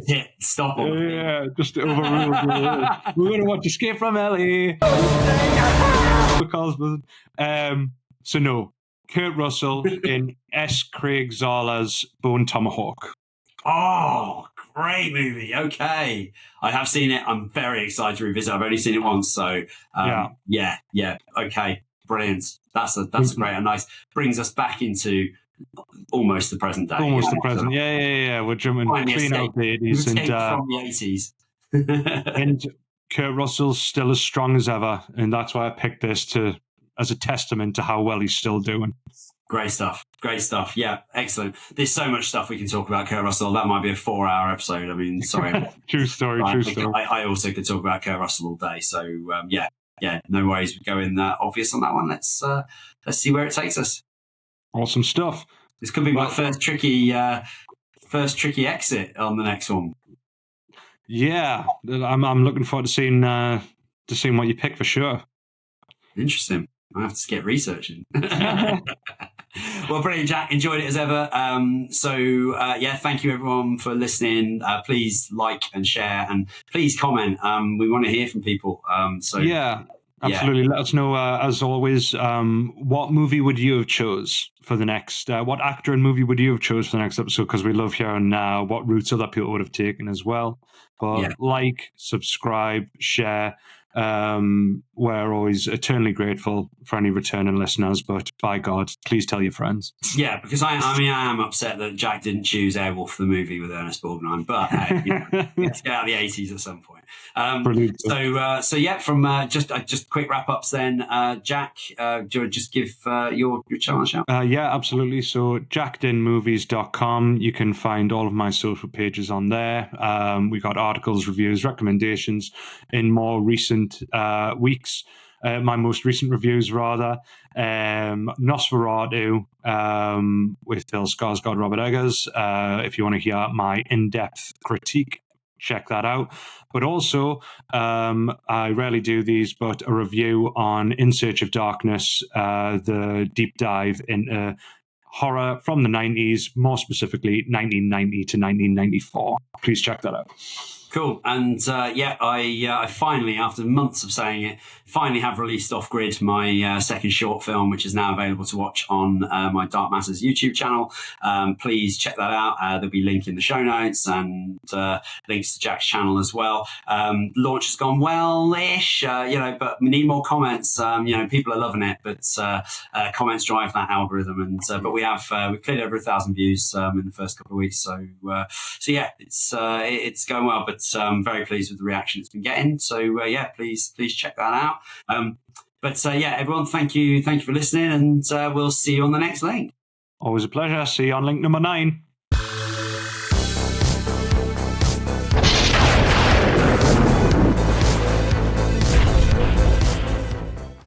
hit stop on. Yeah, just overruled. We're going to watch Escape from LA. So no, Kurt Russell in S. Craig Zala's Bone Tomahawk. Oh, great movie. Okay, I have seen it. I'm very excited to revisit. I've only seen it once, so yeah. Okay. Brilliant. That's great and nice. Brings us back into almost the present day. Almost the present. Yeah. We're jumping clean out the 80s and from the 80s. and Kurt Russell's still as strong as ever, and that's why I picked this to as a testament to how well he's still doing. Great stuff. Great stuff. Yeah, excellent. There's so much stuff we can talk about Kurt Russell. That might be a 4-hour episode. I mean, sorry. True story. I also could talk about Kurt Russell all day. So yeah, no worries. We go in obvious on that one. Let's see where it takes us. Awesome stuff. This could be my first tricky exit on the next one. Yeah, I'm looking forward to seeing what you pick for sure. Interesting. I have to get researching. Well, brilliant, Jack. Enjoyed it as ever. Thank you everyone for listening. Please like and share, and please comment. We want to hear from people. Absolutely. Yeah. Let us know, as always, what movie would you have chose for the next, what actor and movie would you have chose for the next episode? Because we love hearing what routes other people would have taken as well. But like, subscribe, share. We're always eternally grateful for any returning listeners, but by God, please tell your friends. Yeah, because I am upset that Jack didn't choose Airwolf the movie with Ernest Borgnine, but let's get out of the 80s at some point. Brilliant. From just quick wrap ups then, Jack, do you want to just give your channel a shout? Yeah, absolutely. So jackdinmovies.com, you can find all of my social pages on there. We got articles, reviews, recommendations in more recent weeks. My most recent reviews, rather, Nosferatu with Bill Skarsgård, Robert Eggers. If you want to hear my in-depth critique, check that out. But also, I rarely do these, but a review on In Search of Darkness, the deep dive into horror from the 90s, more specifically 1990 to 1994. Please check that out. Cool. And I finally, after months of saying it, finally have released Off Grid, my second short film, which is now available to watch on my Dark Matters YouTube channel. Please check that out. There'll be a link in the show notes and links to Jack's channel as well. Launch has gone well-ish, but we need more comments. People are loving it, but comments drive that algorithm. And but we've cleared over 1,000 views in the first couple of weeks. So it's going well. But I'm very pleased with the reaction it's been getting. So please check that out. Everyone, thank you for listening, and we'll see you on the next link. Always a pleasure. See you on link number 9.